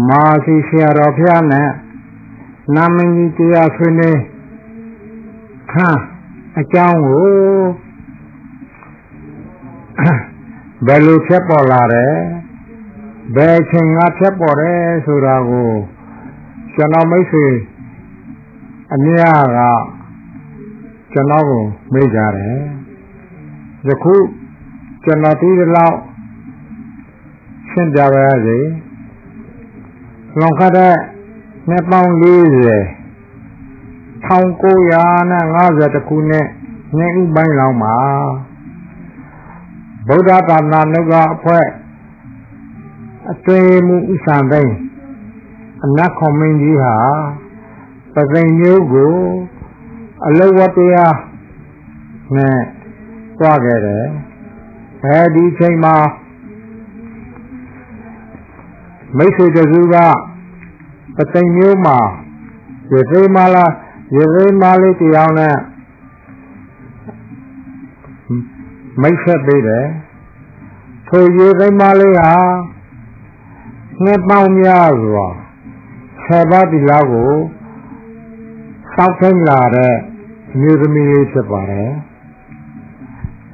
မာစီဆရာတော်ဖျားနဲ့နာမည်ကြီးတရားဆွေးနွေးခန်းအကြောင်းကိုဘယ်လိုဖြစ်ပေါ်လာတယ်ဘယ်အချိန်ကဖြစ်ပေါ်တယ်ဆိုတာကိုကျွန်တော်မိတ်ဆွေအများကကျွန်တော်ကိုမေးကြတယ်ယခုကျွန်တော်ဒီလောက်ရှင်းပြပါရစေလွန်ခဲ့တဲ့နှစ်ပေါင်း40 1950ခုနှစ်နှစ်ဥပိုင်းလောက်မှာဗုဒ္ဓဘာသာနှုတ်ကအဖွဲ့အတွင်းမှုဥစ္စာသိမ်းအနတ်ခွန်မင်းကြီးဟာပသိမ်မျိုးကိုအလုဝတ္တရားနဲ့တွားခဲ့တယ်အဲဒီအချိန်မှာမိတ်ဆွေတစုကပသိမ်မျိုးမှာရေသေးမလေးတရားနဲ့မိတ်ဆက်ပေးတယ်ထိုရေသေးမလေးဟာနှစ်ပေါင်းများစွာ7 ပါးတိလောက်ကိုစောင့်ထိန်လာတဲ့အမျိုးသမီးလေးဖြစ်ပါတယ်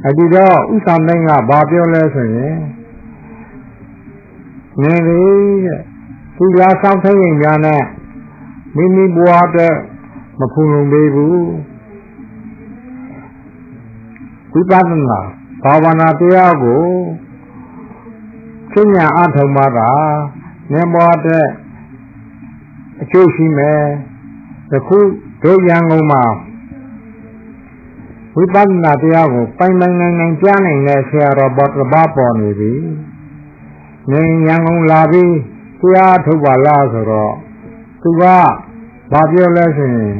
အဲဒီတော့ဥစ္စာနိုင်ကဘာပြောလဲဆိုရင်နင်းလေတဲ့သူလာစောင့်ထိန်ရင်များနဲ့မိမိဘဝအတွက်မဖူလုံသေးဘူးဝိပဿနာဘာဝနာတရားကိုသိဉာဏ်အထုံမှာတာဉာဏ်ပေါ်တဲ့အကျိုးရှိမယ်တခုတို့ရန်ကုန်မှာဝိပဿနာတရားကိုပိုင်နိုင်ကြားနိုင်တဲ့ဆရာတော်ဘောတပါပေါ်နေပြီဉာဏ်ရန်ကုန်လာပြီးတရားထုတ်ပါလားဆိုတော့သူကဘာပြောလဲဆိုရင်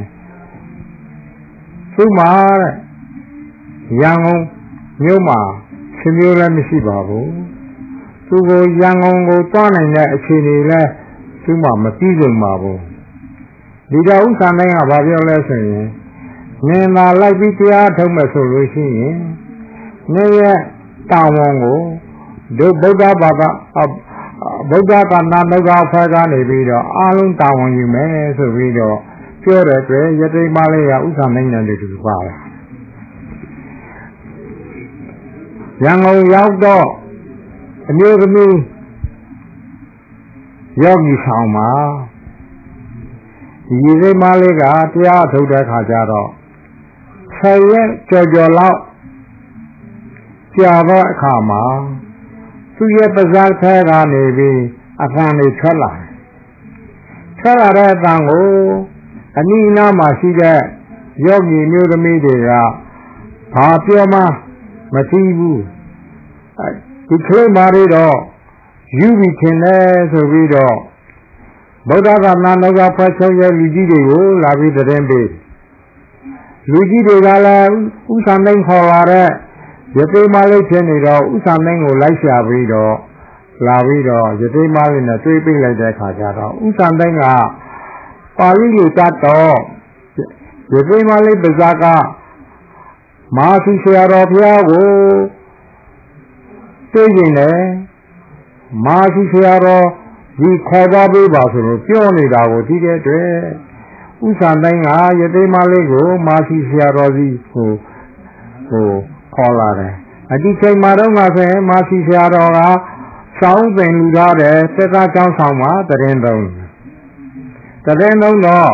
သူ့မှာရန်ကုန်မြို့မှာရှင်မျိုးလည်းမရှိပါဘူးသူကိုရန်ကုန်ကိုသွားနိုင်တဲ့အခြေအနေလည်းသူ့မှာမပြီးစုံပါဘူးဒီတော့ဥစ္စာတိုင်းကဘာပြောလဲဆိုရင်နင်သာလိုက်ပြီးတရားထုတ်မယ်ဆိုလို့ရှိရင်နင်ရဲ့တာဝန်ကိုဒုဗုဒ္ဓဘာသာဗုဒ္ဓဘာသာနှုတ်ကဖွဲ့ကနေပြီးတော့အားလုံးတာဝန်ယူမယ်ဆိုပြီးတော့ပြောတဲ့အတွက်ယတိမလေးကဥစ္စာနိုင်တယ်လို့သူပါလားရန်ကုန်ရောက်တော့အမျိုးသမီးယောဂီဆောင်မှာဒီစိတ်မလေးကတရားထုတ်တဲ့ခါကျတော့10 ရက်ကျော်လောက်ကြာတော့အခါမှာသူ့ရဲ့ပါးစပ်ထဲကနေပြီးအသံတွေထွက်လာတဲ့အသံကိုအနီးနားမှာရှိတဲ့ယောဂီမျိုးသမီးတွေကဘာပြောမှမသိဘူးဒီကလေးမလေးတော့ယူပြီးခင်လဲဆိုပြီးတော့ဗုဒ္ဓဘာသာနှုတ်ကဖွဲ့ချုပ်ရဲ့လူကြီးတွေကိုလာပြီးသတင်းပေးလူကြီးတွေကလည်းဥစ္စာနိုင်ခေါ်လာတဲ့ယတိမလေးဖြစ်နေတော့ဥစ္စာနိုင်ကိုလိုက်ရှာပြီးတော့လာပြီးတော့ယတိမလေးနဲ့တွေးပေးလိုက်တဲ့အခါကျတော့ဥစ္စာနိုင်ကပါဠိလိုတတ်တော့ယတိမလေးပါဇာကမာသီဆရာတော်ဘုရားကိုတွေ့ရင်လည်းမာသီဆရာတော်ဒီခေါ်သွားပေးပါဆိုလို့ပြောနေတာကိုဒီတဲ့အတွက်ဥစ္စာတိုင်းကယတိမလေးကိုမာသီဆရာတော်ကြီးကိုခေါ်လာတယ်အဒီချိန်မှာတော့ငါဆိုရင်မာသီဆရာတော်ကစောင်းပင်လူထားတယ်သက်သာကျောင်းဆောင်မှာတရင်သုံးတော့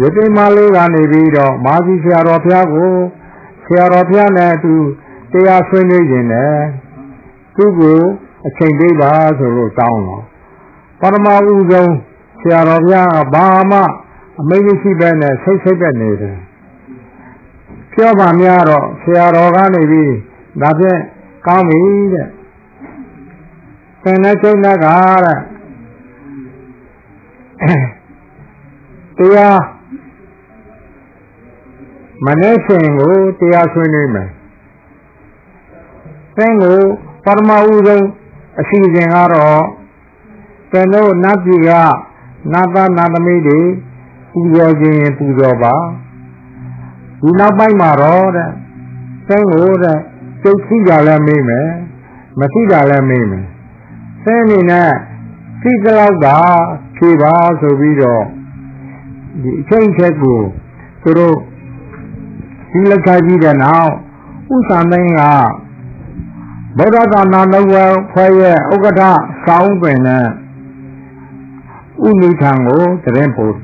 ယတိမလေးကနေပြီးတော့မာသီဆရာတော်ဘုရားကိုဆရာတော်ဘုရားနဲ့အတူတရားဆွေးနွေးခြင်းနဲ့သူ့ကိုအချိန်ပေးပါဆိုလို့တောင်းတော့ပထမဦးဆုံးဆရာတော်ဘုရားကဘာမှအမိန့်မရှိပဲနဲ့ဆိတ်ပဲနေတယ်ပြောပါများတော့ဆရာတော်ကနေပြီးဒါဖြင့်ကောင်းပြီတဲ့သင်တဲ့ချိန်ကတဲ့တရားမနေ့ရှင်ကိုတရားဆွေးနွေးမယ်သင်ကိုပထမဦးဆုံးအစီအစဉ်ကတော့သင်တို့နတ်ပြည်ကနာသနာသမီးတွေပူဇော်ခြင်းပူဇော်ပါဒီနောက်ပိုင်းမှာတော့တဲ့သင်ကိုတဲ့ကျုပ်သိကြလည်းမေးမယ်မသိကြလည်းမေးမယ်သင်အနေနဲ့ သိကလောက်သာဖြေပါဆိုပြီးတော့ဒီအချိန်ချက်ကိုသူတို့ဒီလက်ခံပြီးတဲ့နောက်ဥစ္စာမင်းကဗုဒ္ဓသာနာတော်ဖွဲ့ရဲ့ဥက္ကဋ္ဌဆောင်းပင်နဲ့ဥနိထံကိုတရင်ပို့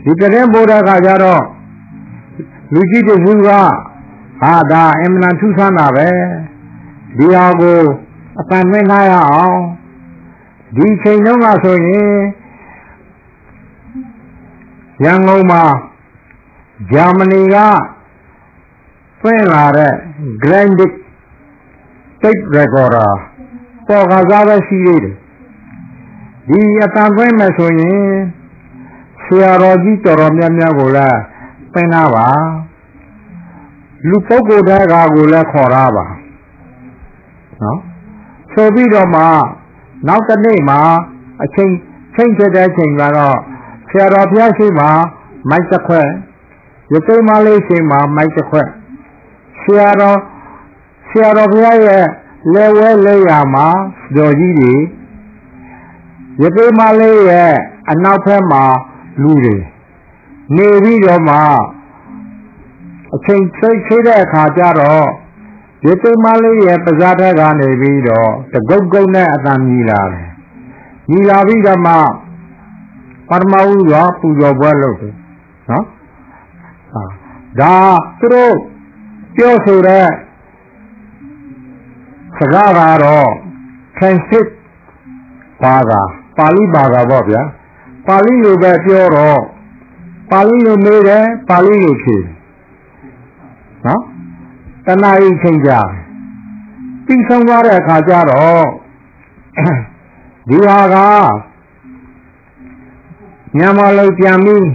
ဒီတရင်ပို့တဲ့အခါကျတော့လူကြီးတစုကဒါအင်မတန်ထူးဆန်းတာပဲဒီဟာကိုအပန်မင်းထားရအောင်ဒီချိန်တုန်းကဆိုရင်ရန်ကုန်မှာဂျာမနီကဖွင့်လာတဲ့ Grandic Tape Recorder ပေါ်ကစားပဲရှိသေးတယ်ဒီအတန်ဖွင့်မယ်ဆိုရင်ဆရာတော်ကြီးတော်တော်များများကိုလည်းပင်နာပါလူပုဂ္ဂိုလ်တဲ့ကားကိုလည်းခေါ်ရပါနော်ဆိုပြီးတော့မှနောက်တစ်နေ့မှာအချိန်ချိန်ချက်တဲ့အချိန်ကတော့ဆရာတော်ဘုရားရှိခိုးမိုက်တစ်ခွက်ရသိမ်းမလေးရှိမှာမိုက်တစ်ခွက်ဆရာတော်ဘုရားရဲ့လက်ဝဲလက်ရမှာတော်ကြီးတွေရသိမ်းမလေးရဲ့အနောက်ဘက်မှာလူတွေနေပြီးတော့မှအချိန်ချိတ်တဲ့အခါကျတော့ရသိမ်းမလေးရဲ့ပါးစားထက်ကနေပြီးတော့တကုတ်ကုတ်နဲ့အတန်မြည်လာတယ်မြည်လာပြီးတော့မှပရမဝုရောပူဇော်ပွဲလုပ်တယ်နော်ဒါသူတို့ပြောဆိုတဲ့စကားကတော့ transit ဘာသာပါဠိဘာသာပေါ့ဗျာပါဠိလိုပဲပြောတော့ပါဠိလိုမေးတယ်ပါဠိလိုဖြေနော်တဏှာကြီးချိန်ကြပြီးဆုံးသွားတဲ့အခါကျတော့ဒီဟာကညမလို့ပြန်ပြီး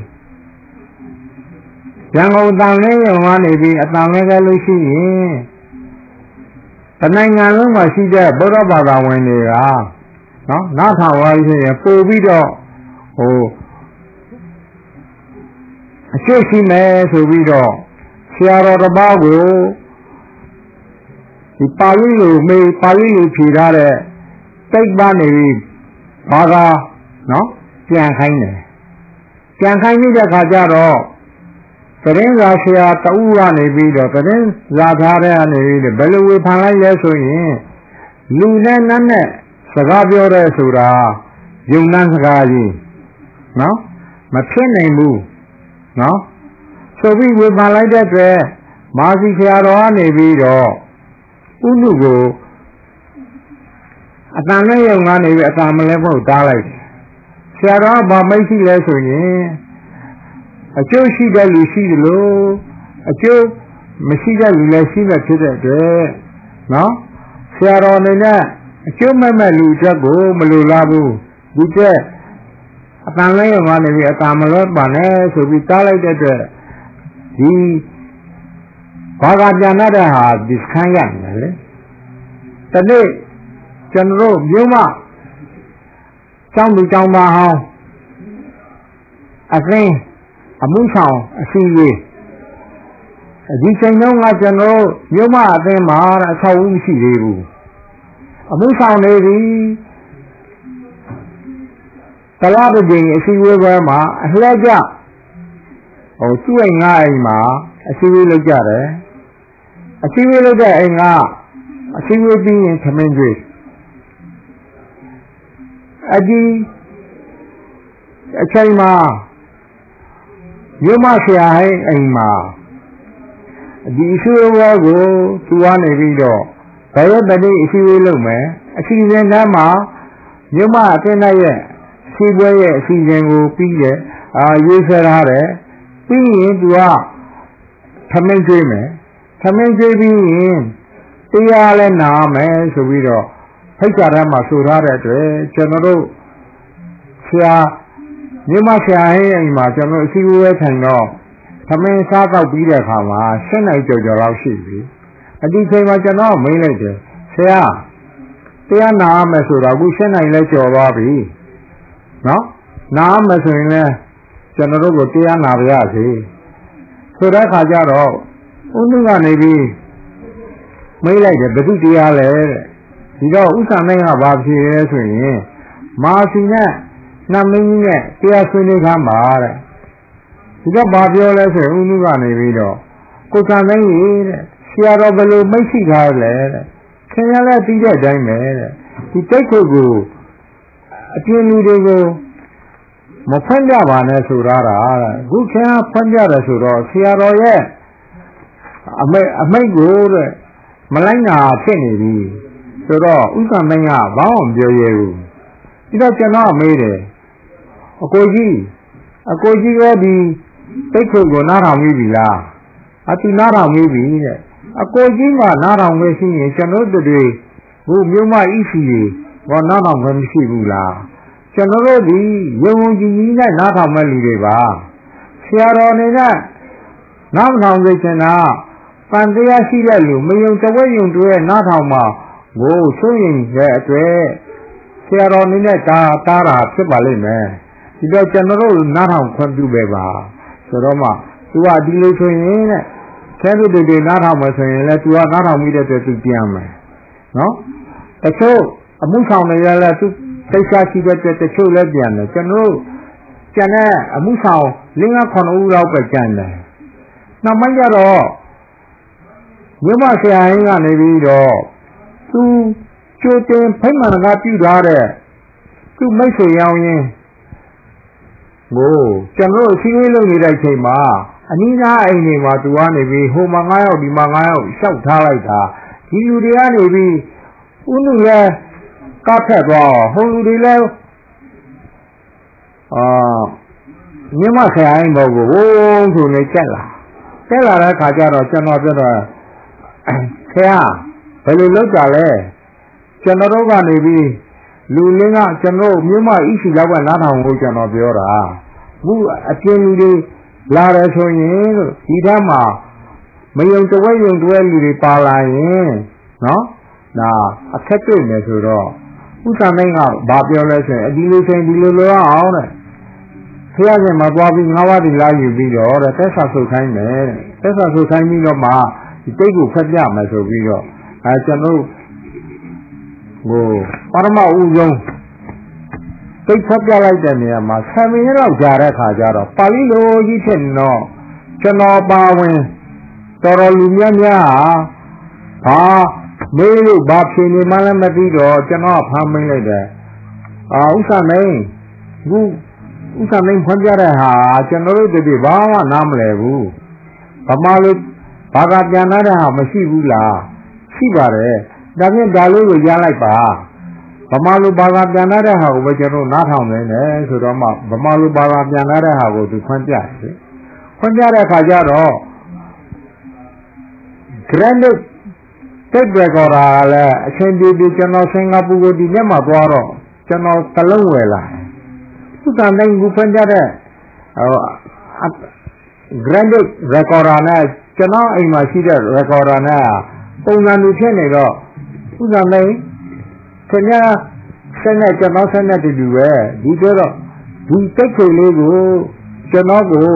ရန်ကုန်တန်လင်းရုံကနေပြီးအတန်လဲကလို့ရှိရင်တနိုင်ငံလုံးမှာရှိတဲ့ဗုဒ္ဓဘာသာဝင်တွေကနော်နားထောင်သွားပြီးရင်ပို့ပြီးတော့အကျိုးရှိမယ်ဆိုပြီးတော့ဆရာတော်တစ်ပါးကိုဒီပါဠိလိုမေးပါဠိလိုဖြေထားတဲ့တိတ်ပါနေပြီးဘာသာနော်ပြန်ခိုင်းတယ်ပြန်ခိုင်းတဲ့အခါကျတော့သတင်းစာဆရာတဦးကနေပြီးတော့သတင်းစာထားတဲ့အနေနဲ့ဘယ်လိုဝေဖန်လိုက်လဲဆိုရင်လူနဲ့နတ်နဲ့စကားပြောတဲ့ဆိုတာယုံနှံစကားကြီးနော်မဖြစ်နိုင်ဘူးနော်ဆိုပြီးဝေဖန်လိုက်တဲ့အတွက်မာစီဆရာတော်ကနေပြီးတော့ဥနုကိုအတန်နဲ့ယုံကနေပြီးအတန်မလဲမဟုတ်တားလိုက်ဆရာတော်ကဘာမိတ်ရှိလဲဆိုရင်အကျိုးရှိတဲ့လူရှိတယ်လို့အကျိုးမရှိတဲ့လူလည်းရှိမှဖြစ်တဲ့အတွက်နော်ဆရာတော်အနေနဲ့အကျိုးမဲ့လူချက်ကိုမလိုလားဘူးဒီတဲ့အတန်လဲရောကနေပြီးအတန်မလွတ်ပါနဲ့ဆိုပြီးတားလိုက်တဲ့အတွက်ဒီဘာသာပြန်တဲ့ဟာဒီစခန်းရတယ်လေတနေ့ကျွန်တော်တို့မြို့မကျောင်းသူကျောင်းသားဟောင်းအသင်းအမှုဆောင်အစည်းအဝေးဒီချိန်တုန်းကကျွန်တော်မြို့မအသင်းမှာအဆောက်အဦမရှိသေးဘူးအမှုဆောင်နေပြီတလားတစ်ကြိမ်အစည်းအဝေးပွဲမှာအလှည့်ကျသူ့အိမ်ငါအိမ်မှာအစည်းအဝေးလုပ်ကြတယ်အစည်းအဝေးလုပ်တဲ့အိမ်ကအစည်းအဝေးပြီးရင်သမင်းကျွေးအချိန်မှာမြို့မဆရာဟိအိမ်မှာဒီအစည်းအဝေးကိုသူကနေပြီးတော့ဘယ်ရက်တည်းအစည်းအဝေးလုပ်မယ်အစီအစဉ်ထဲမှာမြို့မအသင်းရဲ့စီးပွဲရဲ့အစီအစဉ်ကိုပြီးတယ်ရေးဆွဲထားတယ်ပြီးရင်သူကသမင်းကျွေးမယ်သမင်းကျွေးပြီးရင်တရားလည်းနာမယ်ဆိုပြီးတော့ဖိတ်ကြားထဲမှာဆိုထားတဲ့အတွက်ကျွန်တော်တို့ဆရာမြို့မဆရာဟင်းအိမ်မှာကျွန်တော်အစည်းအဝေးထိုင်တော့သမင်းစားတော့ပြီးတဲ့အခါမှာ7နိုင်ကျော်လောက်ရှိပြီအဒီချိန်မှာကျွန်တော်မေးလိုက်တယ်ဆရာတရားနာမယ်ဆိုတော့အခု7နိုင်လဲကျော်သွားပြီနော်နာမယ်ဆိုရင်လည်းကျွန်တော်တို့ကိုတရားနာပါရစေဆိုတဲ့အခါကျတော့ဦးနုကနေပြီးမေးလိုက်တယ်ဘယ်သူတရားလဲတဲ့ဒီတော့ဥစ္စာနိုင်ကဘာဖြစ်လဲဆိုရင် မာစီနဲ့နမင်းကြီးနဲ့တရားဆွေးနွေးခံပါတဲ့ဒီတော့ဘာပြောလဲဆိုရင်ဦးနုကနေပြီးတော့ကိုစံသိန်းကြီးတဲ့ဆရာတော်ဘယ်လိုမိတ်ရှိထားလဲတဲ့ခင်ဗျားလည်းပြီးတဲ့အတိုင်းပဲတဲ့ဒီတိတ်ခွေကိုအပြင်းလူတွေကိုမဖွင့်ကြပါနဲ့ဆိုရတာတဲ့အခုခင်ဗျားဖွင့်ကြတယ်ဆိုတော့ဆရာတော်ရဲ့အမိတ်ကိုတဲ့မလိုက်နာဖြစ်နေပြီဆိုတော့ဥက္ကမင်းကဘာမှမပြောရဘူးဒီတော့ကျွန်တော်မေးတယ်အကိုကြီးရောဒီတိတ်ခွေကိုနားထောင်ပြီးပြီလားအတူနားထောင်ပြီးပြီတဲ့အကိုကြီးကနားထောင်နေရှိရင်ကျွန်တော်တို့တွေဘုမြို့မဤစီဘောနားထောင်ခွင့်မရှိဘူးလားကျွန်တော်တို့ဒီရုံုံကြီးကြီးနဲ့နားထောင်မဲ့လူတွေပါဆရာတော်တွေကနားမထောင်စေချင်တာပန်တရားရှိတဲ့လူမယုံတဝဲယုံတွေနားထောင်မှာဘို့ဆိုရင်ရဲ့အတွက်ဆရာတော်နေနဲ့တာတာဖြစ်ပါလိမ့်မယ်ဒီတော့ကျွန်တော်တို့နားထောင်ခွင့်ပြုပဲပါဆိုတော့မှသူကဒီလိုဆိုရင်တဲ့ဆဲတို့တွေနားထောင်မယ်ဆိုရင်လည်းသူကနားထောင်ပြီးတဲ့အတွက်သူပြန်မယ်နော်တချို့အမှုဆောင်တွေလည်းသူသိချရှိတဲ့အတွက်တချို့လည်းပြန်တယ်ကျွန်တော်တို့ကျန်တဲ့အမှုဆောင်5-9ဦးလောက်ပဲကျန်တယ်နောက်မှကျတော့မြို့မဆရာရင်းကနေပြီးတော့သူကြိုတင်ဖိမှန်ကပြုထားတဲ့သူမိတ်ဆွေရောင်းရင်းကိုကျွန်တော်တို့စီးဝေးလုပ်နေတဲ့အချိန်မှာအနည်းငယ်အိမ်တွေမှာသူကနေပြီးဟိုမှာ9ယောက်ဒီမှာ9ယောက်ရှောက်ထားလိုက်တာဒီလူတွေကနေပြီးဦးလူလည်းကားဖက်သွားဟိုလူတွေလည်းမြမဆရာရင်ဘောကိုဝုန်းဆိုနေတက်လာတဲ့ခါကျတော့ကျွန်တော်ပြောတော့ဆရာဘယ်လိုလုပ်ကြလဲကျွန်တော်တို့ကနေပြီးလူလင်းကကျွန်တော်မြမဤရှိလောက်ကနားထောင်ဖို့ကျွန်တော်ပြောတာအခုအပြင်းလူတွေလာတယ်ဆိုရင်ဒီထက်မှာမယုံတဝဲယုံတွဲလူတွေပါလာရင်နော်ဒါအခက်တွေ့မယ်ဆိုတော့ဥက္ကမင်းကဘာပြောလဲဆိုရင်အဒီလိုဆိုရင်ဒီလိုလိုအောင်တဲ့ဖျားရှင်မှာသွားပြီးငါးပါးဒီလာယူပြီးတော့တဲ့သက်စာဆုတ်ခိုင်းမယ်သက်စာဆုတ်ခိုင်းပြီးတော့မှဒီတိတ်ကိုဖက်ပြမယ်ဆိုပြီးတော့ကျွန်တော်ဟိုပရမဥယုံတိတ်ဖက်ပြလိုက်တဲ့နေရာမှာ7မိနစ်လောက်ကြာတဲ့ခါကျတော့ပါဠိလိုကြီးဖြစ်နေတော့ကျွန်တော်ပါဝင်တော်တော်လူများဟာမေးလို့ဘာဖြစ်နေမှလည်းမသိတော့ကျွန်တော်ဖမ်းမင်းလိုက်တယ်ဥစ္စာမင်းဥစ္စာမင်းဖွင့်ပြတဲ့ဟာကျွန်တော်တို့တည်းဘာမှနားမလဲဘူးဗမာလိုဘာကပြန်လာတဲ့ဟာမရှိဘူးလားရှိပါတယ်ဒါဖြင့်ဒါလေးကိုရလိုက်ပါဗမာလိုဘာကပြန်လာတဲ့ဟာကိုပဲကျွန်တော်နားထောင်နေတယ်ဆိုတော့မှဗမာလိုဘာကပြန်လာတဲ့ဟာကိုသူဖွင့်ပြတယ်ဖွင့်ပြတဲ့အခါကျတော့ Granite tape recorder လည်းအချိန်ပြည့်ကျွန်တော်စင်ကာပူကိုဒီနေ့မှသွားတော့ကျွန်တော်ကလုံးဝယ်လာသူကနိုင်ဘူးဖွင့်ပြတဲ့Granite recorder နဲ့ကျွန်တော်အိမ်မှာရှိတဲ့ recorder နဲ့ပုံစံလူဖြစ်နေတော့သူကနိုင်ခင်ဗျာဆက်နဲ့ကျွန်တော်ဆက်နဲ့တူပဲဒီတော့ဒီတိတ်ခွေလေးကိုကျွန်တော်ကို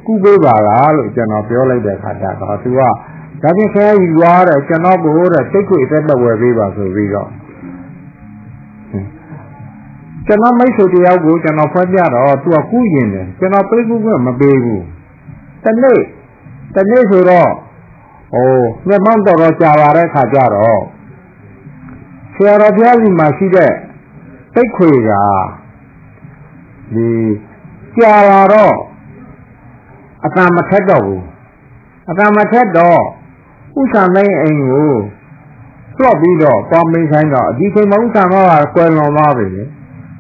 ကူးပေးပါလားလို့ကျွန်တော်ပြောလိုက်တဲ့အခါကျတော့သူကဒါပြင်ခဲယူသွားတယ်ကျွန်တော်ဘိုးတဲ့တိတ်ခွေအသက်ဝယ်ပေးပါဆိုပြီးတော့ကျွန်တော်မိတ်ဆွေတယောက်ကိုကျွန်တော်ဖွင့်ပြတော့သူကကူးရင်တယ်ကျွန်တော်ပေးကူးကမပေးဘူးတနေ့ဆိုတော့မျက်မှောက်တော်ကြာလာတဲ့ခါကျတော့ဆရာတော်ဘုရားကြီးမှာရှိတဲ့တိတ်ခွေကဒီကြာလာတော့အတန်မထက်တော့ဘူးအတန်မထက်တော့ဥစ္စာမင်းအိမ်ကိုတွက်ပြီးတော့ပေါမင်းဆိုင်တော့ဒီချိန်မှာဥစ္စာမကကွယ်လွန်သွားပြီလေ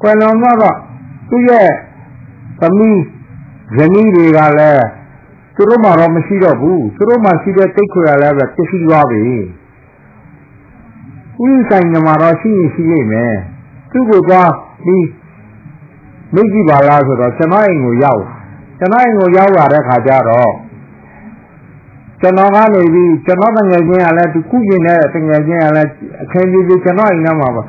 ကွယ်လွန်သွားတော့သူ့ရဲ့သမီးဇနီးတွေကလည်းသူတို့မှတော့မရှိတော့ဘူးသူတို့မှရှိတဲ့တိတ်ခွေရလည်းပဲပြည့်စည်သွားပြီဥဆိုင်ကမှာတော့ရှိနေမယ်သူ့ကိုသွားပြီးမိကြည့်ပါလားဆိုတော့ကျွန်တော်အိမ်ကိုရောက်လာတဲ့ခါကျတော့ကျွန်တော်ကနေပြီးကျွန်တော်တငယ်ချင်းကလည်းသူခုကျင်တဲ့တငယ်ချင်းကလည်းအခင်းကြီးကျွန်တော်အိမ်ထဲမှာပါ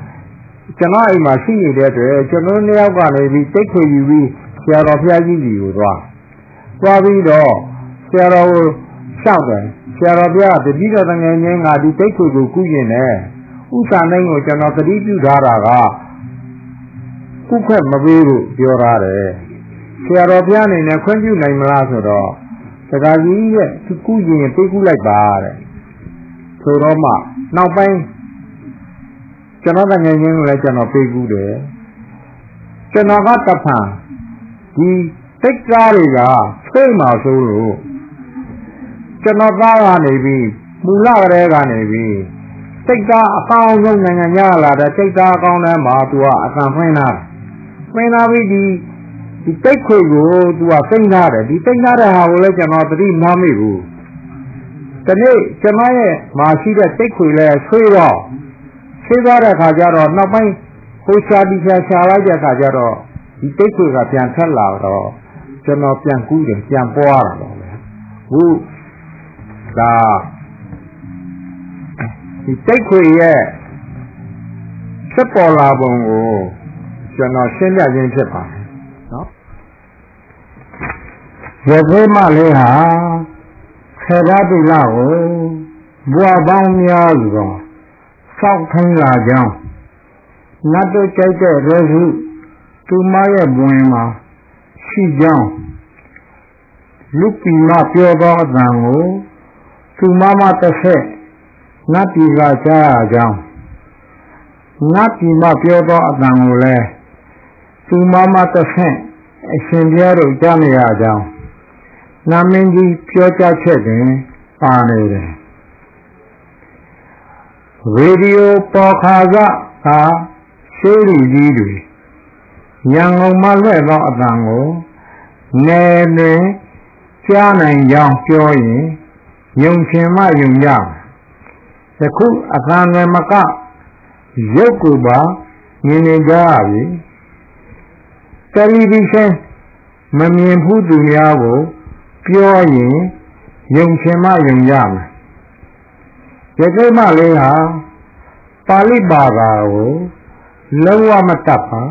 ကျွန်တော်အိမ်မှာရှိနေတဲ့အတွက်ကျွန်တော်နှစ်ယောက်ကနေပြီးတိတ်ခွေယူပြီးဆရာတော်ဘုရားကြီးကိုသွားပြီးတော့ဆရာတော်ကိုရှောက်တယ်ဆရာတော်ဘုရားတတိတော်တငယ်ချင်းကဒီတိတ်ခွေကိုကူးကျင်တယ်ဥစ္စာနိုင်ကိုကျွန်တော်သတိပြုထားတာက ကုခွက်မပေးဘူးပြောရတယ်ဆရာတော်ဘုရားအနေနဲ့ခွင့်ပြုနိုင်မလားဆိုတော့စကားကြီးရဲ့သူကုရင်ပေးကုလိုက်ပါတဲ့ဆိုတော့မှနောက်ပိုင်းကျွန်တော်တငယ်ချင်းလည်းကျွန်တော်ပေးကူးတယ်ကျွန်တော်ကတဖန်ဒီတိတ်ကားတွေကဆွေးမှာဆိုလို့ကျွန်တော်သားကနေပြီးမူလကလေးကနေပြီးတိတ်ကားအကောင်းဆုံးနိုင်ငံရလာတဲ့တိတ်ကားအကောင်းထဲမှာသူကအတန်ဖွင့်လာပြီးဒီတိတ်ခွေကိုသူကစိမ့်ထားတယ်ဒီစိမ့်ထားတဲ့ဟာကိုလည်းကျွန်တော်သတိမမိဘူးဒီနေ့ကျွန်မရဲ့မရှိတဲ့တိတ်ခွေလဲဆွေးသွားတဲ့ခါကျတော့နောက်ပိုင်းဟိုရှာဒီရှာလိုက်တဲ့ခါကျတော့ဒီတိတ်ခွေကပြန်ထက်လာတော့ကျွန်တော်ပြန်ကူးတယ်ပြန်ပွားတာပေါ့လေဟုတ်ဒါဒီတိတ်ခွေရဲ့ဖြစ်ပေါ်လာပုံကိုကျွန်တော်ရှင်းပြခြင်းဖြစ်ပါတယ်နော်ရသေးမလေးဟာခေတ္တတိလကိုဘွားပေါင်းများစွာစောင့်ခိုင်းလာကြောင်းနတ်တို့ကြိုက်တဲ့ရေစုသူမရဲ့ဘဝင်မှာရှိကြောင်းလူပီမပြောသောအတန်ကိုသူမတစ်ဆက်နတ်ပြည်ကကြားရကြောင်းနတ်ပြည်မပြောသောအတန်ကိုလည်းသူမတစ်ဆက်အရှင်ဘုရားတို့ကြားနေရကြောင်းနာမင်းကြီးပြောကြားချက်တွင်ပါနေတယ်ရေဒီယိုပေါ်ခါကရှေးလူကြီးတွေရန်ကုန်မှာလွှဲသောအတန်ကိုနယ်တွင်ကြားနိုင်ကြောင်းပြောရင်ယုံရှင်မှယုံကြယခုအတန်တွေမကရုပ်ကိုပါမြင်နေကြရပြီတယ်လီဗီရှင်းမမြင်ဘူးသူများကိုပြောရင်ယုံရှင်မှယုံကြမယ်ယခုမှလေးဟာပါဠိဘာသာကိုလုံးဝမတတ်ပါ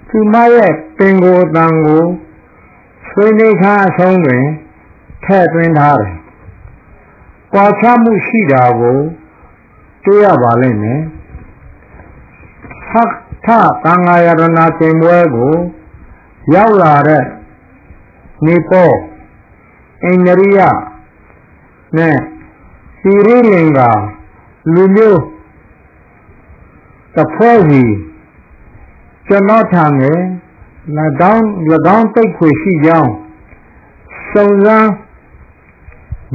သူမရဲ့ပင်ကိုယ်တန်ကိုဆွေးနွေးခါအဆုံးတွင်ထည့်သွင်းထားတယ်။ကွာခြားမှုရှိတာကိုတွေ့ရပါလိမ့်မယ်။သံဃာယရဏသင်ပွဲကိုရောက်လာတဲ့နေပေါ်အိန္ဒြိယနဲ့စီရိလင်္ကာလူမျိုးတစ်ဖွဲ့စီကျွန်တော်ထံငယ်၎င်းတိတ်ခွေရှိကြောင်းစုံစမ်း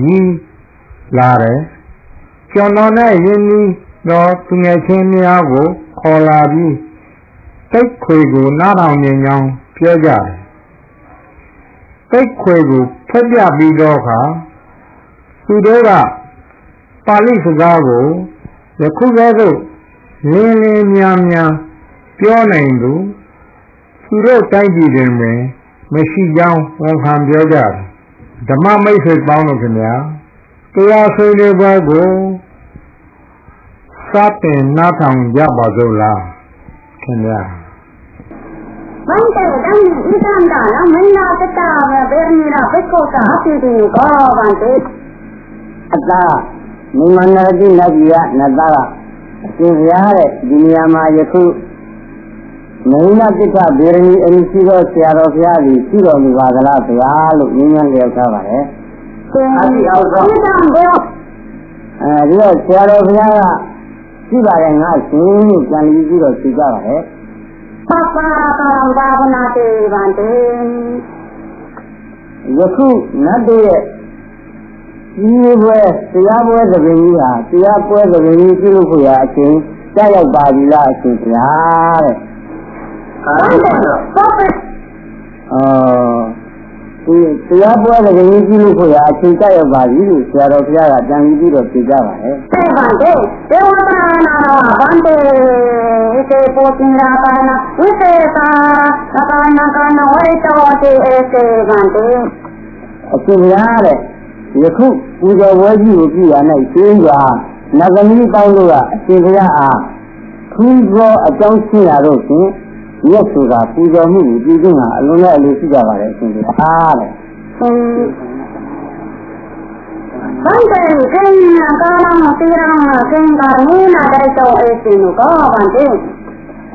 ညီလာတယ်ကျွန်တော်နဲ့ယင်းဤတော့သူငယ်ချင်းများကိုခေါ်လာပြီးတိတ်ခွေကိုနားထောင်နေကြောင်းပြောကြတယ်တိတ်ခွေကိုဖျက်ပြပြီးတော့ခါသူတို့ကပါဠိစကားကိုယခုကဲ့သို့လင်းလင်းများများပြောနိုင်သူတို့တိုင်းပြည်တွင်ပင်မရှိကြောင်းဝန်ခံပြောကြတယ်ဓမ္မမိတ်ဆွေပေါင်းတို့ခင်ဗျာတရားဆွေးနွေးပွဲကိုစတင်နားထောင်ကြပါစို့လားခင်ဗျာမင်းတို့တန်းဤတန်းတာလားမင်းတို့တတာပဲဘယ်နည်းတော့ဘယ်ကိုသာအဖြစ်ဒီကောဗန်တေအသာမိမနာတိနတ်ကြီးကနတ်သားကအရှင်ဘုရားတဲ့ဒီနေရာမှာယခုမင်းနာတိကဗေရဏီအရင်ရှိသောဆရာတော်ဘုရားကြီးရှိတော်မူပါသလားဗျာလို့မြင်မြန်လျက်ထားပါတယ်အတိအောင်ဆုံးဒီတော့ဆရာတော်ဘုရားကရှိပါတယ်ငါရှင်လို့ကြံပြီးတော့ဖြေကြပါတယ်ပပတော်ဘာဝနာတေဗန္တေယခုနတ်တို့ရဲ့ဒီပွဲတရားပွဲသဘင်ကြီးဟာတရားပွဲသဘင်ကြီးပြုလို့ဖို့ရအချင်းကြောက်ပါပြီလားအရှင်ဗျာတဲ့ဟုတ်တယ်ဟုတ်တယ်ဒီတရားပွဲသဘင်ကြီးပြုလို့ဖို့ရအချင်းကြောက်ပါပြီလို့ဆရာတော်ဘုရားကတန်ပြီးတော့ဖြေကြပါတယ်တဲ့ဗန္တေဒေဝတာနာဗန္တေဧကေပုစိရာကာနာဝိသေသာကာနာကာနဝိတောတေဧကေဗန္တေအရှင်ဗျာတဲ့ယခုပူဇော်ပွဲကြီးကိုပြုရ၌ရှင်းစွာနဂမီကောင်းတို့ကအရှင်ဘုရားအားခူးသောအကြောင်းရှင်းရတော့ဖြင့်မြတ်စွာပူဇော်မှုကိုပြုခြင်းဟာအလုံးနဲ့အလိုရှိကြပါတယ်အရှင်ဘုရားတဲ့ဘန္တေကိညာကာလမတိရံကိင်္ဂာမူနာတိုက်တော်အေစီနုကောဗန္တေ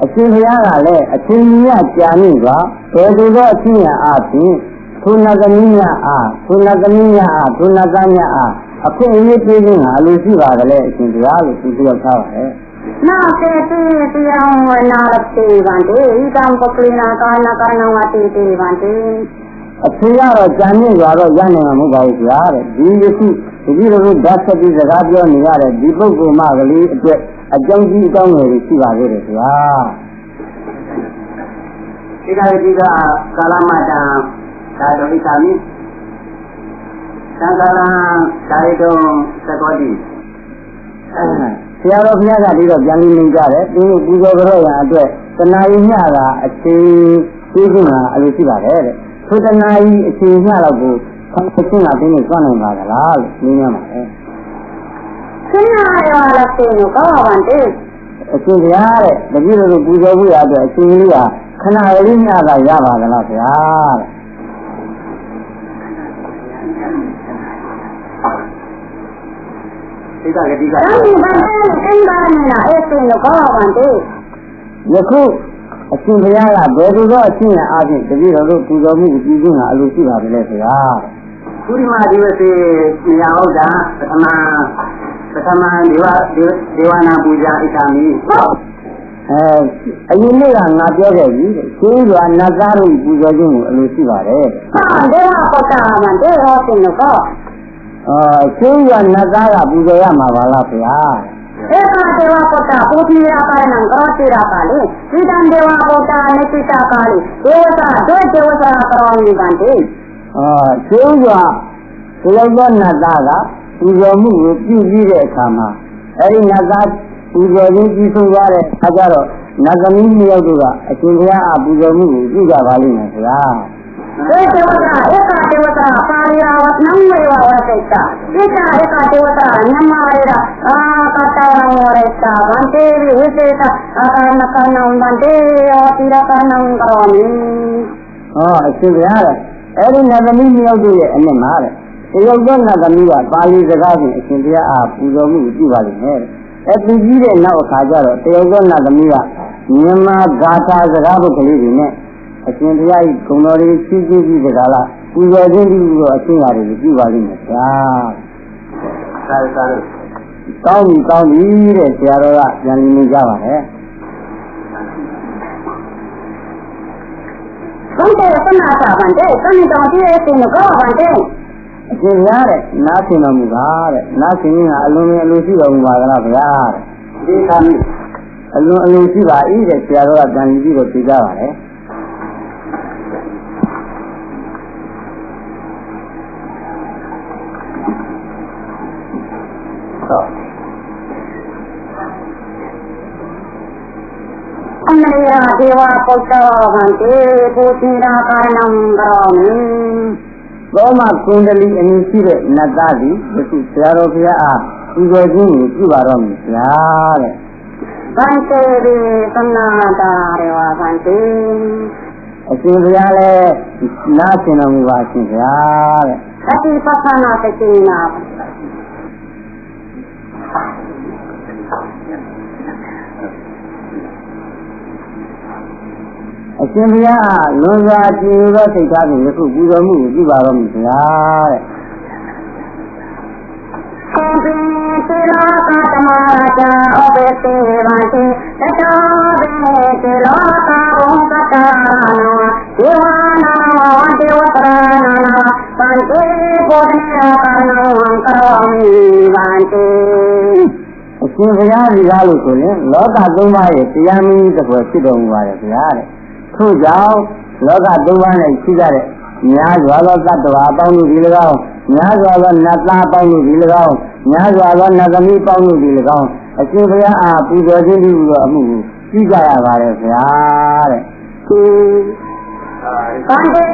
အရှင်ဘုရားကလည်းအရှင်ကြီးကကြာနေစွာဘယ်သူသောအချင်းရအားဖြင့်သူနာသမီးများအားသူနာသမီးများအားသူနာသားများအားအခွင့်အရေးပေးခြင်းဟာအလိုရှိပါကလေးအရှင်ဘုရားလို့သူပြောထားပါတယ်နာစေတိတရားဝနာရတိဗန္တိဤကံပကလိနာကာနာကာနဝတိတိဗန္တိအဖေကတော့ကြာနေစွာတော့ရနိုင်မှာမဟုတ်ပါဘူးဗျာတဲ့ဒီယခုတတိယဘုဓာတ်ဆက်ပြီးစကားပြောနေရတဲ့ဒီပုဂ္ဂိုလ်မကလေးအတွက်အကြောင်းကြီးအကြောင်းငယ်တွေရှိပါသေးတယ်ဗျာဒီကနေ့ဒီကကာလမတံဒါတော်ဤသာမိသံဃာလံဒါရီတုံသကောတိဆရာတော်ဘုရားကဒီတော့ပြန်ပြီးနေကြတယ်ဒီပူဇော်ကြရတဲ့အတွက်တဏှာကြီးညတာအချိန်ကြီးကအဲ့လိုရှိပါတယ်တဲ့ဆိုတဏှာကြီးအချိန်ညတော့ကိုဆောင်းချင်းကတင်းနေစွန့်နိုင်ပါကလားလို့နင်းရပါတယ်ခဏရောလည်းပြင်ကောဗန္တိအရှင်ဘုရားတဲ့တပည့်တော်ပူဇော်ဖို့ရအတွက်အချိန်လေးကခဏလေးညတာရပါကလားဗျာတဲ့ဒီကနေ့ဒီကအဲ့ဒီဘာလဲအင်းပါနေတာအဲ့ပြင်ကောဗန္တိယခုအရှင်ဘုရားကဘယ်သူသောအရှင်အားဖြင့်တပည့်တော်တို့ပူဇော်မှုပြုခြင်းဟာအလိုရှိပါပြီလေဆရာသုရိမာဒီဝစေမြာဟုတ်တာပထမဒေဝနာပူဇာဣတာမိအရင်နေ့ကငါပြောခဲ့ပြီရှင်းစွာနတ်သားတို့ပူဇော်ခြင်းကိုအလိုရှိပါတယ်ဒေဝပုတ္တမံဒေဝရှင်ကောရှင်းစွာနတ်သားကပူဇော်ရမှာပါလားဗျာဧကဒေဝပုတ္တပုတိရာပါဏံကောတိရာပါလေဣဒံဒေဝပုတ္တနိတိတာပါလေဒေဝတာဒေဝတာကောမိဗန္တိရှင်းစွာဒီလိုသောနတ်သားကပူဇော်မှုကိုပြုပြီးတဲ့အခါမှာအဲဒီနတ်သားပူဇော်ခြင်းကြီးဆုံးသွားတဲ့အခါကျတော့နတ်သမီးနှစ်ယောက်တို့ကအရှင်ဘုရားအပူဇော်မှုကိုပြုကြပါလိမ့်မယ်ဗျာဧကဒေဝတာပါရိယာဝနံဝေဝဝတိတာဧကဒေဝတာညမရေရာကတရံဝရတာဗန္တိဝိသေတာအာနကနံဗန္တိယောတိရကနံကောမိအရှင်ဘုရားအဲဒီနတ်သမီးနှစ်ယောက်တို့ရဲ့အနစ်မှာတဲ့တယောက်သောနတ်သမီးကပါဠိစကားဖြင့်အရှင်ဘုရားအားပူဇော်မှုပြုပါလိမ့်မယ်သူကြီးတဲ့နောက်အခါကျတော့တယောက်သောနတ်သမီးကမြန်မာဂါထာစကားပုဒ်ကလေးတွေနဲ့အရှင်ဘုရားဂုဏ်တော်တွေရှိရှိပြီးစကားလားပူဇော်ခြင်းပြုလို့အရှင်ရတယ်ပြုပါလိမ့်မယ်ဗျာသာသာကောင်းပြီတဲ့ဆရာတော်ကပြန်နေကြပါတယ်ဘုရားဆန္ဒတာဗန္တိသံတော်ကြီးရဲ့ရှင်ကောဗန္တိအရှင်များတဲ့နားဆင်တော်မူပါတဲ့နားဆင်ရင်ကအလုံးနဲ့အလိုရှိတော်မူပါကလားဗျာတဲ့ဒီကံအလုံးအလိုရှိပါ၏တဲ့ဆရာတော်ကပြန်ပြီးတော့ပြကြပါတယ်အမရိယာဒေဝပုတ္တဗန္တိပူတိရာကာနံကောမိသောမကုန္ဒလီအမည်ရှိတဲ့နတ်သားသည်ယခုဆရာတော်ဘုရားအားပူဇော်ခြင်းကိုပြုပါတော့မည်ဗျာတဲ့ဗန္တိရိသနာတာရေဝဗန္တိအရှင်ဘုရားလည်းနားဆင်တော်မူပါရှင်ဗျာတဲ့အတိပသနာတတိနာအရှင်ဘုရားလွန်စွာကြည်သောစိတ်ထားဖြင့်ယခုပူဇော်မှုကိုပြုပါတော့မည်ဗျာတဲ့သေလောကတမရာအဘေသေဝံတိတတောဘေသေလောကဘုံကတာနောဒေဝနာဒေဝတရာနာဗန္တိဘောဓိရာကနောကောမိဗန္တိအရှင်ဘုရားဒီကားလို့ဆိုရင်လောကသုံးပါးရဲ့တရားမင်းတစ်ပွဲဖြစ်တော်မူပါတယ်ဗျာတဲ့ထို့ကြောင့်လောကသုံးပါးနဲ့ရှိကြတဲ့များစွာသောတတ္တဝါအပေါင်းတို့ဒီ၎င်းများစွာသောနတ်သားအပေါင်းတို့ဒီ၎င်းများစွာသောနတ်သမီးအပေါင်းတို့ဒီ၎င်းအရှင်ဘုရားအားပူဇော်ခြင်းပြုသောအမှုကိုပြုကြရပါတယ်ဗျာတဲ့ဗန္တိ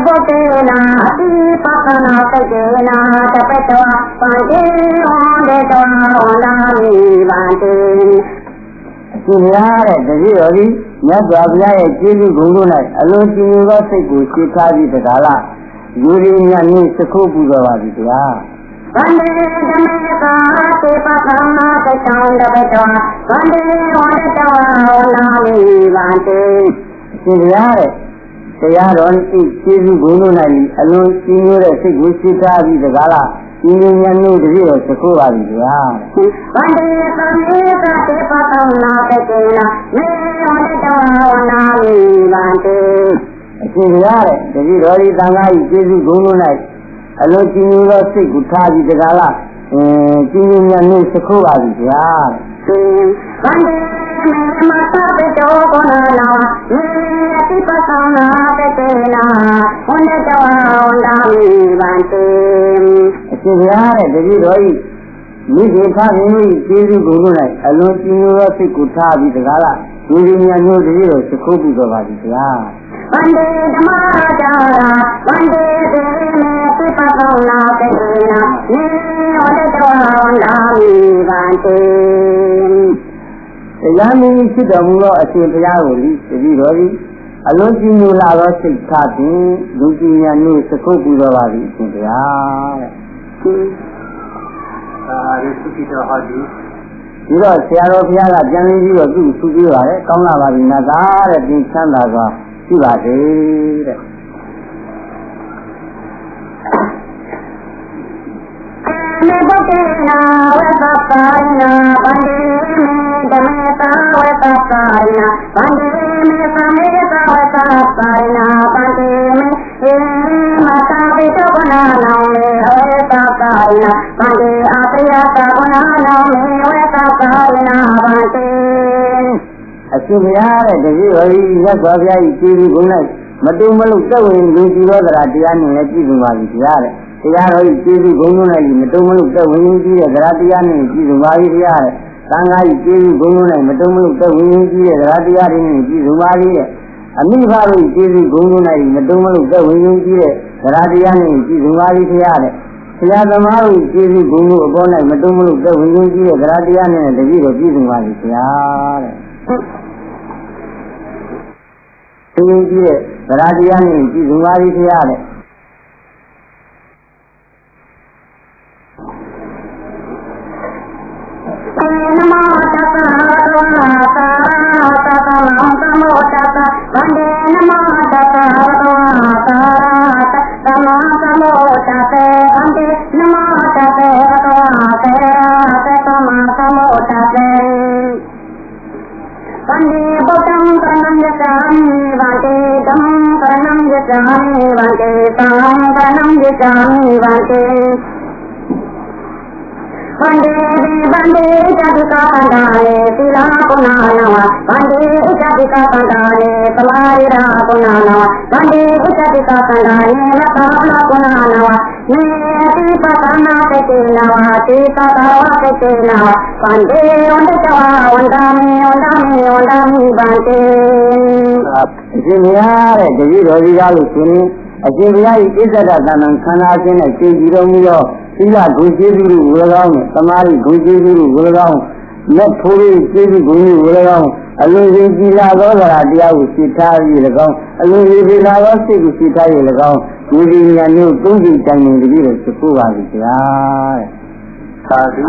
ဘုတေနာအတိပသနာစိတ်တေနာတပတ္တဝဗန္တိဟောတေတောဟောနာမိဗန္တိအရှင်ဘုရားတဲ့တတိတော်သည်မြတ်စွာဘုရားရဲ့ကျေးဇူးဂုဏ်တို့၌အလွန်ကြည်ညိုသောစိတ်ကိုရှင်းထားပြီးတကားလားယူရင်းမြတ်နည်းသခုပူဇော်ပါသည်ဗျာ ဗန္ဒေဓမေသာသေပသမသချံတပတောဗန္ဒေဝန္တတောနာမိဗန္တေအရှင်ဘုရားတဲ့တရားတော်ဤကျေးဇူးဘုံတို့၌အလွန်ကြီးညိုတဲ့စိတ်ကိုရှိထားပြီးတကားလားဒီဉာဏ်မျိုးတည်းတော့သခိုးပါပြီဗျာဗန္ဒေသမေသာသေပသမသကေနာမေဝန္တတောနာမိဗန္တေအရှင်ဘုရားတဲ့တတိတော်ဒီသံဃာဤကျေးဇူးဘုံတို့၌အလွန်ကြီးညိုသောစိတ်ကိုထားပြီးတကားလားကြီးညိုဉာဏ်မျိုးသခိုးပါပြီဗျာဗန္ဒေမေမသာပေတောကောနာနာမေအတိပသမသကေနာဝန္တတောနာမိဗန္တေအရှင်ဘုရားတဲ့တတိတော်ဤမိခင်ဖခင်၏ကျေးဇူးကိုလို့လိုက်အလွန်ကြီးညိုသောစိတ်ကိုထားပြီးတကားလားဒီဉာဏ်မျိုးတည်းတော့သခိုးပြီးတော့ပါပြီဗျာဗန္ဒေဓမ္မရာဇာဗန္ဒေသေမေတိပသမသကေနာမေဝန္တတောနာမိဗန္တေတရားမင်းဖြစ်တော်မူသောအရှင်ဘုရားကိုတတိတော်ဤအလွန်ကြီးညိုလာသောစိတ်ထားပြီးလူကြီးဉာဏ်မျိုးသခိုးပြီးတော့ပါပြီအရှင်ဘုရားတဲ့ရီသုတိတော်ဟောဒီဒီတော့ဆရာတော်ဘုရားကပြန်ပြီးတော့သူ့သူပြေးပါတယ်ကောင်းလာပါပြီနတ်သားတဲ့ပြင်ချမ်းသာစွာရှိပါစေတဲ့မေဘုကေနာဝေသပါရိနာဗန္ဒေမေဓမေသာဝေသပါရိနာဗန္ဒေမေသမေသာဝေသပါရိနာဗန္ဒေမေယေမသာပိတောကနာနောမေဝေသပါရိနာဗန္ဒေအပရိယသာကနာနောမေဝေသပါရိနာဗန္ဒေအရှင်ဘုရားတဲ့တတိယဟိရသော်ဘုရားဤကျေးဇူးကုန်၌မတုံမလို့သက်ဝင်လူကြည်သောတရားတရားနဲ့လည်းပြည့်စုံပါပြီဘုရားတဲ့တရားတော်ဤကျေးဇူးကုန်လုံး၌မတုံမလို့သက်ဝင်ကြီးတဲ့တရားတရားနဲ့ပြည့်စုံပါပြီဘုရားတဲ့သံဃာဤကျေးဇူးကုန်လုံး၌မတုံမလို့သက်ဝင်ကြီးတဲ့တရားတရားတွေနဲ့ပြည့်စုံပါပြီတဲ့အမိဘတို့ကျေးဇူးကုန်လုံး၌မတုံမလို့သက်ဝင်ကြီးတဲ့တရားတရားနဲ့ပြည့်စုံပါပြီဘုရားတဲ့ဆရာသမားတို့ကျေးဇူးကုန်လုံးအပေါ်၌မတုံမလို့သက်ဝင်ကြီးတဲ့တရားတရားနဲ့တတိတော်ပြည့်စုံပါပြီဘုရားတဲ့သင်ကြီးရဲ့ဗရာတရားနဲ့ကြည်စုံပါပြီဘုရားတဲ့နမောတသဗန္ဒေနမောတသဗန္ဒေနမောတသသမောတမောတသေဗန္ဒေနမောတသေသမသမောတသေဗန္ဒေဗုဒ္ဓံကရဏံယသာမိဗန္ဒေဓမ္မံကရဏံယသာမိဗန္ဒေသံဃံကရဏံယသာမိဗန္ဒေဗန္ဒေဗန္ဒေဣတိကာပန္တာယေသီလကုဏနာဝဗန္ဒေဣတိကာပန္တာယေသမာရိရာကုဏနာဝဗန္ဒေဣတိကာပန္တာယေလက္ခဏကုဏနာဝယေတိပသနာတေနာဝတိတသာဝတေနာဝဗန္ဒေဝန္တတဝဝန္ဒာမိဝန္ဒာမိဝန္ဒာမိဗန္ဒေအရှင်ဘုရားတဲ့တတိတော်ကြီးကားလို့ဆိုရင်အရှင်ဘုရား၏ဣဇ္ဇဒတဏ္ဍခန္ဓာခြင်းနဲ့ရှင်းကြည်တော်မူသောသီလဂုဏ်ကျေးဇူးတို့ဝေ၎င်းသမာဓိဂုဏ်ကျေးဇူးတို့ဝေ၎င်းလက်ထိုးရေးကျေးဇူးဂုဏ်တို့ဝေ၎င်းအလုံးစုံကြည်လာသောတရားကိုသိထားပြီး၎င်းအလုံးစုံကြည်လာသောစိတ်ကိုသိထားပြီး၎င်းဒီဒီညာမျိုးသုံးကြိမ်တိုင်နေတည်းလို့ဆိုဖို့ပါပြီဗျာသာဓု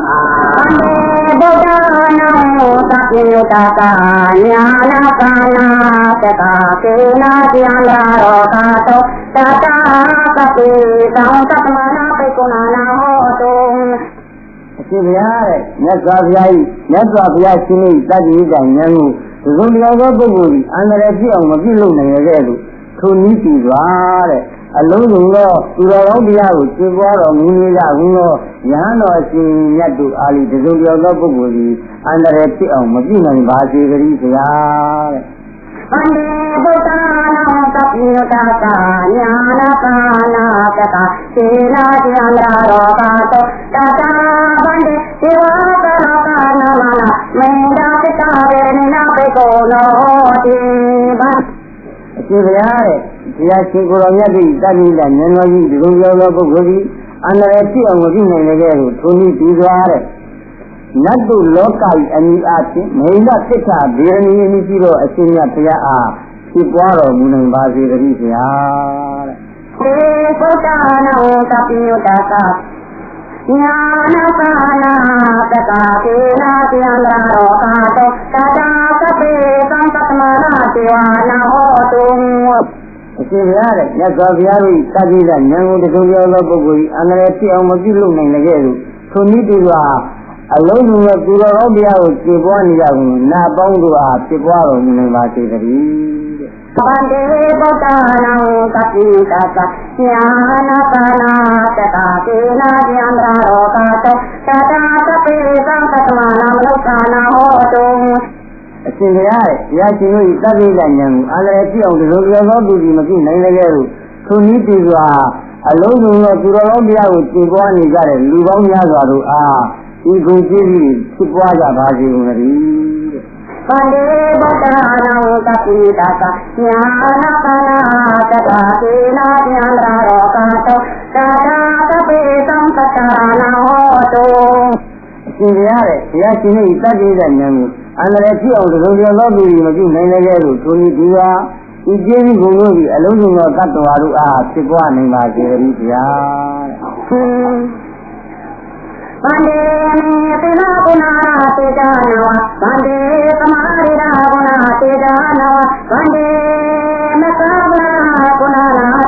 ဗုဒ္ဓနာမောသပိယတာကာညာနာကာနာသက္ကာကေနာတရားလာရောကာတောတတာကပိသံသတ္တမနာပိကုဏနာဟောတုအရှင်ဘုရားတဲ့မြတ်စွာဘုရား၏မြတ်စွာဘုရားရှင်၏တတိယဉာဏ်ကိုဒီလိုမျိုးသောပုဂ္ဂိုလ်သည်အန္တရာယ်ဖြစ်အောင်မပြုလုပ်နိုင်ရတဲ့လို့ထိုနည်းပြည်စွာတဲ့အလုံးစုံသောသူတော်ကောင်းတရားကိုကျင့်ပွားတော်မူနေကြဘူးသောယဟန်တော်ရှင်မြတ်တို့အားလည်းဒီလိုမျိုးသောပုဂ္ဂိုလ်သည်အန္တရာယ်ဖြစ်အောင်မပြုနိုင်ပါစေကြ၏ဗျာတဲ့ဗန္ဒေဗုဒ္ဓနာသပိယတာကာညာနာကာနာတတစေနာတရားလာရောကာတောတတာဗန္ဒေဒေဝကာကာနာမနာမေန္ဒာပိတာရေနာပိကောနောတိဗန္အရှင်ဘုရားတဲ့ဘုရားရှင်ကိုယ်တော်မြတ်၏တတိယဉာဏ်တော်ကြီးဒီလိုမျိုးသောပုဂ္ဂိုလ်သည်အန္တရာယ်ဖြစ်အောင်မပြုနိုင်တဲ့ကိုထိုနည်းပြီးစွာတဲ့နတ်တို့လောက၏အမိအားဖြင့်မိန်ဒသစ္စာဗေရဏီအမိရှိသောအရှင်မြတ်ဘုရားအားဖြစ်ပွားတော်မူနိုင်ပါစေတည်းဗျာတဲ့သေသုတနာဝတပိယတာကာ ညာနာပါနာတကာကေနာကျန်လာတော့ကာတော့တာတာကပေသံတမနာတေဝနာဟောတုံအရှင်ဘုရားတဲ့မြတ်စွာဘုရား၏သတိကဉာဏ်ကိုတခုပြောသောပုဂ္ဂိုလ်၏အန္တရာယ်ဖြစ်အောင်မပြုလုပ်နိုင်လည်းကဲ့သို့ထိုနည်းတူစွာအလုံးစုံသောသူတော်ကောင်းတရားကိုကျေပွားနေကြကုန်နာပေါင်းတို့အားဖြစ်ပွားတော်မူနိုင်ပါစေတည်းဗန္တေဗုဒ္ဓနာကပိတသညာနာပါနာတတာကေနာကျန်လာတော့ကာတော့တာတာကပေသံတမနာမလုကာနာဟောတုံအရှင်ဘုရားရဲ့တရားရှင်တို့၏သတိကဉာဏ်ကိုအန္တရာယ်ဖြစ်အောင်ဒီလိုပြောသောသူဒီမပြုနိုင်လည်းကဲ့သို့ထိုနည်းတူစွာအလုံးစုံသောသူတော်ကောင်းတရားကိုကျေပွားနေကြတဲ့လူပေါင်းများစွာတို့အားဒီကုသိုလ်ကြီးဖြစ်ပွားကြပါစေကုန်သတည်းဗန္တေဗုဒ္ဓနာကပိတသညာနာပါနာတတာကေနာကျန်လာတော့ကာတော့တာတာကပေသံတနာဟောတုံအရှင်ဘုရားရဲ့တရားရှင်တို့၏သတိကဉာဏ်ကိုအန္တရာယ်ဖြစ်အောင်ဒီလိုပြောသောသူဒီမပြုနိုင်လည်းကဲ့သို့ထိုနည်းတူစွာဤကျေးဇူးကုန်တို့၏အလုံးစုံသောတတ္တဝါတို့အားဖြစ်ပွားနိုင်ပါစေတည်းဗျာဗန္တေသေနာကုဏတေဇာနဝဗန္တေသမာရိဒာကုဏတေဇာနဝဗန္တေမသဗ္ဗနာကုဏ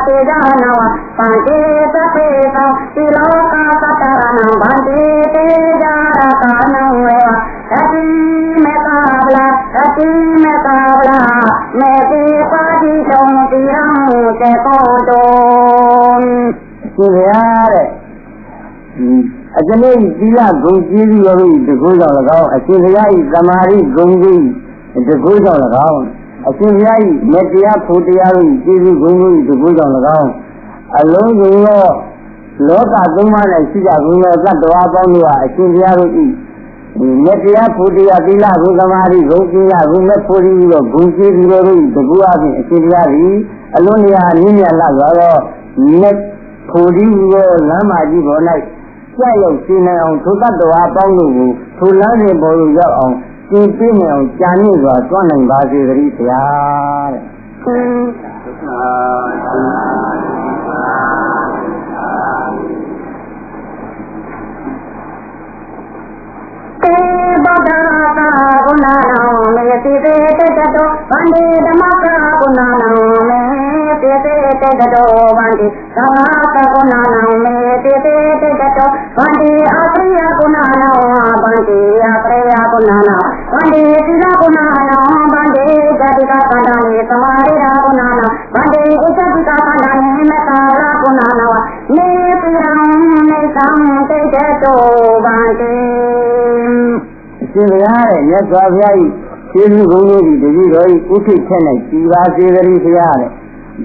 တေဇာနဝဗန္တေသပေသောတိလောကသတ္တရဏံဗန္တေတေဇာရကာနံဝေဝတတိမေသဗ္ဗလာတတိမေသဗ္ဗလာမေတိပါတိတုံတိယံတေကောတုံရှင်ဘုရားတဲ့အကျဉ်းသီလဂုဏ်ကျေးဇူးတော်၏တကူကြောင့်၎င်းအရှင်ဘုရား၏သမာဓိဂုဏ်ကြီးတကူကြောင့်၎င်းအရှင်ဘုရား၏မေတ္တာဖို့တရား၏ကျေးဇူးဂုဏ်ကြီးတကူကြောင့်၎င်းအလုံးစုံသောလောကသုံးပါး၌ရှိကြကုန်သောသတ္တဝါပေါင်းတို့ဟာအရှင်ဘုရားတို့၏မေတ္တာဖို့တရားသီလဂုဏ်သမာဓိဂုဏ်ကြီးဂုဏ်မဲ့ဖို့ပြီးတော့ဂုဏ်ကျေးဇူးတော်၏တကူအပြင်အရှင်ဘုရားသည်အလုံးလျာနည်းမြတ်လာသောမေဖို့ပြီးသောလမ်းမကြီးပေါ်၌ကြောက်ရောက်ရှင်နိုင်အောင်ထိုတ္တဝါပေါင်းတို့ကိုထိုလမ်းစဉ်ပေါ်သို့ရောက်အောင်ကျင့်ပြနိုင်အောင်ကြာမြင့်စွာတွန်းနိုင်ပါစေတည်းဗျာတဲ့ဗုဒ္ဓသာကုဏနာမေတိတေတတောဗန္တိဓမ္မကကုဏနာမေတိတေတတောဗန္တိသံဃာကုဏနာမေတိတေတတောဗန္တိအပရိယကုဏနာဗန္တိအပရိယကုဏနာဗန္တိသီလကုဏနာဗန္တိဇတိကကန္တမေသမာရိဒာကုဏနာဗန္တိဥစ္စတိကကန္တမေမေတ္တာကုဏနာမေပိရံမေသံတေတတောဗန္တိအရှင်ဘုရားရဲ့မြတ်စွာဘုရား၏ကျေးဇူးဂုဏ်တို့သည်တပည့်တော်၏ဥထိတ်ထက်၌ကြည်ပါစေတည်းဘုရားတဲ့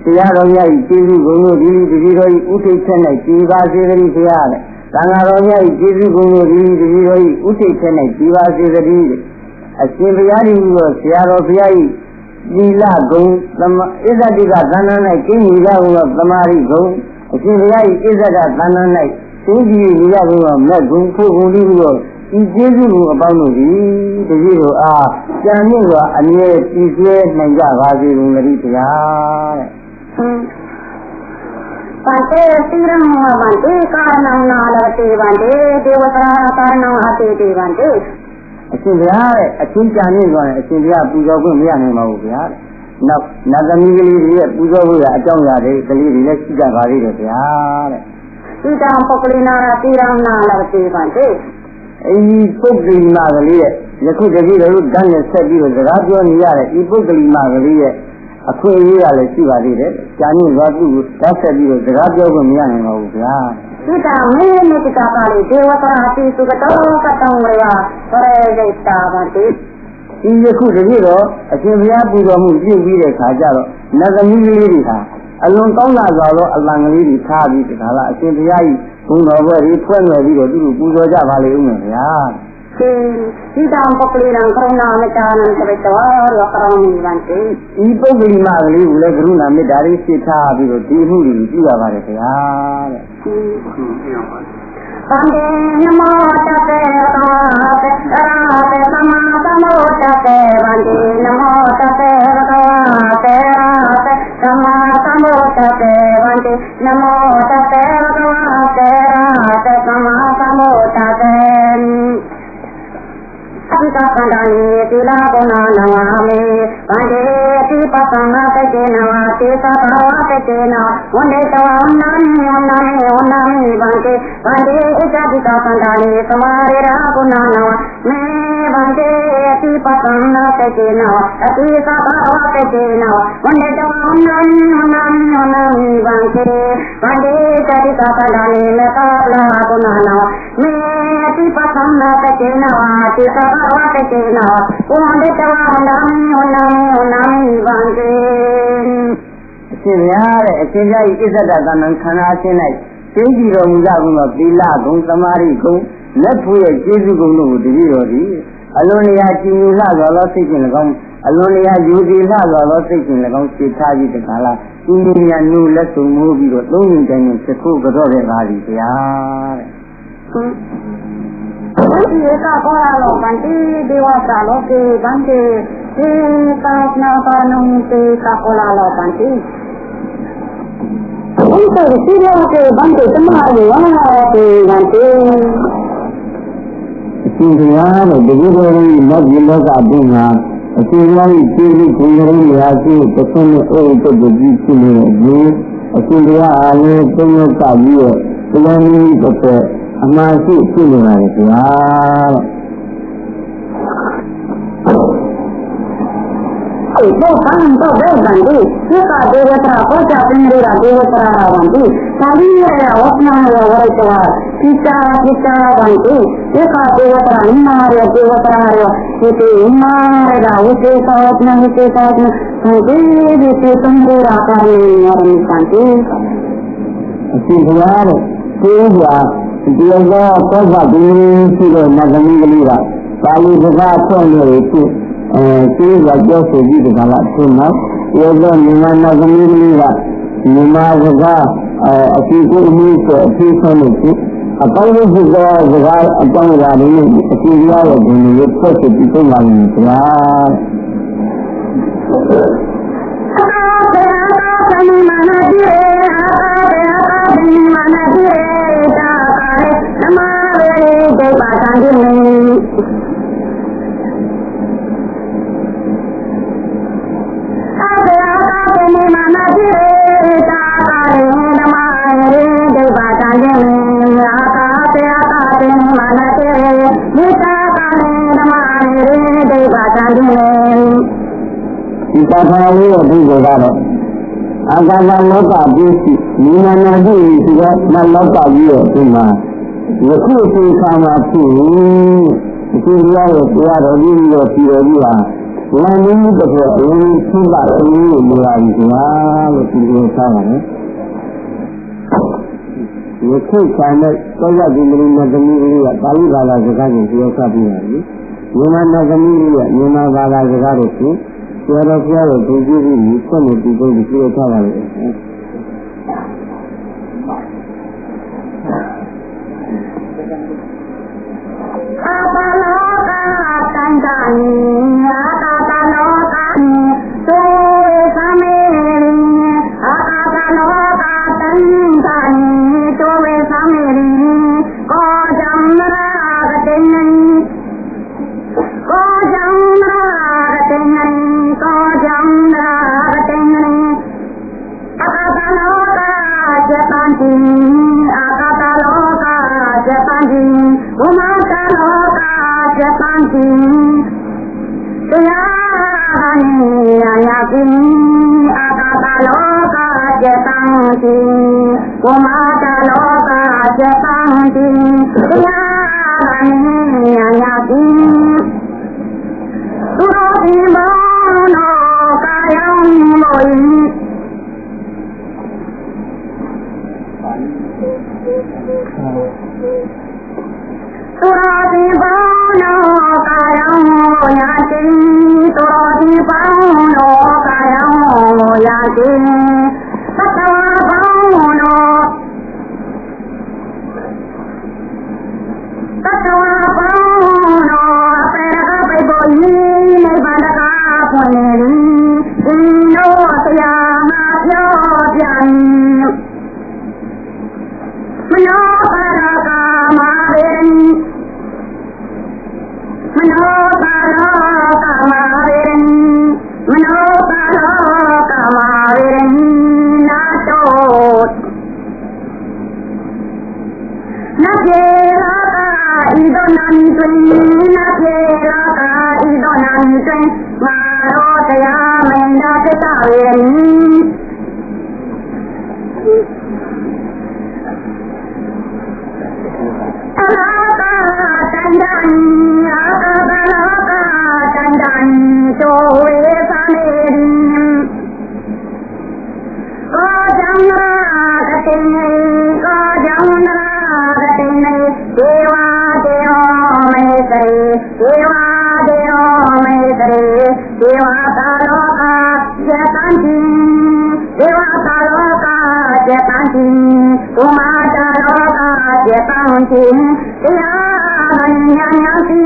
တရားတော်များ၏ကျေးဇူးဂုဏ်တို့သည်တပည့်တော်၏ဥထိတ်ထက်၌ကြည်ပါစေတည်းဘုရားတဲ့သံဃာတော်များ၏ကျေးဇူးဂုဏ်တို့သည်တပည့်တော်၏ဥထိတ်ထက်၌ကြည်ပါစေတည်းအရှင်ဘုရား၏ဆရာတော်ဘုရား၏သီလဂုဏ်ဣဇတိကသဏ္ဍာန်၌ကျင့်ကြံသောသမာဓိဂုဏ်အရှင်ဘုရား၏ဣဇဒသဏ္ဍာန်၌ကျင့်ကြံသောမေဂုဏ်ဖို့ဂုဏ်သည်ကိုဤကျေးဇူးကိုအပေါင်းတို့သည်တပည့်တို့အားကြံမြင့်စွာအမြဲတည်ဆွဲနိုင်ကြပါစေကုန်သတည်းဗျာဗန္တေသီရံဗန္တေကာရဏံနာလတိဗန္တေဒေဝတာကာရဏံအတေတိဗန္တေအရှင်ဘုရားရဲ့အချင်းကြံမြင့်စွာနဲ့အရှင်ဘုရားပူဇော်ခွင့်မရနိုင်ပါဘူးဗျာနောက်နတ်သမီးကလေးတွေရဲ့ပူဇော်ဖို့ရအကြောင်းအရာတွေကလေးတွေလည်းရှိကြပါသေးတယ်ဗျာတဲ့သီတံပုဂ္ဂလိနာသီရံနာလတိဗန္တေအဲဒီပုဂ္ဂလိမကလေးရဲ့ယခုတတိတို့တန်းနဲ့ဆက်ပြီးတော့စကားပြောနေရတဲ့ဒီပုဂ္ဂလိမကလေးရဲ့အခွင့်အရေးရလည်းရှိပါသေးတယ်။ကြာမြင့်စွာသူ့ကိုဓာတ်ဆက်ပြီးတော့စကားပြောခွင့်မရနိုင်ပါဘူးဗျာ။ဒီတာမေမေတ္တာပါဠိဒေဝတာတိစုကတောကတောဝေယပရေဒိတာပါတိဒီယခုတတိတော့အရှင်ဘုရားပူဇော်မှုပြုပြီးတဲ့ခါကျတော့နတ်သမီးလေးတွေဟာအလွန်ကောင်းလာစွာသောအလံကလေးတွေထားပြီးတခါလားအရှင်ဘုရားကြီးဘုံတော်ဘွဲတွေဖွဲ့လွယ်ပြီးတော့သူ့ကိုပူဇော်ကြပါလေဦးမယ်ဗျာဒီတံပုဂ္ဂလိနံကရုဏာမေတ္တာနံသရိတဝါရောကရောမိဗန္တိဒီပုဂ္ဂလိမကလေးကိုလည်းကရုဏာမေတ္တာလေးစိတ်ထားပြီးတော့ဒီမှုတွေပြုရပါတယ်ဗျာတဲ့ဗန္တိနမောတတေသာတေရာတေသမသမုတတေဗန္တိနမောတတေသာတေရာတေသမသမုတတေဗန္တိနမောတတေသာတေရာတေသမ ရာကုဏနဝမေဗန္တေတိပသနာတကေနဝတေသဘာဝတကေနဝန္တေတဝနာမိဝနာမိဗန္တေဣဇတိကသန္တာလေသမာရေရာကုဏနဝမေဗန္တေတိပသနာတကေနဝအတိသဘာဝတကေနဝန္တေတဝနာမိဝနာမိဗန္တေဣဇတိကသန္တာလေမေကာလာကုဏနဝမေတိပသနာတကေနဝတေသဘာဝတကေနဝန္တေတဝနာမိဝနာမိဗန္တေအရှင်ဘုရားတဲ့အရှင်ဘုရားဤဣဇဒတမံခန္ဓာအရှင်၌သိကြည်တော်မူကြကုန်သောသီလဂုဏ်သမာဓိဂုဏ်လက်ဖို့ရဲ့ကျေးဇူးဂုဏ်တို့ကိုတတိတော်သည်အလွန်လျာကြည်ညိုလှစွာသောစိတ်ဖြင့်၎င်းအလွန်လျာယူတည်လှစွာသောစိတ်ဖြင့်၎င်းစိတ်ထားပြီးတခါလားဤဉာဏ်မျိုးလက်စုံမိုးပြီးတော့သုံးရင်တိုင်းဖြစ်ဖို့ကြော့ခဲ့ပါလိမ့်ဗျာတဲ့ဒီကပေါ်လာလို့ဗန္တိဒေဝတာလို့ကေဗန္တိဒီသာနာပါနုံတေကပေါ်လာလို့ဗန္တိဘုရားရှိရတဲ့ဗန္တိတမရီဝါတေဗန္တိအရှင်ဘုရားတဲ့ဒီလိုမျိုးလောကီလောကအတွင်းမှာအရှင်ဘုရား၏ကျေးဇူးကိုယ်တော်ရာရှိတစ်ဆင့်နဲ့အိုးတုတ်ကိုကြီးဖြစ်နေတဲ့အပြင်အရှင်ဘုရားအားလည်းသုံးရကပြီးတော့တရားနည်းတစ်ဖက်အမှန်ရှိဖြစ်နေပါလေဗျာတဲ့တော့ကံတော့ဘယ်ဗန္တိဒီကဒေဝတာပေါ်ကြပင်ရဒေဝတာဗန္တိသာလိရဝတ်နာရဝရတဝပိတာဗန္တိဒီကဒေဝတာနိမာရဒေဝတာရဒီတိမာရဝိသေသောနဝိသေသောဒီဒီသံဃာကာယေရမိဗန္တိအရှင်ဘုရားတဲ့ဒီဟာဒီလောသောဘဒိရှိတဲ့နဂမီကလေးကပါဠိစကားဖွင့်လို့ဖြစ်ကျေးဇူးကြောဆိုပြီးဒီကလာအရှင်နောက်ရောသောမြန်မာနဂမီကလေးကမြန်မာစကားအရှိကိုအမှုဆိုအရှိဆုံးလို့ဖြစ်အပေါင်းစုစကားအကြောင်းအရာတွေအရှိရတဲ့ဒီလိုဖြစ်ဖြစ်ပြီးသုံးပါလိမ့်မယ်ဗျာသမီးမနာပြေသမီးမနာပြေတာနမရေဒေဝသံဃာဒီသာသာလေးရဲ့ဒီကိုကတော့အာဂါမလောကပြည့်စုံနိမနာတိဒီကမလောကကြီးရဲ့ဒီမှာယခုအချိန်ခါမှာဖြစ်ဒီတရားရဲ့တရားတော်ကြီးရောပြည်တော်ကြီးဟာလမ်းကြီးတစ်ခုအရင်ရှင်းပါအင်းကိုလာပြီကွာလို့ဒီလိုဆောင်းရတယ်ယခုခါနဲ့သောရဒီမင်းနဲ့သမီးလေးကပါဠိဘာသာစကားကိုပြောဆက်ပြီးပါပြီမြန်မာနဲ့သမီးလေးကမြန်မာဘာသာစကားကိုဖြင့်ဆရာတော်ဘုရားကိုသူကြည့်ပြီးဆက်နေပြီးတော့ပြောထားပါလေအာပါလောကတန်တန်အာတာပါလောကသုေသမေအာတာလောကတန်တန်သုေသမေကောဇံရာဂတေနကောဇံရာဂတေနကောဇံရာဂတေနအာတာလောကဇပန္တိအာတာလောကဇပန္တိဝမတာလောကဇပန္တိတရားနိယကိအာတာလောကဇပန္တိဝမတာလောကဇပန္တိတရားနိယကိသုရောတိမောနောကာယံမောယိသုရောတိဘောနောကာယံမောယတိသုရောတိဘောနောကာယံမောယတိသတ္တဝါဘောနောသတ္တဝါဘောနောအပေရကပိဘောယိနိဗ္ဗာန်တကားဖွင့်လေဒီနောတရားမှာပြောပြန်မနောပါရကမာဘေမနောပါရက ဒါသတ္တဝေရဏီအလောကတန္တန်အာဘလောကတန္တန်တောဝေသနေရိကောကြောင့်နာကတိနေကောကြောင့်နာကတိနေဒေဝဒေဝမေသရေဒေဝဒေဝမေသရေဒေဝသာလောကယတံတိဒေဝသာလောကယတံတိကုမာတာလောကယတံတိတရားဉာဏ်တိ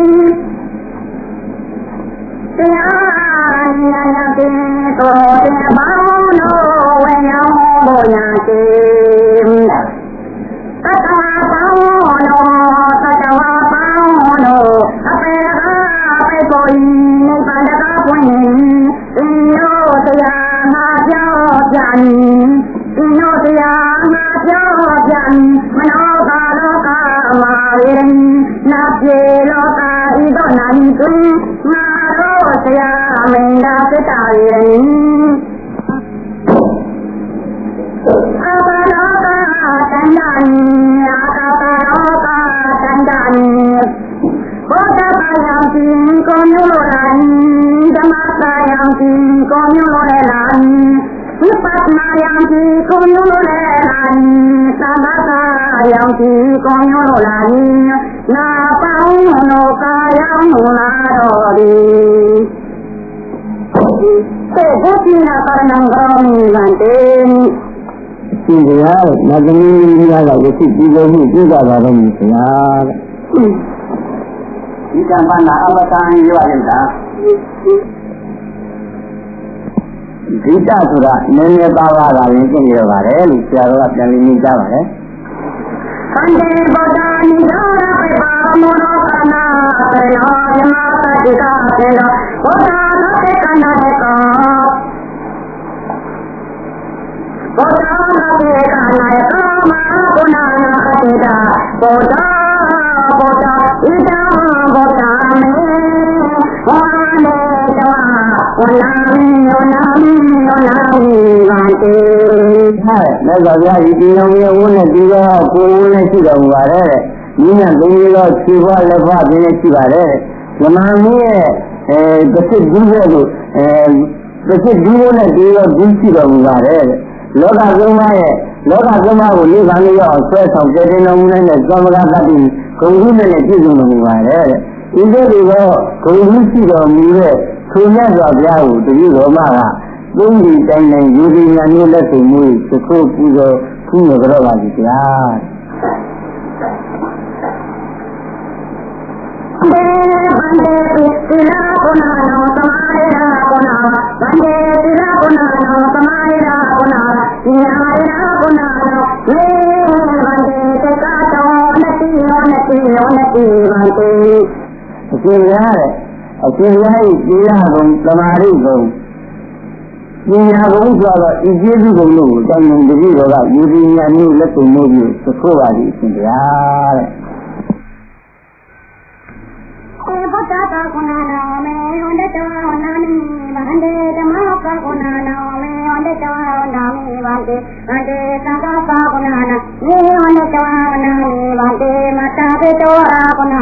တရားဉာဏ်တိသောတေဘောနောဝေယောဘောညာတိသတ္တဝါဘောနောသတ္တဝါဘောနောအပေဟာပေကိုနိဗ္ဗာန်တကားပွင့်သင်တို့တရားမှာပြောပြန်သင်တို့တရားမှာပြောပြန်မနောကာလောကမာဝေရဏနပြေလောကဤသို့နိုင်သူငါတို့တရားမင်းသာသတ္တဝေရဏအဘလောကတန္တန်အာကလောကတန္တန်ဘောဓဘာယံတိကိုမျိုးလိုလာဓမ္မသာယံတိကိုမျိုးလိုလာဝိပဿနာယံတိကိုမျိုးလိုလာသမထယံတိကိုမျိုးလိုလာနာပေါင်းလောကယံလာတော်သည်သေဘုရားကရဏံဂရောမိဗန္တေရှင်ဘုရားနတ်သမီးကြီးကဝိသိပြီးလို့ပြုကြပါတော့မူဆရာတဲ့ဒီကံပနာအဝတန်ရွာလိုက်တာဒိဋ္ဌဆိုတာနည်းနည်းပါးပါးလာရင်သိရပါတယ်လို့ဆရာတော်ကပြန်ပြီးကြပါတယ်ခန္တေဗုဒ္ဓနိရောဓပိပါမောရောကနာသေနောယမသတိကသေနောဗုဒ္ဓသတိကနာတေကောဗုဒ္ဓနာတေကနာယကာမကုဏနာအတိတာဗုဒ္ဓဗုဒ္ဓဣဒံဗုဒ္ဓမေဝါမေတဝဝနာမိယောနာမိယောနာမိဗန္တေဟဲ့လက်တော်ဗျာဒီတရားမျိုးဝန်းနဲ့ဒီတော့ကိုယ်ဝန်းနဲ့ရှိတော်မူပါတယ်တဲ့ဒီနဲ့ဘုန်းကြီးတော့ခြေဘွားလက်ဘွားပြင်းနေရှိပါတယ်တဲ့ဓမ္မမင်းရဲ့တစ်စစ်ဒီဘက်လို့တစ်စစ်ဒီဘုန်းနဲ့ဒီတော့ဒီရှိတော်မူပါတယ်တဲ့လောကသုံးပါးရဲ့လောကသုံးပါးကိုနိဗ္ဗာန်ရောက်ဆွဲဆောင်ကြတဲ့တော်မူတဲ့သမဂတတ္တိဂုဏ်ကြီးနဲ့ပြည့်စုံတော်မူပါတယ်တဲ့ဒီလိုတော့ဂုဏ်ကြီးရှိတော်မူတဲ့သူမြတ်စွာဘုရားကိုတပည့်တော်မကသုံးဒီတိုင်းတိုင်းယူဒီညာမျိုးလက်စုံမှုသခိုးပူဇော်ဖူးတော်ကြပါပြီဗျာဒေဗန္တေတိလာကုဏနောသမာရိရာကုဏဗန္တေတိလာကုဏနောသမာရိရာကုဏညာရိရာကုဏနောဝေဗန္တေတက္ကတောနတိယောနတိယောနတိဗန္တေအရှင်ရတဲ့အရှင်ရ၏တရားဘုံသမာရိဘုံပညာဘုံဆိုတော့ဤကျေးဇူးဘုံတို့ကိုတောင်းတတိတော်ကယူဒီညာမျိုးလက်စုံမှုပြီးသခိုးပါလိမ့်အရှင်ဗျာတဲ့ဗုဒ္ဓသာကုဏနောမေဟောန္တတောနာမိဗန္တေဓမ္မသာကုဏနောမေဟောန္တတောနာမိဗန္တေဗန္တေသံဃာသာကုဏနောမေဟောန္တတောနာမိဗန္တေမတာပေတောရာကုဏနော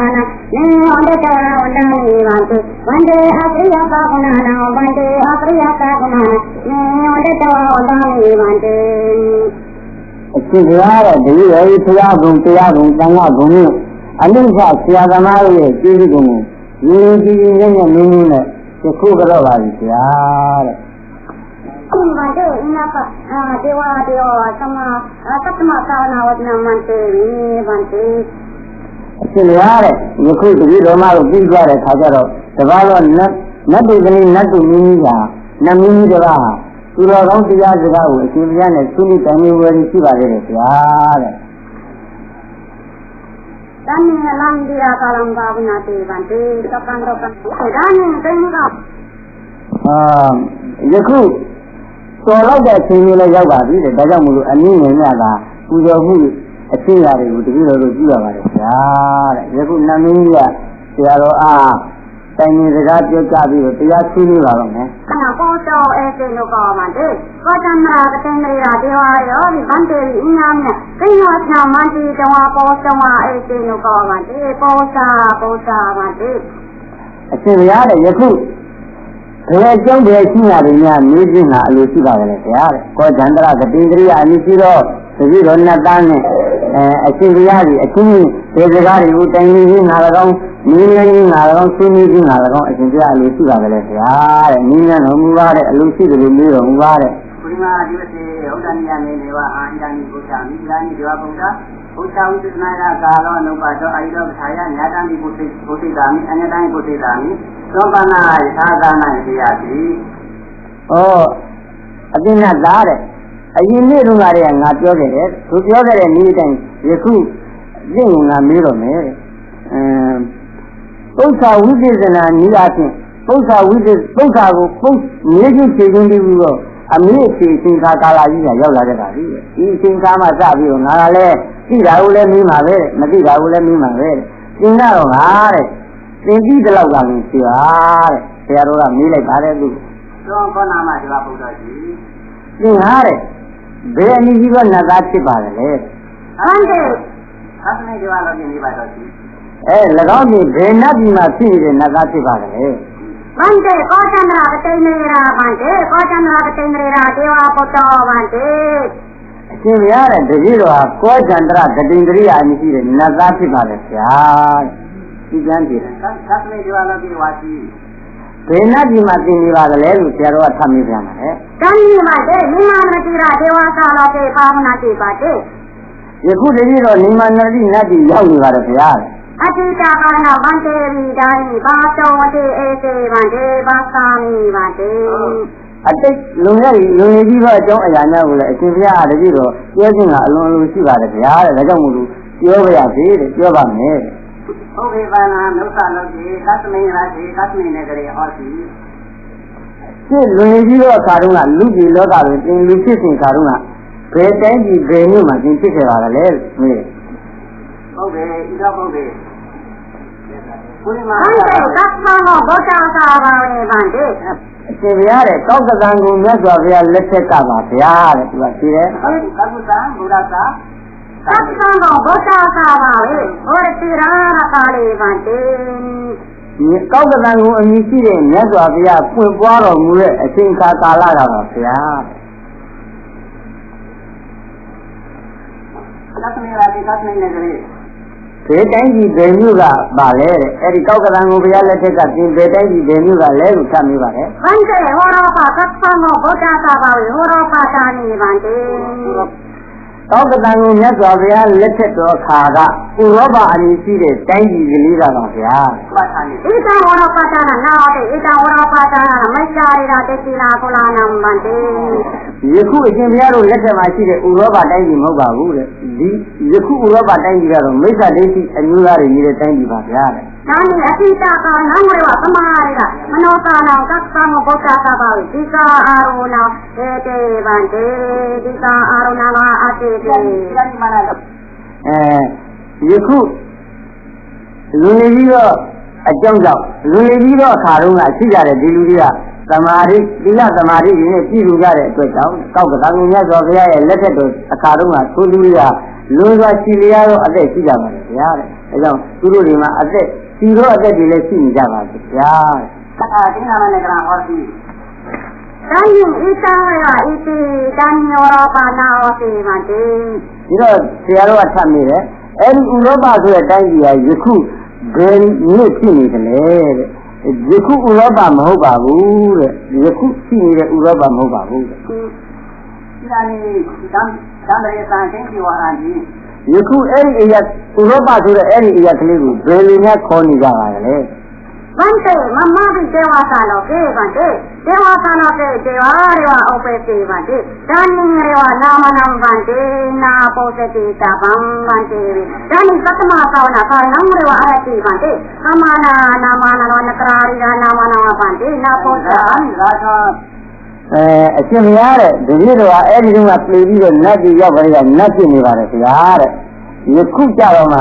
မေဟောန္တတောနာမိဗန္တေဗန္တေအပရိယသာကုဏနောဗန္တေအပရိယသာကုဏနောမေဟောန္တတောနာမိဗန္တေအရှင်ဘုရားတဲ့ဒီလိုဘုရားဘုံတရားဘုံသံဃာဘုံမျိုးအနိစ္စဆရာသမားရဲ့ကျေးဇူးကိုလူကြီးကြီးနဲ့မင်းကြီးနဲ့သခိုးကြတော့ပါပြီဆရာတဲ့ကုမ္ဘာတို့အနာကဒေဝဒေဝသမသတ္တမသာနာဝဒနာမန္တေဗန္တေအရှင်ဘုရားတဲ့ယခုတပည့်တော်မတို့ပြီးကြတဲ့ခါကျတော့တပါးတော့နတ်တုကလေးနတ်တုမင်းကြီးကနတ်မင်းကြီးတပါးသူတော်ကောင်းတရားစကားကိုအရှင်ဘုရားနဲ့သုလိတန်မျိုးဝယ်ရှိပါလေဆရာတဲ့တန်နေလမ်းဒီရာကလံဘာဝနာတေဗန္တေတပံတော့ကဒါနဲ့တင်းကယခုတော်တော့တဲ့အချိန်မျိုးလည်းရောက်ပါပြီတဲ့ဒါကြောင့်မို့လို့အနည်းငယ်များကပူဇော်မှုအချင်းရာတွေကိုတပည့်တော်တို့ကြည့်ရပါတယ်ဗျာတဲ့ယခုနတ်မင်းကြီးကဆရာတော်အား တိုင်နေစကားပြောကြပြီးတော့တရားဆွေးနွေးပါတော့မယ်ခဏပေါ်တော့အဲ့ဒီလိုကောမှတဲ့ကောတမရာကတင်နေရာဒီဟာရောဒီဗန်တေအင်းညာနဲ့ကိနောချာမန်တီတော်ပေါ်တော့အဲ့ဒီလိုကောမှတဲ့ပေါ်စာမှတဲ့အရှင်ဘုရားတဲ့ယခုဘယ်အကြောင်းတွေရှိရတယ်များမေးခြင်းကအလိုရှိပါကြလဲဗျာတဲ့ကောဇန္တရကတိန္ဒရိယအနိရှိတော့တတိတော်နှစ်တန်းနဲ့အရှင်ဘုရားကြီးအခုဒီစကားတွေကိုတိုင်ရင်းငါ၎င်းနည်းနည်းငါ၎င်းဆွေးနွေးခြင်းငါ၎င်းအရှင်ဘုရားအလိုရှိပါကြလဲဗျာတဲ့နည်းနည်းတော်မူပါတဲ့အလိုရှိတယ်လို့မေးတော်မူပါတဲ့ဘုရားဒီဝစေဥဒ္ဒနိယနေနေဝအာဟိတနိဘုရားမိဂာနိဒေဝဘုရားဘုရားဝိသနာရကာလောနုပါတောအာယိတောထာယညာတံဒီဘုသိတာမိအညတံဘုသိတာမိသောပနာယသာသနာတိယတိအပြင်းနဲ့သားတဲ့အရင်နေ့တုန်းကတည်းကငါပြောခဲ့တယ်သူပြောခဲ့တဲ့နေ့တိုင်းယခုပြင့်ငါမေးတော့မယ်ပု္ပ္ပာဝိသေသနာနည်းအားဖြင့်ပု္ပ္ပာကိုမြေကြီးဖြည့်ခြင်းပြီးတော့အမေအချိန်ချင်းကာလကြီးကရောက်လာတဲ့ပါပြီဒီအချိန်ကားမှစပြီးတော့ငါကလည်းသိတာကိုလည်းမေးမှာပဲမသိတာကိုလည်းမေးမှာပဲသင်တော့ငါတဲ့သင်ပြီးတဲ့လောက်ကလည်းရှိပါတဲ့ဆရာတော်ကမေးလိုက်ပါတယ်သူသောခေါနာမဒီပါဘုရားကြီးသင်ဟာတဲ့ဘယ်အနည်းကြီးကနတ်သားဖြစ်ပါလဲဟုတ်တယ်သတ်နေကြပါလို့နေပါတော့ကြီး၎င်းဒီဘယ်နတ်ပြည်မှာဖြစ်နေတဲ့နတ်သားဖြစ်ပါလဲဗန္တေကောသန္တရာတိနေရာဗန္တေကောသန္တရာတိနေရာဒေဝပုတ္တောဗန္တေအရှင်ဘုရားတဲ့တတိတော်ကကောသန္တရာတတိန္ဒရိယအမိရှိတဲ့နတ်သားဖြစ်ပါလေဗျာဒီကျမ်းကြည့်တယ်သတ်နေကြပါလို့ဒီဝါကြီးဘယ်နတ်ပြည်မှာသင်နေပါလဲလို့ဆရာတော်ကထပ်မေးပြန်ပါလေတန်ကြီးပါတဲ့နိမနတိရာဒေဝသာလောကေဘာဝနာတိပါတဲ့ယခုတတိတော်နိမနတိနတ်ပြည်ရောက်နေပါတယ်ဗျာအတိတာကနာဗန္တေဝိဒိုင်းဘာတောတေအေတေဗန္တေဘာသာမိဗန္တေအတိတ်လုံရည်ကြီးတော့အကြောင်းအရာများကိုလည်းအရှင်ဘုရားတတိတော်ပြောခြင်းကအလွန်ရှိပါတယ်ဗျာတဲ့ဒါကြောင့်မို့လို့ပြောပါရစေတဲ့ပြောပါမယ်ဟုတ်ပြီပါလားနှုတ်ဆက်လို့ဒီသတ်မင်းရာဒီသတ်မင်းနဲ့ကြရဟောစီဒီလုံရည်ကြီးတော့အခါတုန်းကလူကြီးလောကတွင်သင်လူဖြစ်စဉ်အခါတုန်းကဘယ်တိုင်းကြီးဘယ်မြို့မှာသင်ဖြစ်ခဲ့ပါလဲမေးဟုတ်ပြီဤတော့ဟုတ်ပြီဘုရားသတ်မှန်တော့ဘောတာသာပါပဲဗန္တေအရှင်ဘုရားတဲ့ကောက်ကတန်ကိုမြတ်စွာဘုရားလက်ထက်ကပါဗျာတဲ့သူကရှိတယ်ဟုတ်ကကုသံဘုရားသာသတ်မှန်တော့ဘောတာသာပါပဲဟောတိရာရပါလေဗန္တေကောက်ကတန်ကိုအမည်ရှိတဲ့မြတ်စွာဘုရားပွင့်ပွားတော်မူတဲ့အချိန်ကာလကပါဗျာသတ်မင်းရာဒီသတ်မင်းနဲ့ကြရဘယ်တိုင်းကြီးဘယ်မြို့ကပါလဲတဲ့အဲ့ဒီကောက်ကတန်ကိုဘုရားလက်ထက်ကသင်ဘယ်တိုင်းကြီးဘယ်မြို့ကလဲလို့သတ်မိပါတယ်ဗန္တေဟောရောပါသတ်မှန်တော့ဘောတာသာပါပဲဟောရောပါတာနေဗန္တေကောက်ကတန်ကိုမြတ်စွာဘုရားလက်ထက်တော်အခါကဥရောပအမည်ရှိတဲ့တိုင်းပြည်ကလေးကပါဗျာမှတ်ထားနေဣတံဝရပတနာနာတဲ့ဣတံဝရပတနာမစ္ဆာရိရာတေတိလာကုလာနံဗန္တေယခုအရှင်ဘုရားတို့လက်ထက်မှာရှိတဲ့ဥရောပတိုင်းပြည်မဟုတ်ပါဘူးတဲ့ဒီယခုဥရောပတိုင်းပြည်ကတော့မိစ္ဆာဒိဋ္ဌိအမျိုးသားတွေနေတဲ့တိုင်းပြည်ပါဗျာတဲ့နာမည်အတိတာကနံဝရဝသမာရိကမနောသာနောကသံဃောဗုဒ္ဓသာပါဝိဒီကာအာရုဏေတေဗန္တေဒီကာအာရုဏမာအတေတေယခုလူနေပြီးတော့အကြောင်းကြောင့်လူနေပြီးတော့အခါတုန်းကရှိကြတဲ့ဒီလူတွေကသမာဓိသီလသမာဓိတွေနဲ့ပြည့်စုံကြတဲ့အတွက်ကြောင့်ကောက်ကတန်ကိုမြတ်စွာဘုရားရဲ့လက်ထက်တော်အခါတုန်းကသူလူတွေကလွန်စွာရှိလျားတော့အသက်ရှိကြပါတယ်ဗျာတဲ့အဲကြောင့်သူတို့တွေမှာအသက်စီတော့အသက်တွေလည်းရှိနေကြပါစေဗျာဒီနာမနဲ့ကဟောစီတန်ယူဣတာရဣတိတန်ယောရပါနာဝစီမတေဒီတော့ဆရာတော်ကထပ်မိတယ်အဲဒီဥရောပဆိုတဲ့တိုင်းပြည်ကယခုဘယ်မြို့ဖြစ်နေတယ်လဲတဲ့ယခုဥရောပမဟုတ်ပါဘူးတဲ့ယခုရှိနေတဲ့ဥရောပမဟုတ်ပါဘူးတဲ့ဒီလာနေတန်ရေတန်ချင်းပြောရကြီးယခုအဲ့ဒီအရာဥရောပဆိုတဲ့အဲ့ဒီအရာကလေးကိုဘယ်လိုများခေါ်နေကြပါလဲဗန္တေမမဘိဒေဝသာလောကေဗန္တေဒေဝသာလောကေဒေဝရေဝဥပ္ပေဗန္တေတန်နိရေဝနာမနံဗန္တေနာပောစတိတဗံဗန္တေတန်နိသတ္တမသာဝနာကာနံရေဝအရတိဗန္တေသမာနာနာမနရောနကရာရိနာမနဝဗန္တေနာပောစံရာသောအရှင်မရတဲ့ဒီလိုတော့အဲ့ဒီတုန်းကပြေးပြီးတော့နတ်ကြီးရောက်ပါလေကနတ်ဖြစ်နေပါတယ်ခင်ဗျာတဲ့ယခုကြတော့မှ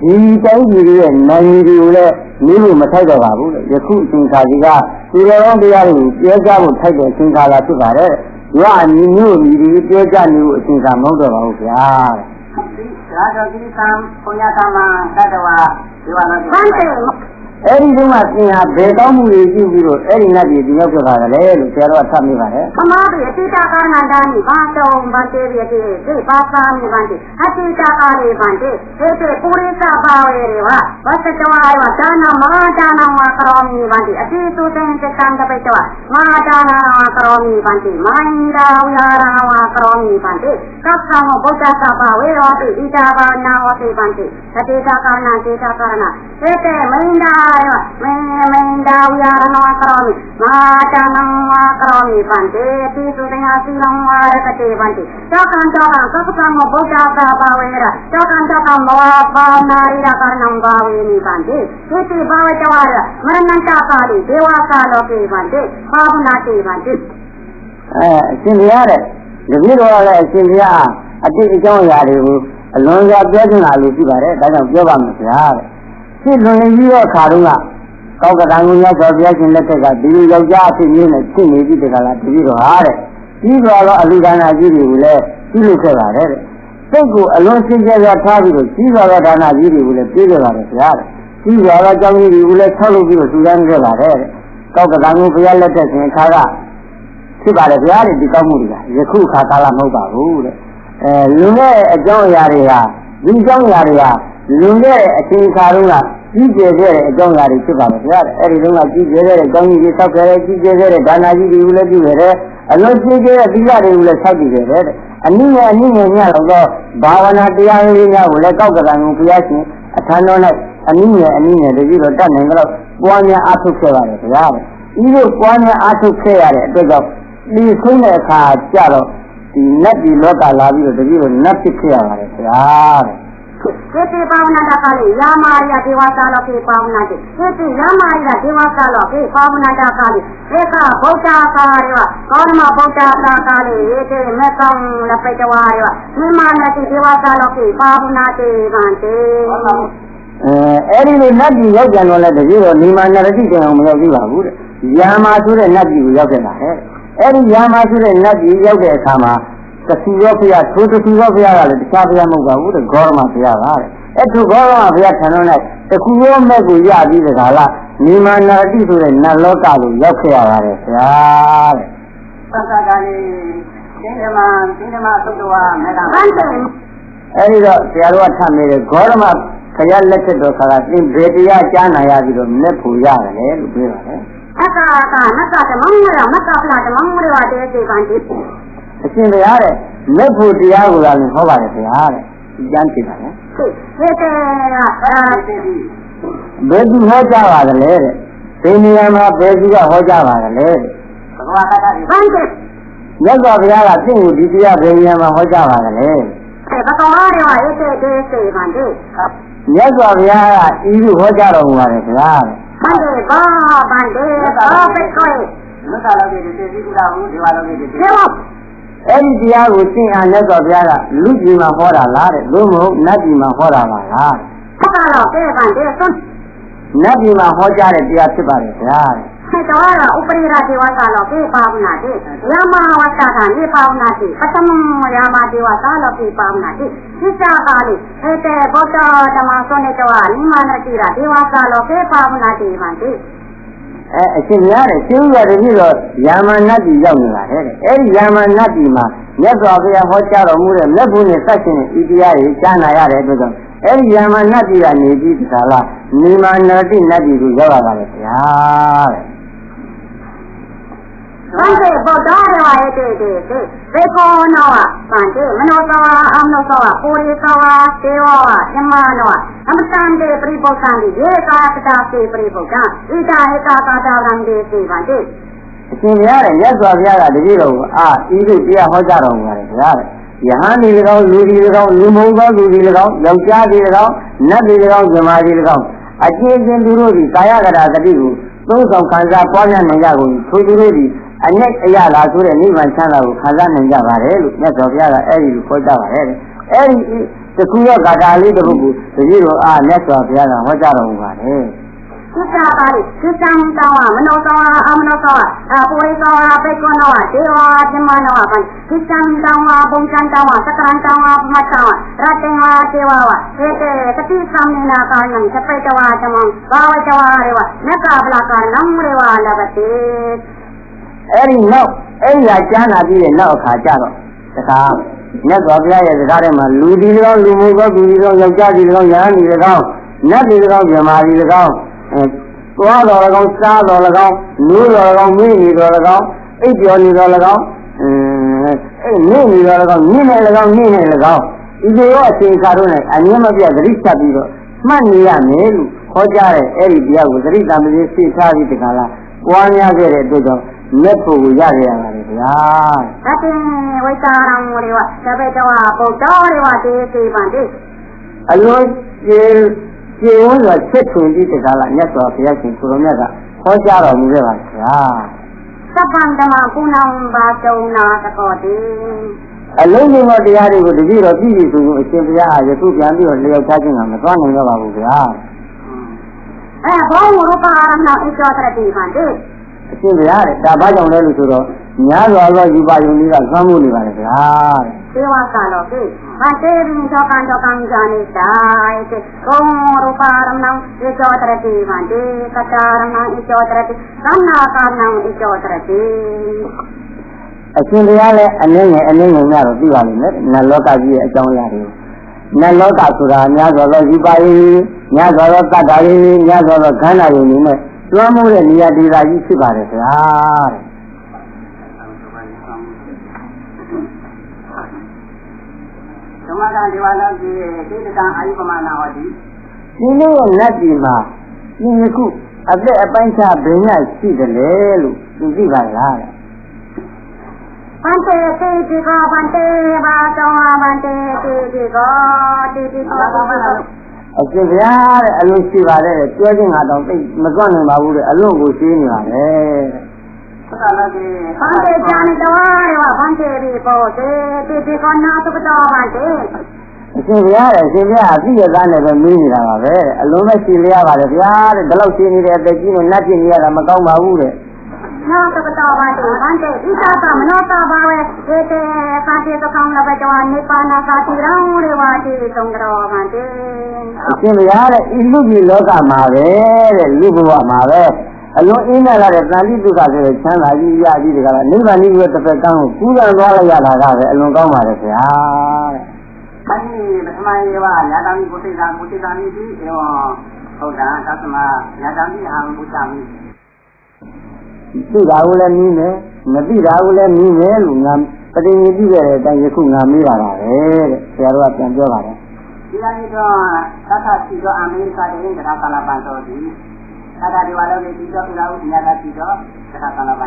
ဒီတိုင်းကြီးရဲ့နိုင်ကြီးတွေကိုလည်း မိမှုမထိုက်တော့ပါဘူးလေယခုအစဉ်ခါကြီးကဒီလိုတော့တရားကိုပြောကြဖို့ထိုက်တဲ့အစဉ်ခါလာဖြစ်ပါတယ်။ရွာညီမျိုးညီဒီပြောကြနေလို့အစဉ်ခါမဟုတ်တော့ပါဘူးဗျာတဲ့။ဒါတော့ဒီကံပုံညာကမှာတတဝါဒီဝါလို့အဲ့ဒီတုန်းကသင်ဟာဘယ်ကောင်းမှုတွေရှိပြီးတော့အဲ့ဒီနတ်ပြည်ဒီရောက်ကြပါလဲလို့ဆရာတော်ကသတ်မိပါတယ်။မမတို့အတိတ်ကာနန္ဒာနိဘာတော်ဘာတေရတေဒီဘာသာမိဗန္တိအတိတ်ကာလေးဗန္တိဒီတေပုရိသဘာဝေတွေဟာဘတ်တဝါယောဒါနမဒါနမကရောမိဗန္တိအတိတုတေတကံတပိတဝမဒါနမကရောမိဗန္တိမန္ဒာဝရဝကရောမိဗန္တိကပ္ပမဗုဒ္ဓသဘာဝေရောတိဣဒဘာနာဝတိဗန္တိအတိတ်ကာနတေတကာနဒီတေမန္ဒာမင်းဒါဝရနောကရောမိမာတာနံဝါကရောမိဗန္တိတိသုတညာစီလောဝါရကတိဗန္တိတောကံကပ္ပမဗုဒ္ဓသာဘာဝေရတောကံမောဘာနာရိရကရဏံဘာဝေမိဗန္တိဒီတိဘာဝတဝရမရဏတပါတိဒေဝသာလောကေဗန္တိဘာဝနာတိဗန္တိအရှင်ဘုရားတဲ့တပည့်တော်ကလည်းအရှင်ဘုရားအတိတ်အကြောင်းအရာတွေကိုအလွန်စွာပြောချင်တာလို့ရှိပါတယ်ဒါကြောင့်ပြောပါမယ်ဗျာတဲ့ဖြစ်လွန်ပြီးတော့ခါတုန်းကကောက်ကတန်ကိုရောက်တော့ဘုရားရှင်လက်ထက်ကဒီလိုယောက်ျားအဖြစ်မျိုးနဲ့ဖြစ်နေပြီတကလားတပည့်တော်ဟာတဲ့ပြီးတော့အလူဒါနာကြီးတွေကိုလည်းပြုလုပ်ခဲ့ပါတယ်တဲ့စိတ်ကိုအလွန်စင်ကြယ်စွာထားပြီးတော့ကြီးစွာသောဒါနာကြီးတွေကိုလည်းပြေးခဲ့ပါတယ်ဗျာတဲ့ကြီးစွာသောကြောင်းကြီးတွေကိုလည်းဆောက်လုပ်ပြီးတော့ထူထမ်းခဲ့ပါတယ်တဲ့ကောက်ကတန်ကိုဘုရားလက်ထက်ရှင်ခါကဖြစ်ပါတယ်ဗျာတဲ့ဒီကောက်မှုတွေကယခုခါကာလမဟုတ်ပါဘူးတဲ့လူနဲ့အကြောင်းအရာတွေဟာဒီအကြောင်းအရာတွေဟာလူနဲ့အချိန်ခါတုန်းကကြီးကျယ်ခဲ့တဲ့အကြောင်းအရာတွေဖြစ်ပါမယ်ဗျာအဲ့ဒီတုန်းကကြီးကျယ်ခဲ့တဲ့အကြောင်းကြီးတွေဆောက်ခဲ့တယ်ကြီးကျယ်ခဲ့တဲ့ဒါနာကြီးတွေကိုလည်းပြုခဲ့တယ်အလွန်ကြီးကျယ်တဲ့သီလတွေကိုလည်းဆောက်တည်ခဲ့တယ်အနည်းငယ်ညတော့ဘာဝနာတရားလေးများကိုလည်းကောက်ကတန်ကိုဘုရားရှင်အထမ်းတော်၌အနည်းငယ်တကြီးတော့တတ်နိုင်ကြတော့ပွားများအားထုတ်ခဲ့ပါတယ်ဗျာဒီလိုပွားများအားထုတ်ခဲ့ရတဲ့အတွက်ကြောင့်ဒီဆုံးတဲ့အခါကျတော့ဒီနတ်ဒီလောကလာပြီးတော့တကြီးတော့နတ်ဖြစ်ခဲ့ရပါတယ်ဗျာဒီတိပါဝနာတကလေးယာမာရိယဒေဝသာလောကေပါဝနာတိဒီတိယာမာရိယဒေဝသာလောကေပါဝနာတကလေးဧကဗုဒ္ဓကာရောကောဓမဗုဒ္ဓတာကလေးဧတေမေကောင်းလပိတဝါရောမိမာနတိဒေဝသာလောကေပါဝနာတိဗန္တိအဲ့ဒီလိုနတ်ပြည်ရောက်ကြတော့လဲတကြီးတော့နိမာနရတိတောင်မရောက်သေးပါဘူးတဲ့ယာမာဆိုတဲ့နတ်ပြည်ကိုရောက်ခဲ့တာဟဲ့အဲ့ဒီယာမာဆိုတဲ့နတ်ပြည်ရောက်တဲ့အခါမှာတခုရောဘုရားသို့တခုရောဘုရားကလည်းတခြားဘုရားမဟုတ်ပါဘူးတဲ့ဂေါရမဘုရားပါတဲ့အဲ့ဒီဂေါရမဘုရားထံတော်၌တခုရောမဲ့ကိုရပြီးတခါလားနိမာနရတိဆိုတဲ့နတ်လောကကိုရောက်ခဲ့ရပါတယ်ဗျာတဲ့သက္ကတာလေးတင်းဓမ္မသုတ္တဝါမေတ္တာအဲ့ဒီတော့ဆရာတော်ကထပ်နေတယ်ဂေါရမဘုရားလက်ထက်တော်ခါကသင်ဘယ်တရားကြားနာရပြီးတော့မဲ့ဖို့ရတယ်လေလို့ပြောပါတယ်အက္ခာနတ္တမံရမတ္တဖလာဓမ္မဝရဝတေစေဗန္တိအရှင်ဘုရားတဲ့မဲ့ဖို့တရားကိုလည်းဟောပါတယ်ဗျာတဲ့ကျမ်းဖြစ်ပါလေဟုတ်ကဲ့ဘယ်သူဟောကြားပါသလဲတဲ့ဒီနေရာမှာဘယ်သူကဟောကြားပါသလဲတဲ့ဘဂဝါကတ္တဒီဟုတ်ကဲ့မြတ်စွာဘုရားကသင်ကိုဒီတရားဘယ်နေရာမှာဟောကြားပါသလဲဘဂဝါရောဧတေတေစေဗန္တိမြတ်စွာဘုရားကဤလိုဟောကြားတော်မူပါတယ်ဗျာတဲ့ဟုတ်ကဲ့ဘာဗန္တိဘာပိတ်ခွေမြတ်စွာဘုရားရဲ့သေစီကုလာဟုဒေဝလောကေသေအဲ့ဒီတရားကိုသင်အားမြတ်စွာဘုရားကလူကြီးမှာဟောတာလားတဲ့လို့မဟုတ်နတ်ကြီးမှာဟောတာပါလားဟုတ်ကဲ့တော့ပြေဗန္တိသွန်နတ်ကြီးမှာဟောကြားတဲ့တရားဖြစ်ပါတယ်ဗျာတဲ့တော်ရဥပရိရဒေဝသာလောကေပါဝနာတိယမဝတ္တကနေပါဝနာတိပထမယမဒေဝသာလောကေပါဝနာတိသိစ္စာပါဠိဧတေဗုဒ္ဓဓမ္မသောနေတဝနိမနတိရဒေဝသာလောကေပါဝနာတိဗန္တိအရှင်များတဲ့ကျိုးရတည်းတော့ယာမနတ်ပြည်ရောက်နေတာတဲ့အဲ့ဒီယာမနတ်ပြည်မှာမြတ်စွာဘုရားဟောကြားတော်မူတဲ့လက်ဖို့နဲ့စက်ရှင်တဲ့ဤတရားတွေကြားနာရတဲ့အတွက်ကြောင့်အဲ့ဒီယာမနတ်ပြည်ကနေပြီးဒီကလာနိမနတိနတ်ပြည်ကိုရောက်လာပါတယ်ဗျာတဲ့ဘန္တိဗုဒ္ဓရောဧတေတေဘေကောနောဗန္တိမနောသောအမနောသောပုရိသောတေဝဓမ္မနောအမတံတေပရိပု္ပံတိဧကာတတာစေပရိပု္ပံဣဒာဧကာကာတာရံတေစေဗန္တိအရှင်ဘုရားရဲ့မြတ်စွာဘုရားကတပည့်တော်ကိုဤသိတရားဟောကြားတော်မူပါတယ်ဗျာတဲ့ယဟန်ဒီ၎င်းလူဒီ၎င်းလူမုံသောလူဒီ၎င်းယောက်ျားဒီ၎င်းနတ်ဒီ၎င်းဇမားဒီ၎င်းအချင်းချင်းသူတို့ဒီကာယကတာတတိကိုသုံးဆောင်ခံစားပွားများနိုင်ကြကုန်ထိုသူတို့ဒီအညက်အရလာဆိုတဲ့နိဗ္ဗာန်ချမ်းသာကိုခံစားနိုင်ကြပါတယ်လို့မြတ်စွာဘုရားကအဲ့ဒီလိုဟောကြားပါတယ်အဲ့ဒီတခုရောဂါတာလေးတစ်ခုကိုတတိတော်မြတ်စွာဘုရားကဟောကြားတော်မူပါတယ်ဟ သူစားပါလေသူစံတောင်းမနောတောင်းအမနောတောင်းပူရိတောင်းပေကောနောဒေဝဓမ္မနောပန်သူစံတောင်းဘုံစံတောင်းစကရံတောင်းပမတောင်းရတ္တဝဒေဝဝဟေတေတတိသံနေနာကာယံသပိတဝဓမ္မဘာဝတဝရေဝနကဗလာကနံရေဝလဘတိအဲ့ဒီနောက်အဲ့ဒီကကြားနာပြီးတဲ့နောက်အခါကျတော့တခါမြတ်စွာဘုရားရဲ့စကားထဲမှာလူဒီ၎င်းလူမျိုးကောသူဒီ၎င်းယောက်ျားဒီ၎င်းယာဟန်ဒီ၎င်းနတ်ဒီ၎င်းမြမာဒီ၎င်းသွားတော်၎င်းစားတော်၎င်းနိုးတော်၎င်းမိနေတော်၎င်းအိပ်ပျော်နေတော်၎င်းနေနေတော်၎င်းနေနေ၎င်းနေနေ၎င်းဒီလိုအချိန်အခါတို့နဲ့အငြင်းမပြတ်သတိဆက်ပြီးတော့မှတ်နေရမယ်လို့ခေါ်ကြတဲ့အဲ့ဒီတရားကိုသတိတမ်းလေးသိထားပြီးတခါလားပွားများခဲ့တဲ့အတွက်ကြောင့်လက်ဖို့ကိုရခဲ့ရပါတယ်ဗျာအတင်းဝိတာရံတွေဝသဘေတဝဘုဒ္ဓတွေဝတေသိပန်တိအလုံးကျေဝန်းစွာချက်ထွင်ပြီးတခါလားမြတ်စွာဘုရားရှင်ကိုရောမြတ်ကခေါ်ကြတော်မူခဲ့ပါဗျာသဗ္ဗံဓမ္မကုဏံဘာတုံနာတကောတိအလုံးစုံသောတရားတွေကိုတတိတော်ပြည့်ပြည့်စုံစုံအရှင်ဘုရားအားယခုပြန်ပြီးတော့လျောက်ထားခြင်းကမသွားနိုင်တော့ပါဘူးဗျာဘောရူပါရမဏဣကျောတရတိဟံတိအရှင်ဘုရားတဲ့ဒါဘာကြောင့်လဲလို့ဆိုတော့ညာစွာသောယူပါယုံကြီးကသွမ်းမှုနေပါလေဗျာသေဝကလောကိဘာတေရင်သောကံဇာနေတာတေဘောရူပါရမဏဣကျောတရတိဟံတိကတာရမဏဣကျောတရတိသန္နာကာဏံဣကျောတရတိအရှင်ဘုရားလည်းအနည်းငယ်များတော့သိပါလိမ့်မယ်နတ်လောကကြီးရဲ့အကြောင်းအရာတွေနတ်လောကဆိုတာများစွာသောယူပါယုံများစွာသောတတ္တာယုံများစွာသောခန္ဓာယုံတွေနဲ့လွှမ်းမိုးတဲ့နေရာဒေသကြီးဖြစ်ပါတယ်ဗျာဓမ္မကဒေဝလောကီတိတကံအာယုပမာဏဟောတိဒီနေ့ရဲ့နတ်ပြည်မှာဒီခုအသက်အပိုင်းခြားဘယ်နဲ့ရှိတယ်လဲလို့သိပါလားတဲ့ဘန္တေတေတိကောဘန္တေဘာတောဘန္တေတေတိကောတေတိကောအကျဗျာတဲ့အလုံးရှိပါတယ်ပြောခြင်းကတော့သိမစွန့်နိုင်ပါဘူးတဲ့အလုံးကိုရှိနေပါတယ်သက္ကလကေဘန္တေဇာနိတောရောဘန္တေရိဘောတေတေတိကောနာသုပတောဘန္တေအရှင်ဗျာတဲ့အရှင်ဗျာအပြည့်ရသားနဲ့ပဲမင်းနေတာပါပဲအလုံးမဲ့ရှိလျရပါတယ်ဗျာတဲ့ဒီလောက်ရှိနေတဲ့အသက်ကြီးနဲ့နတ်ပြည်နေရတာမကောင်းပါဘူးတဲ့နာတကတောဘန္တေဘန္တေဣသသမနောတဘာဝေတေတေကာတိတကောင်းလဘတောနိပါဏကာတိရောရေဝတိသုံးတော်ဘန္တေအရှင်ဘုရားတဲ့ဤလူကြီးလောကမှာပဲတဲ့လူဘဝမှာပဲအလုံးအင်းနဲ့လာတဲ့တန်တိတုခဆိုတဲ့ချမ်းသာကြီးရကြီးတကလားနိဗ္ဗာန်ကြီးရဲ့တစ်ဖက်ကန်းကိုကူးရသွားလိုက်ရတာကပဲအလွန်ကောင်းပါလေဗျာတဲ့။အဲဒီပထမယေဝညာတံကိုသိတာကိုသိတာမိပြီးဧဝံဟုတ်တာသတ္တမညာတံမိဟံဘုရားမိသိတာကိုလည်းမြင်တယ်မသိတာကိုလည်းမြင်တယ်လို့ငါပဋိဉာဉ်ပြခဲ့တဲ့အတိုင်းယခုငါမေးတာပါပဲတဲ့ဆရာတော်ကပြန်ပြောပါတယ်ဒီလိုက်တော့သတ္တရှိသောအမေရိကတည်းကကာလပန်တော်ဒီသတ္တဒီဝါလောကေဒီတော့ဥလာဥညာတရှိတော့ကာလပန်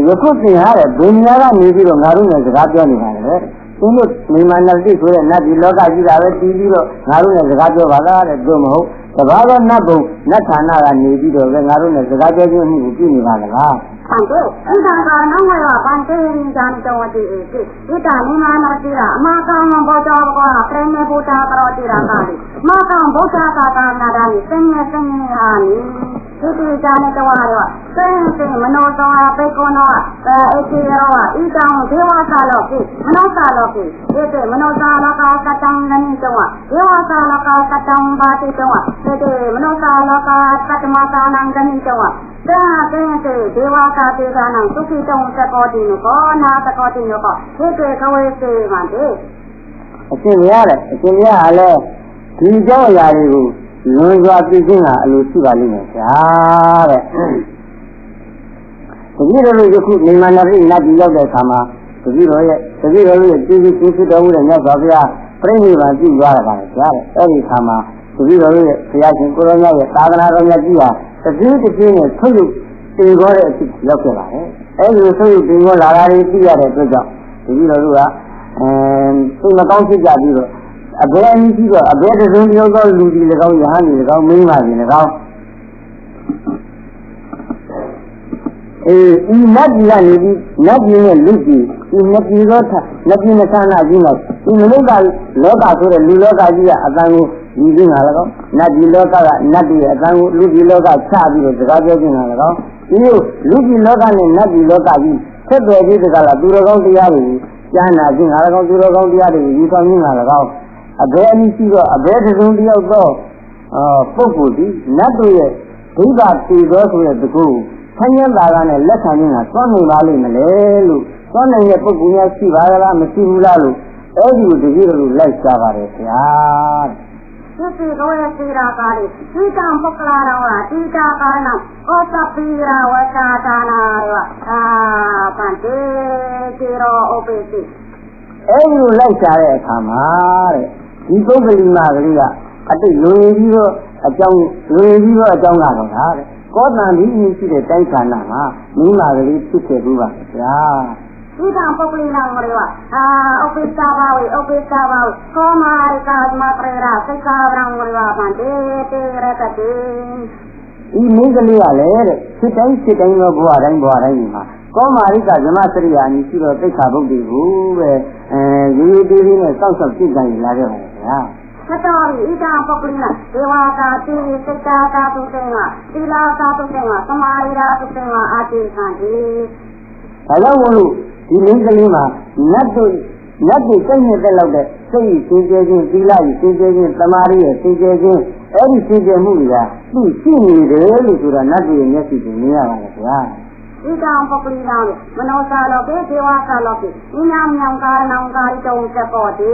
ယခုသင်ဟာတဲ့ဘုရားကနေပြီးတော့ငါတို့နဲ့စကားပြောနေပါတယ်တဲ့သူတို့မိမနာတိဆိုတဲ့နတ်ဒီလောကကြီးတာပဲတည်ပြီးတော့ငါတို့နဲ့စကားပြောပါလားတဲ့တို့မဟုတ်တဘာသောနတ်ဘုံနတ်ဌာနကနေပြီးတော့ပဲငါတို့နဲ့စကားပြောခြင်းမှုကိုပြုနေပါလားဘန္တေဣဒံကာနောဝေဝဘန္တေရိဇာနိတောတိဧတိဣဒံနိမာနာတိရာအမကောင်းဘောဓဘောပရေမေဘုဒ္ဓပရောတိရာကာတိမကောင်းဗုဒ္ဓသာသနာတော်နိသင်္ညသင်္ညဟာနိဣတိဇာနိတောရောသင်္သေမနောသောပေကောနောဧတိရောဣဒံဒေဝသာလောကိမနောသာလောကိဧတေမနောသာလောကကတံနနိတောဒေဝသာလောကကတံဘာတိတောဧတေမနောသာလောကကတမသာနံဂနိတောသာတေတေဒေဝကာတေကနံသုခိတုံသကောတိနုကောနာသကောတိနုကောဟိတေခဝေစေမန္တေအရှင်ရတဲ့အရှင်ရကလည်းဒီကြောင့်အရာတွေကိုလွန်စွာသိခြင်းကအလိုရှိပါလိမ့်မယ်ဗျာတဲ့တတိယလိုယခုနေမနာပိနတ်ပြည်ရောက်တဲ့အခါမှာတတိယရဲ့ကျေးဇူးဖြစ်တော်မူတဲ့မြတ်စွာဘုရားပြိဋိဘံပြုသွားတာပါလေဗျာတဲ့အဲ့ဒီအခါမှာတတိယရဲ့ဘုရားရှင်ကိုရောမြတ်ရဲ့သာသနာတော်မြတ်ကြီးဟာတတိယနဲ့ထုတ်လို့တင်ခေါ်တဲ့အဖြစ်ရောက်ခဲ့ပါတယ်အဲ့ဒီထုတ်လို့တင်ခေါ်လာတာတွေသိရတဲ့အတွက်ကြောင့်တတိယတို့ကစိတ်မကောင်းဖြစ်ကြပြီးတော့အဘယ်အနည်းကြီးတော့အဘယ်တစုံတစ်ယောက်သောလူကြီး၎င်းယဟန်ကြီး၎င်းမိန်းမကြီး၎င်းဤနတ်ကြီးကနေပြီးနတ်ကြီးနဲ့လူကြီးဤနတ်ကြီးသောနတ်ကြီးနဲ့ဆန္ဒကြီးနဲ့ဤမနုဿလောကဆိုတဲ့လူလောကကြီးကအတန်ကို ဒီကငါလည်းကောနတ်ဒီလောကကနတ်ဒီအတန်းကိုလူကြီးလောကချပြီးတော့စကားပြောခြင်းငါလည်းကောဒီလိုလူကြီးလောကနဲ့နတ်ဒီလောကကြီးဆက်သွယ်ပြီးတကလားသူတော်ကောင်းတရားတွေကျမ်းနာခြင်းငါလည်းကောသူတော်ကောင်းတရားတွေယူဆောင်ခြင်းငါလည်းကောအဘယ်အနည်းရှိတော့အဘယ်တစ်စုံတစ်ယောက်တော့ပုဂ္ဂိုလ်ဒီနတ်တို့ရဲ့ဒိဗ္ဗတေသောဆိုတဲ့တကူဆင်းရဲတာကနဲ့လက်ခံခြင်းကသွားနေပါလိမ့်မလဲလို့သွားနေတဲ့ပုဂ္ဂိုလ်များရှိပါလားမရှိဘူးလားလို့အဲ့ဒီတကြီးတို့လိုက်စားပါတယ်ဗျာဒီစီကိုရစီရာကာရီဒီကံပုကလာရောဒီတာကာနဩသပိရာဝတာတာနာရောပန်တေတီရောအိုပေစီအဲ့ဒီလိုက်စားတဲ့အခါမှာတဲ့ဒီပုဂ္ဂလိမကလေးကအတိတ်လွယ်ပြီးတော့အကြောင်းကတော့ဟာတဲ့ကောတန်ဒီရှိတဲ့တိုက်ခါနာမှာမိမကလေးဖြစ်ခဲ့ဘူးပါဗျာဒီကံပုဂ္ဂလိနာမလေးဥပိ္ပဘာဝေကောမာရိကာမပရေရာစိတ်ကာဗရံမလေးပန်တေတေရတတေဒီမိကလေးကလည်းတဲ့စိတ်တိုင်းသောဘဝတိုင်းမှာကောမာရိကဇမစရိယာနီရှိတော့သိက္ခာပုဒ်တွေကိုပဲရေးသေးသေးနဲ့စောက်စောက်ကြည့်ကြရင်လာခဲ့ပါလေဗျာသတော်ဤကံပုဂ္ဂလိနာဒေဝတာတိစိတ်တာတာတုတေငါသီလာတာတုတေငါသမာရိရာတုတေငါအာတိခံတိဒါကြောင့်မို့လို့ဒီမိကလေးမှာနတ်တို့စိတ်နဲ့တက်လောက်တဲ့စိတ်စင်ကြယ်ခြင်းသီလကြီးစင်ကြယ်ခြင်းသမာဓိရဲ့စင်ကြယ်ခြင်းအဲ့ဒီစင်ကြယ်မှုတွေကသူ့ရှိနေတယ်လို့ဆိုတာနတ်တို့ရဲ့မျက်စိကိုမြင်ရပါတယ်ဗျာဒီကံပုဂ္ဂလိနာမနောစာလောကေဒေဝစာလောကေဉာဏ်ဉာဏ်ကာရဏံကာရိတုံစကောတိ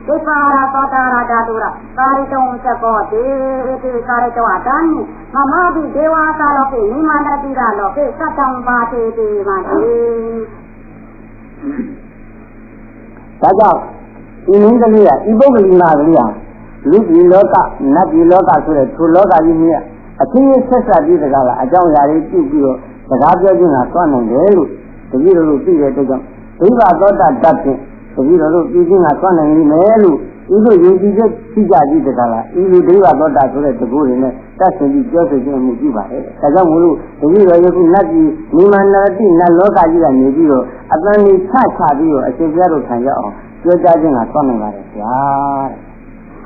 တိပါရာသောတာရာဓာတုရာကာရိတုံစကောတိတိကာရိတောအတန်မမဘိဒေဝစာလောကေနိမန္တတိရာလောကေသတ္တံပါတိတိမာတိဒါကြောင့်ဒီမင်းကလေးကဒီပုဂ္ဂလိနာကလေးဟာလူကြီးလောကနတ်ကြီးလောကဆိုတဲ့ထိုလောကကြီးမြတ်အချင်းချင်းဆက်ဆက်ပြီးတကားလားအကြောင်းအရာတွေပြုပြီးတော့စကားပြောခြင်းကသွားနိုင်တယ်လို့တပည့်တော်တို့သိတဲ့အတွက်ကြောင့်ဒိဗ္ဗသောတာတတ်ဖြင့်တပည့်တော်တို့ပြုခြင်းကသွားနိုင်လိမ့်မယ်လို့ဤသို့ယုံကြည်ချက်ရှိကြကြည့်တကားလားဤလိုဒိဗ္ဗသောတာဆိုတဲ့တကူတွေနဲ့တတ်ဆင်ပြီးပြောဆိုခြင်းမှုပြုပါတယ်ဒါကြောင့်မို့လို့တပည့်တော်ယခုနတ်ကြီးနိမန္တတိနတ်လောကကြီးကနေပြီးတော့အတန်ကြီးချပြီးတော့အရှင်ဘုရားတို့ခံရအောင်ပြောကြားခြင်းကသွားနိုင်ပါတယ်ဗျာ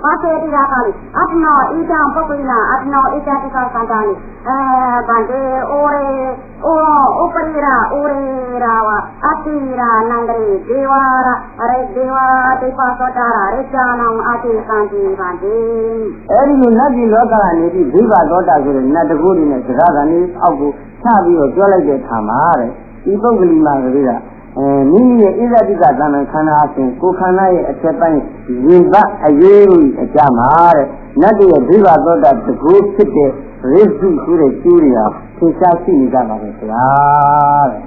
ပါတေတိရာကာလီအတ္နောဣဒံပုဂ္ဂလိနာအတ္နောဣဒတိကသံတန်ဗန္တေဩရေဩပရိရာဩရေရာဝအတိရာနန္ဒရေဒေဝရာရေဒေဝတိပါသောတာရာရေဇာနံအတိသံတိဗန္တေအဲ့ဒီလိုနတ်ပြည်လောကကနေပြီးဒိဗ္ဗသောတာဆိုတဲ့နတ်တကူတွေနဲ့စကားကနေအောက်ကိုချပြီးတော့ပြောလိုက်တဲ့အခါမှာတဲ့ဒီပုဂ္ဂလိမာကလေးကမိမိရဲ့ဣဇတိကသံဃာခန္ဓာအစဉ်ကိုယ်ခန္ဓာရဲ့အချက်ပိုင်းရင်ပတ်အရေးကြီးအကြမှာတဲ့နတ်ရဲ့ဒိဗ္ဗသောတာတကူဖြစ်တဲ့ရိစုဆိုတဲ့ကျိုးတွေဟာသင်္ချာရှိနေကြပါလေဗျာတဲ့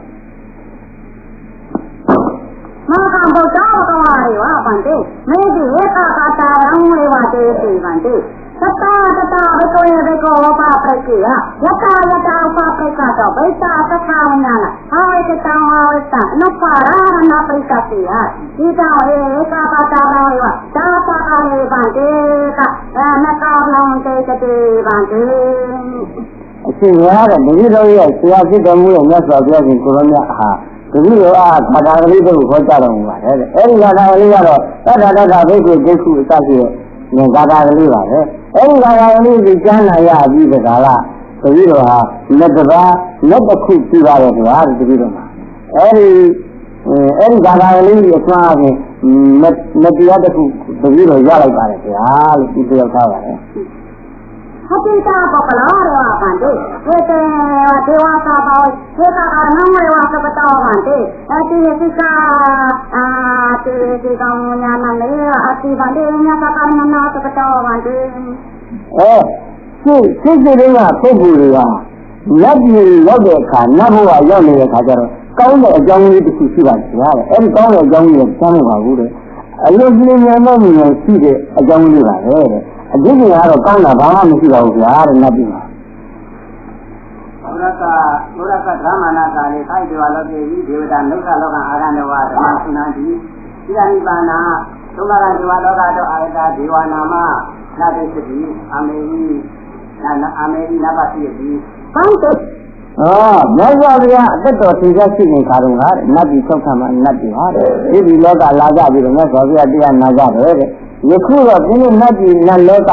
မဟာဗုဒ္ဓတော်ဝါရီဝဗန္တေမေဒီဝေကကာတာရံဝေဝတေတိဗန္တေသတ္တတတဘကောယဘကောဝပပရိကေယယတာဥပပရိကတော့ဘိတာသက္ခာဝညာနာဟာဝေတံဝဝေတနုပါရဏပရိကတိယဒီတောဧကပါတာရောဝတာပကဟေဗန္တေကနကောလောင်တေတတေဗန္တေအရှင်ရတဲ့တတိတော်ရဲ့ဆရာဖြစ်တော်မူတဲ့မြတ်စွာဘုရားရှင်ကိုရောမြတ်ဟာတတိတော်အားဘာသာကလေးတို့ဟောကြားတော်မူပါတယ်တဲ့အဲဒီဘာသာကလေးကတော့တတ္တဘိက္ခုဒိက္ခုအစရှိတဲ့ဘာသာကလေးပါပဲအဲဒီဘာသာကလေးကိုကျမ်းနာရပြီးတဲ့ကာလတတိတော်ဟာလက်တစ်ပါးလက်တစ်ခုရှိပါတယ်ကွာတတိတော်မှာအဲဒီဘာသာကလေးကိုအစွမ်းအပြင်မတရားတစ်ခုတတိတော်ရလိုက်ပါတယ်ဗျာလို့ဒီပြောထားပါတယ်ဟတိတာပကလာရောဗန္တေဝေတေဒေဝသာဘောဝေကအာနံဝေဝသကတောဗန္တေအတိစိကာတေတိကံညာနလေအတိဗန္တေညာကကမနာသကတောဗန္တေစိတ်တွေကပုဂ္ဂိုလ်တွေကလက်ပြည်ရောက်တဲ့အခါနတ်ဘဝရောက်နေတဲ့အခါကျတော့ကောင်းတဲ့အကြောင်းလေးတစ်ခုရှိပါဗျာတဲ့အဲဒီကောင်းတဲ့အကြောင်းလေးကိုသမ်းမပါဘူးတဲ့အလိုပြင်းမြန်တော့မြင်ရှိတဲ့အကြောင်းလေးပါပဲတဲ့အကျဉ်းကတော့ကောင်းတာဘာမှမရှိပါဘူးဗျာတဲ့နတ်ပြည်မှာဘုရကဓမ္မနာကာလေခိုက်ဒေဝလောကေဤဒေဝတာနုခလောကအာရဏဝဓမ္မသုဏတိဣဒာနိပါဏသုမရဒေဝလောကတော့အာရတာဒေဝနာမနတ်တိစတိအမေဟိနဘတိတိကောင်းတယ်မြတ်စွာဘုရားအသက်တော်သင်္ကြန်ရှိနေခါတော့ဟာနတ်ပြည်၆ခါမှာနတ်ပြည်ဟာဒီလောကလာကြပြီးတော့မြတ်စွာဘုရားတရားနာကြတယ်တဲ့ ယခုတော့ဒီနတ်ပြည်နတ်လောကက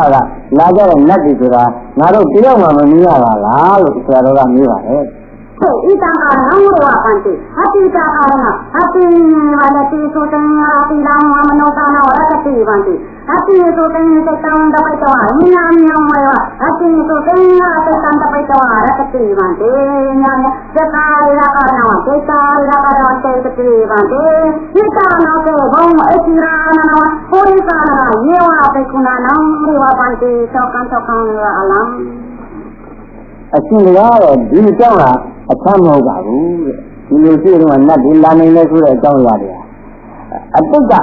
လာကြတဲ့နတ်ပြည်ဆိုတာငါတို့တယောက်မှမမြင်ရပါလားလို့ဆရာတော်ကမေးပါတယ် ඊ තංගාරංගවා පන්ති අතීතකාරණ අතීවලති සුතං මනෝතන වරකති වන්ති අතීසුතං සතංදපිතවා නිනාමියමය අතීසුතං සතංදපිතවා රකති වන්ති ඥාන සකාරිරකරණ සේකාරිරකරණ තේකති වන්ති හිතානකෝ බොම් අතිරානන පොරිසාන යේවා පෙකුණනම් රිවා පන්ති සෝකං අලම් အရှင်ကလည်းဒီအကြောင်းကအချမ်းမဟုတ်ပါဘူးတဲ့ဒီလိုရှိတော့နတ်ဒီလာနိုင်လဲဆိုတဲ့အကြောင်းအရာတွေအတိတ်က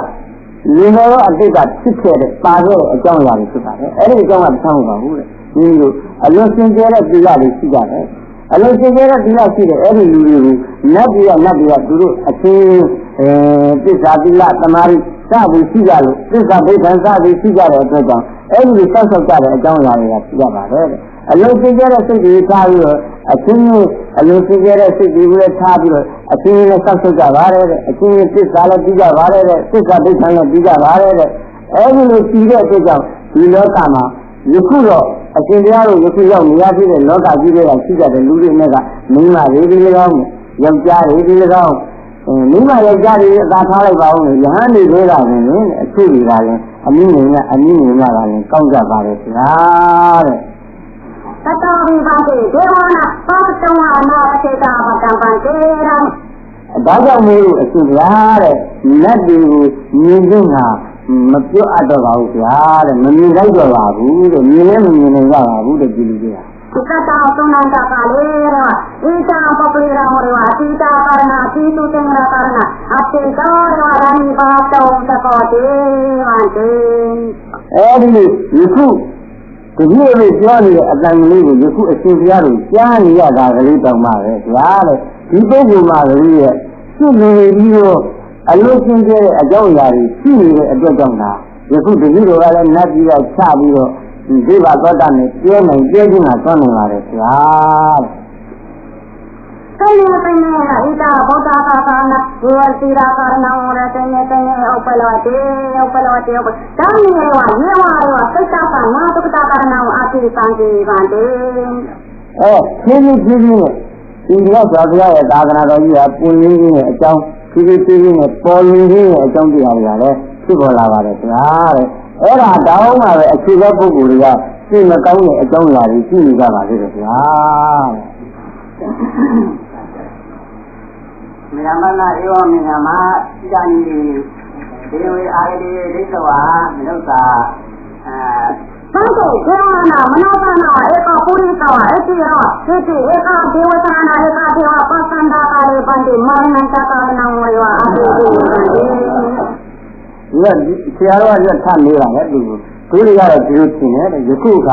လူတော်အတိတ်ကဖြစ်ခဲ့တဲ့ပါခဲ့တဲ့အကြောင်းအရာတွေဖြစ်ပါတယ်အဲ့ဒီအကြောင်းကမချမ်းမဟုတ်ပါဘူးတဲ့ဒီလိုအလွန်စင်ကြဲတဲ့သီလတွေရှိကြတယ်အလွန်စင်ကြဲတဲ့သီလရှိတဲ့အဲ့ဒီလူတွေကိုနတ်တွေကသူတို့အချင်းသစ္စာသီလသမာဓိစပြီးရှိကြလို့သစ္စာဒိဋ္ဌံစပြီးရှိကြတဲ့အတွက်ကြောင့်အဲ့ဒီဆောက်ရှောက်ကြတဲ့အကြောင်းအရာတွေကရှိကြပါတယ်တဲ့အလုံးစင်ကြတဲ့စိတ်တွေထားပြီးတော့အချင်းချင်းအလုံးစင်ကြတဲ့စိတ်တွေကိုလည်းထားပြီးတော့အချင်းချင်းနဲ့ဆောက်ရှောက်ကြပါတယ်တဲ့အချင်းချင်းသစ္စာလည်းပြီးကြပါတယ်တဲ့သစ္စာဒိဋ္ဌံလည်းပြီးကြပါတယ်တဲ့အဲဒီလိုပြီးတဲ့အတွက်ကြောင့်ဒီလောကမှာယခုတော့အရှင်တရားတို့ယခုရောက်နေရသေးတဲ့လောကကြီးတွေကရှိကြတဲ့လူတွေနဲ့ကမိန်းမတွေဒီ၎င်းယောက်ျားတွေဒီ၎င်းမိန်းမယောက်ျားတွေအသာထားလိုက်ပါဦးလေယဟန်တွေသေးတာလည်းအခုတွေကလည်းအနည်းငယ်ကလည်းကောင်းကြပါတယ်ခင်ဗျာတဲ့ တတောဝိပါတိဒေဝနာသောတဝနာတေတာပတံပံတေရံ ဒါကြောင့်မို့အရှင်ဗျာတဲ့နတ်တွေကိုမြင်ခြင်းဟာမပြောအပ်တော့ပါဘူးဗျာတဲ့မမြင်လိုက်တော့ပါဘူးတဲ့မြင်လည်းမမြင်နိုင်ကြပါဘူးတဲ့ဒီလူတွေက ကတောသုနန္တကာလေရဝဣတာပပိရမောရဝတိတာကာရဏတိတုတေငရကာရဏအတေတောရဝရဏိပါတောသကောတေဝံတေ အဲဒီယခုဒီလိုလေးပြောနေတဲ့အတန်ကလေးကိုယခုအရှင်ဘုရားတို့ကြားနေရတာကလေးတောင်မှပဲဗျာတဲ့ဒီပုဂ္ဂိုလ်မှကလေးရဲ့သူ့လူတွေပြီးတော့အလို့ရှင်းတဲ့အကြောင်းအရာတွေရှိနေတဲ့အတွက်ကြောင့်ဒါယခုဒီလိုကလည်းနတ်ကြီးကချပြီးတော့ဒီဘသောတာနဲ့ပြောနိုင်ပြခြင်းကသွားနိုင်ပါတယ်ဗျာတဲ့ တေနဣတာဗုဒ္ဓကာသနာဝေတိရာကာရဏဝရတေနဥပလောတေဒါမီဝယေဝရောစိတ်တာကနာတုကတာကာရဏဝအတိသံတိဗန္တေဖြည်းဖြည်းနဲ့ဒီရောက်သွားကြရဲ့သာသနာတော်ကြီးကပွင့်ရင်းရဲ့အကြောင်းဖြည်းဖြည်းနဲ့ပေါ်ရင်းရဲ့အကြောင်းတရားတွေကလည်းဖြစ်ပေါ်လာပါတယ်ဗျာတဲ့အဲ့ဒါတောင်းမှပဲအခြေခံပုဂ္ဂိုလ်တွေကသိမကောင်းတဲ့အကြောင်းအရာတွေရှိနေကြပါသေးတယ်ဗျာမေယမနာဧဝမေယမဣဒာနိဒေဝေအာရေဒိဋ္ဌဝါမနုဿာသံဃေဒေဝနာမနောသနာဧကပုရိသဝအတိရောသေတိဧကဒေဝသနာဧကဒေဝပသန္တာကာရေပန္တိမာနန္တကာမနံဝေဝအတိတိဒီဆရာတော်ကထပ်နေတာလေသူတွေကတော့ဒီလိုထင်တယ်ယခုက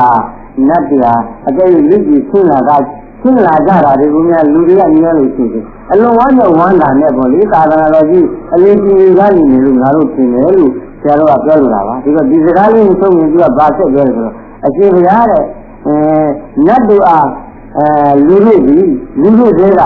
နတ်တရားအကယ်၍လူကြီးဆင်းလာကြတာဒီကူများလူတွေကညှဲလို့ရှိတယ်အလွန်ဝမ်းမြောက်ဝမ်းသာနဲ့ပေါ့လေသာသနာတော်ကြီးအလေးကြီးကနေနေလို့ငါတို့ထင်တယ်လို့ဆရာတော်ကပြောလို့တာပါဒီစကားလေးကိုသုံးရင်သူကဘာဆက်ပြောလဲဆိုတော့အရှင်ဘုရားတဲ့နတ်တို့အားလူတွေတွေက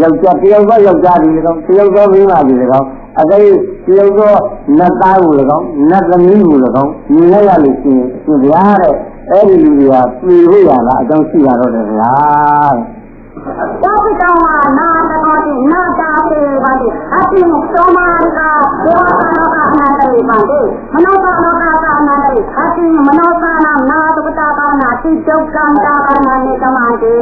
ယောက်ျားတယောက်သောယောက်ျားဒီကောင်တယောက်သောမိန်းမဒီကောင်အကယ်တယောက်သောနတ်သားကို၎င်းနတ်သမီးကို၎င်းမြင်ရလို့ရှိရင်သူဗျာတဲ့အဲ့ဒီလူတွေကပြည်ဝရတာအကြောင်းရှိတာတော့တယ်ဗျာသောပိတောဝနာတကောတိနာတာပေဝတိအတိသောမာကဒေဝသနောကအနန္တေပန္တိမနောသနောကအနန္တေအတိမနောသနာနာတုပတာကနာတိဒုက္ခံတာကနာနိကမန္တေ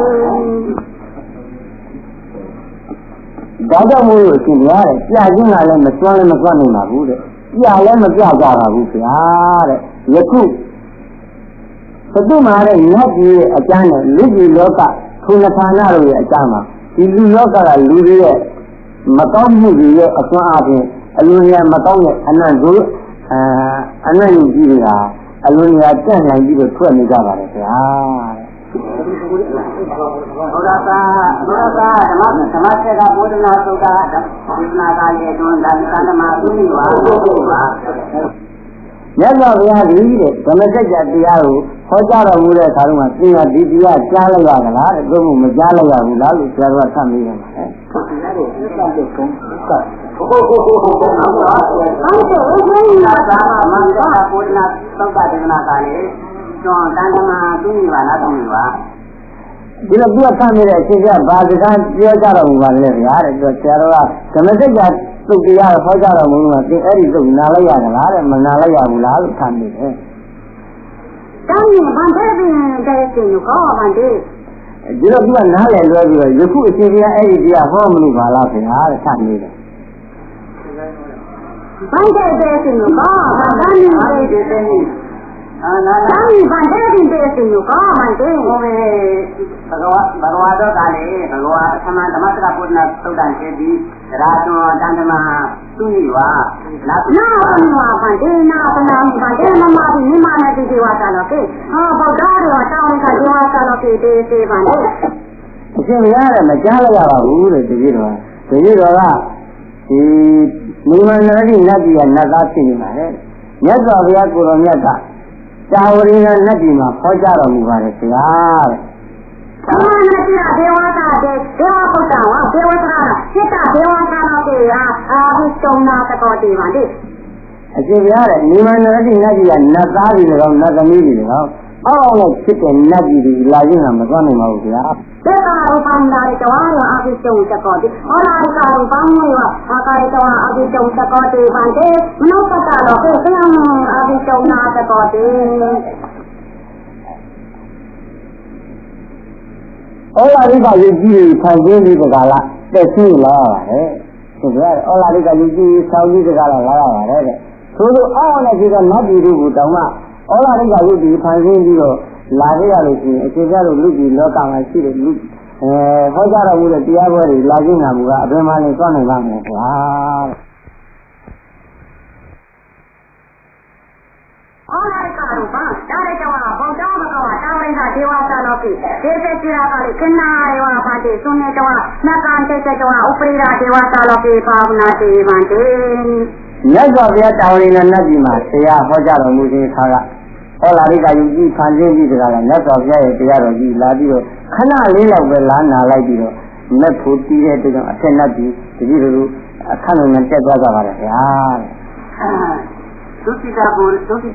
ဒါကြောင့်မို့လို့ရှင်ဗျာတဲ့ပြခြင်းကလည်းမစွမ်းနိုင်ပါဘူးတဲ့ပြလည်းမပြကြပါဘူးဗျာတဲ့ယခုသတုမှာတဲ့နတ်ကြီးရဲ့အကျမ်းနဲ့လူကြီးလောကခုနဌာနတို့ရဲ့အကျမ်းမှာဒီလူလောကကလူတွေရဲ့မကောင်းမှုတွေရဲ့အစွမ်းအပြင်အလိုရမကောင်းတဲ့အနံ့ကြီးတွေဟာအလိုရကြံ့နိုင်ပြီးတော့ထွက်နေကြပါတယ်ဗျာဘုရားသာဓမ္မစက်ကဘုဒ္ဓနာသုတာဒီနာကရဲ့တွန်းဒါသံဃာသူမိပါဘုရားမြတ်စွာဘုရားကြီးတဲ့ဓမ္မစက္ကတရားကိုဟောကြားတော်မူတဲ့အခါမှာသင်ဟာဒီတရားကြားလိုက်ရသလားတဲ့ဘုရားမကြားလိုက်ရဘူးလားလို့ဆရာတော်ကသတ်မိတယ် သာမန္တရာပုဒ်နာသောတာဒေသနာကလေကျွန်းတန်တမသူမိပါလားသူမိပါဒီလိုပြတ်ခတ်နေတဲ့အချိန်ကဘာစကားပြောကြတော့ဘူးပါလေဗျာတဲ့ပြောဆရာတော်ကဓမ္မစကြာသုတ်တရားဟောကြတော်မူမှာသင်အဲ့ဒီသုတ်နားလိုက်ရကြလားတဲ့မနားလိုက်ရဘူးလားလို့ခံနေတယ်当年反对的在新竹高反对。ဒီတော့သူကနားလည်လွဲပြီးတော့ယခုအချိန်ကအဲ့ဒီတရားဟောမလို့ပါလားခင်ဗျာတဲ့ဆက်နေတယ်反对在新竹高，当年反对的呢。当年反对的在新竹高反对。ဘဂဝါတော်ကလည်းဘဂဝါသမဓမ္မစကားပုဒ်နာသုတ်တန်ဖြစ်ပြီးရာဇွန်တန်တမသူမိပါနာဘုရား反对နာဘုရား反对မမဒီမိမနဲ့ဒီဝါသာလို့ကေဟာဗုဒ္ဓတော်တောင်းလိုက်ဒီဝါသာလို့ကေဒီစေ反对အရှင်ရရတယ်မကြားလိုက်ရပါဘူးတဲ့တပည့်တော်ကဒီမိမနာတိနတ်ကြီးကနတ်သားဖြစ်နေပါလေမြတ်စွာဘုရားကိုယ်တော်မြတ်ကတာဝရိဏနတ်ကြီးမှာဟောကြားတော်မူပါတယ်ဆရာတဲ့သမဏတိဒေဝတာတဲ့ဒေဝပုဒ္ဒဝဒေဝတာစိတ္တဒေဝတာလို့ကေအာဘိတုံနာတကောတိပါလေအရှင်ဘုရားတဲ့နိမန္နတိနတ်ကြီးကနတ်သားကြီးလည်းကောနတ်သမီးကြီးလည်းကောအောက်နဲ့ဖြစ်တဲ့နတ်ကြီးတွေလာရင်ကမသွားနိုင်ပါဘူးဗျာသေကာရူပန္နာရတဝါရအာဘိတုံတကောတိဟောလာရကာရူပန္နာရအာကာရတဝါအာဘိတုံတကောတိပါလေမနောပတ္တတော့ကေသံအာဘိတုံနာတကောတိဩလာရိကယုကြီးခံကျင်းပြီးတကားလားတက်ရှိလာပါတယ်ဆိုတော့ဩလာရိကယုကြီးဆောင်းကြီးတကားလားလာရပါတယ်တဲ့သို့သောအောက်နဲ့ဒီကနတ်ပြည်တို့တောင်မှဩလာရိကယုကြီးခံကျင်းပြီးတော့လာရရလို့ရှိရင်အခြေကြလို့လူကြီးလောကမှာရှိတဲ့လူဟောကြားတော်မူတဲ့တရားပွဲတွေလာကျင်းတာမူကအပြင်မှာလည်းသွားနိုင်ပါမယ်ကွာဟောလာကာရူပံဒါရကြောင့်ဘုံတော်မကောတာဝိကဒေဝသာလို့ကိဒေသတိရာပါလိကနာယောဘာတိသုနေတောနကန်တေတောဥပရိရာဒေဝသာလို့ကိပါဝနာတိမန္တေမြတ်စွာဘုရားတာဝရိဏနတ်ပြည်မှာတရားဟောကြားတော်မူခြင်းအခါကဟောလာရိကယုကြီးခံခြင်းကြီးတကားလည်းမြတ်စွာဘုရားရဲ့တရားတော်ကြီးလာပြီးတော့ခဏလေးလောက်ပဲလာနာလိုက်ပြီးတော့နတ်ဖို့တီးတဲ့အတွက်ကြောင့်အထက်နတ်ပြည်တတိလူအခန့်လုံးနဲ့တက်သွားကြပါလေဗျာသုတိတာကိုသုတိ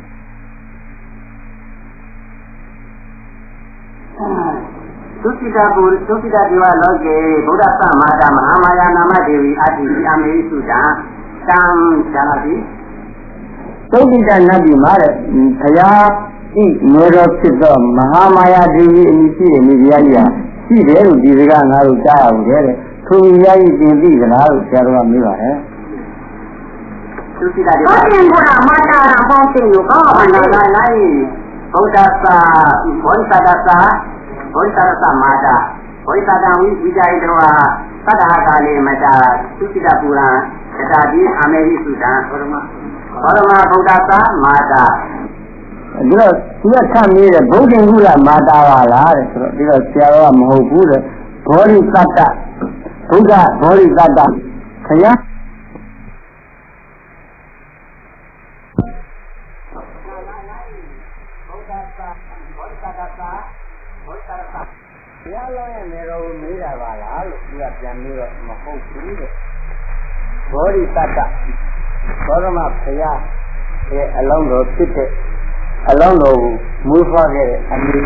သုတိတာကိုသုတိတာဒီဝလောကေဗုဒ္ဓသမ္မာတာမဟာမာယာနာမဒေဝီအတ္တိအမေစုတာတံဇာတိသုတိတနတ်ပြည်မှာတဲ့ဘုရားဤမေတော်ဖြစ်သောမဟာမာယာဒေဝီအမည်ရှိတဲ့မိဖုရားကြီးဟာရှိတယ်လို့ဒီစကားငါတို့ကြားရဘူးတဲ့ထိုမိဖုရားကြီးသင်သိကြလားလို့ဆရာတော်ကမေးပါတယ်သုတိတာဒီဘာတင်ဘုရားမာတာရာပေါင်းတင်လို့ကောဘာနာလိုက်ဗုဒ္ဓသာဘောဓိသတ္တသာဘောဓိသတ္တမာတာဘောဓိသတ္တဝိဝိကြိတောသတ္တဟာကာလေမတာသုတိတပူရံတတာတိအမေရိစုတံဘောရမဗုဒ္ဓသာမာတာဒီတော့သူကထပ်မေးတယ်ဗုဒ္ဓင်ကုလမာတာပါလားတဲ့ဆိုတော့ဒီတော့ဆရာတော်ကမဟုတ်ဘူးတဲ့ဘောဓိသတ္တဘုရားဘောဓိသတ္တခရဘုရားလုံးရဲ့နေတော်ကိုမေးတာပါလားလို့သူကပြန်ပြီးတော့မဟုတ်ဘူးတဲ့ဘောဓိတတ္တဘောရမဘုရားရဲ့အလုံးတော်ဖြစ်တဲ့အလုံးတော်ကိုမွေးဖွားခဲ့တဲ့အမိ